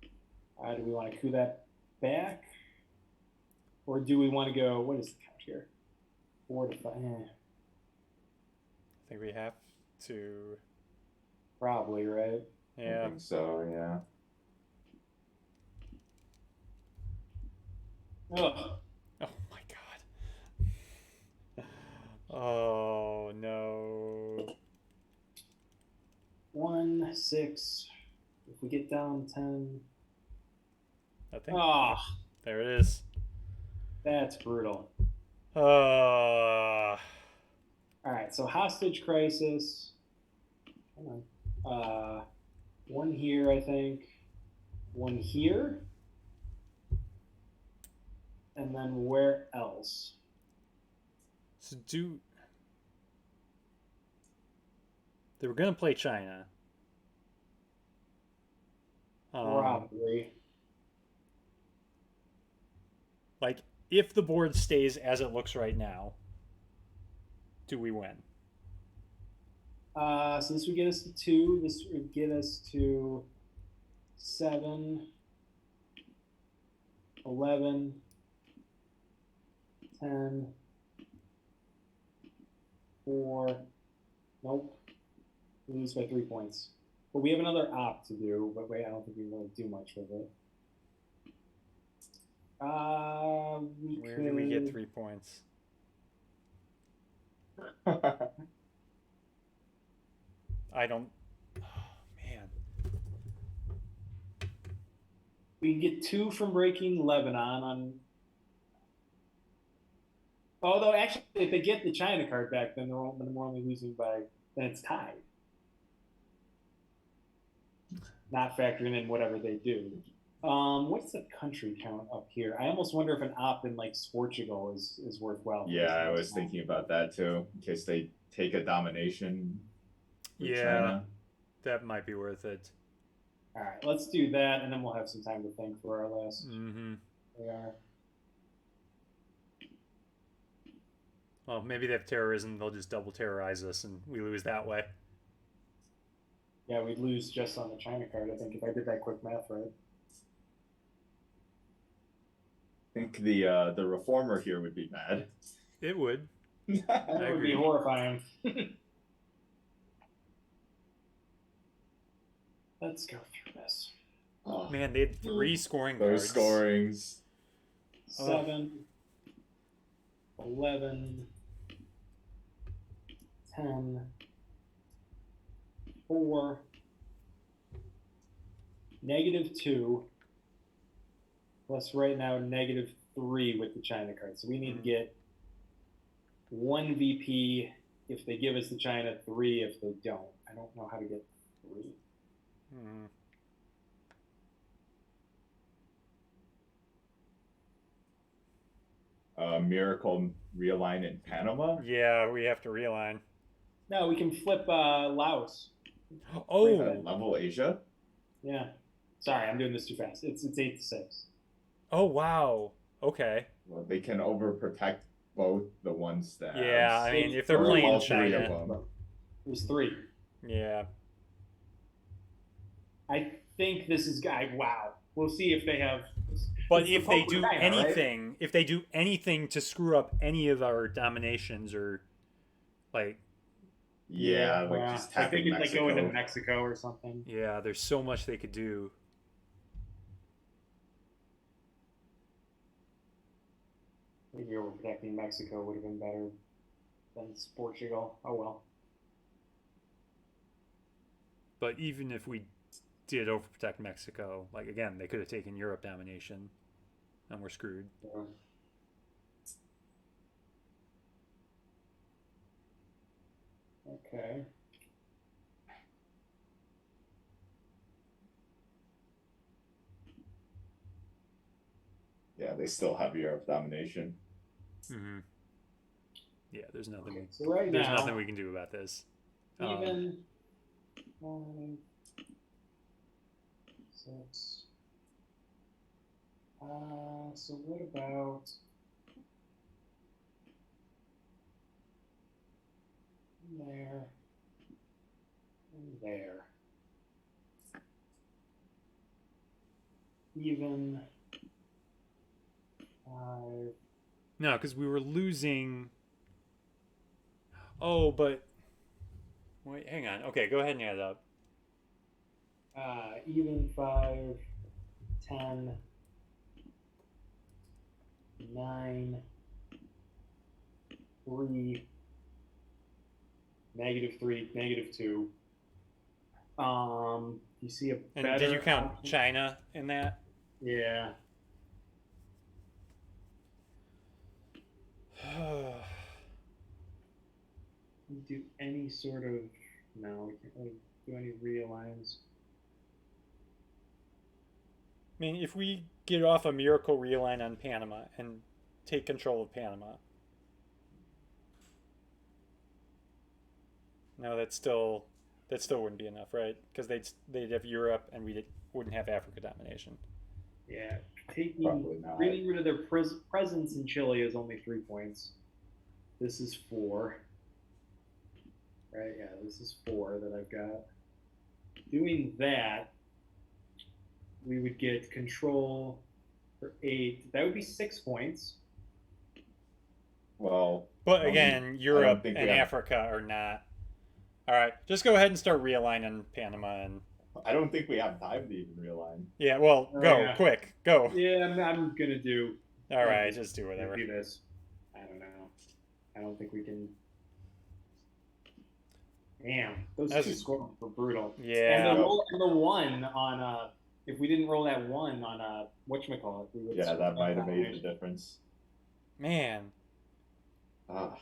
Do we want to coup that back? Or do we want to go, what is the count here? 4 to 5. I think we have to. Probably, right? I Yeah. think so, yeah. Ugh. Oh my god. Oh no. 1, 6. If we get down 10. I think. Ah, There it is. that's brutal. Uh, All right, so hostage crisis. Come on. One here, I think. One here. And then where else? so do. They were going to play China. Probably. Like, if the board stays as it looks right now, do we win? So this would get us to 2. This would get us to 7, 11, 10, 4. Nope. We lose by 3 points. But we have another op to do, but wait, I don't think we really do much with it. Where do we get 3 points? I don't. Oh, man. We can get 2 from breaking Lebanon on. Although, actually, if they get the China card back, then we're only losing by. Then it's tied. Not factoring in whatever they do. What's the country count up here? I almost wonder if an op in like Portugal is worthwhile. Yeah, I was thinking about that too, in case they take a domination with China. That might be worth it. All right, let's do that, and then we'll have some time to think for our last. Mm-hmm. We are. Well, maybe they have terrorism. They'll just double terrorize us, and we lose that way. Yeah, we'd lose just on the China card, I think, if I did that quick math right. I think the reformer here would be mad. It would. That would be horrifying. Let's go through this. Oh, man, they had 3 scoring Those guards. scorings. 7, 11, 10, 4, -2, plus right now -3 with the China card. So we need to get 1 VP if they give us the China, 3 if they don't. I don't know how to get 3. Mm. Miracle realign in Panama. Yeah, we have to realign. No, we can flip Laos. Oh, Level Asia. Yeah. Sorry, I'm doing this too fast. It's 8 to 6. oh wow. Okay. Well, they can overprotect both the one stabs. Yeah, I mean, if they're Or playing all 3 of China. them. There's 3. Yeah. I think this is guy. Wow. We'll see if they have. But It's if the they Pope do of China, right? anything, if they do anything to screw up any of our dominations or like, Yeah, like wow. just I tapping think it's like go into Mexico. Mexico or something. yeah, there's so much they could do. Maybe overprotecting Mexico would have been better than Portugal. Oh well. But even if we did overprotect Mexico, like again, they could have taken Europe domination, and we're screwed. Yeah. Okay. Yeah, they still have Europe domination. Mm-hmm. Yeah, there's nothing. Okay, so right There's now, nothing we can do about this. even 5, 6. So what about there and there? Even 5. No, because we were losing. Oh, but wait, hang on. Okay, go ahead and add it up. Even 5, 10, 9, 3, -3, -2. You see a And better did you count option? China in that? Yeah. You do any sort of no, we can't really do any realigns. I mean, if we get off a miracle realign on Panama and take control of Panama, no, that still wouldn't be enough, right? Because they'd have Europe and wouldn't have Africa domination. Yeah, Probably not. getting rid of their presence in Chile is only 3 points. This is 4. Right? Yeah, this is 4 that I've got. Doing that, we would get control for 8. That would be 6 points. Well, But I again, don't Europe think we and have- Africa are not. All right, just go ahead and start realigning Panama and I don't think we have time to even realign. yeah. Well, Oh, go yeah. quick, go. Yeah, I'm gonna do. All right, just do whatever. Do this. I don't know. I don't think we can. Damn, those That's- 2 scores were brutal. Yeah. And the 1 on if we didn't roll that 1 on whatchamacallit, we would Yeah, that might have made the domination. difference. Man, Ah,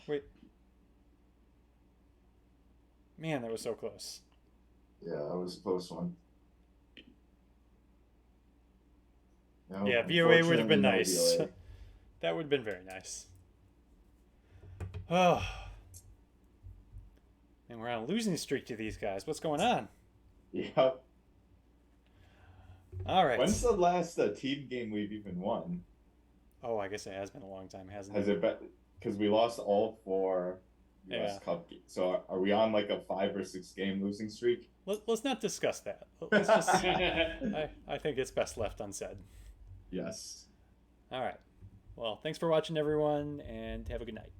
man, that was so close. yeah, that was a close one. No, Yeah, VOA would have been unfortunately, no nice. VOA. That would have been very nice. Oh. And we're on a losing streak to these guys. What's going on? Yep. All right. When's the last team game we've even won? Oh, I guess it has been a long time, hasn't Has it? it been? Because we lost all 4 US Yeah. Cup games. So are we on like a 5 or 6 game losing streak? Let's not discuss that. Let's just. I think it's best left unsaid. Yes. All right. Well, thanks for watching, everyone, and have a good night.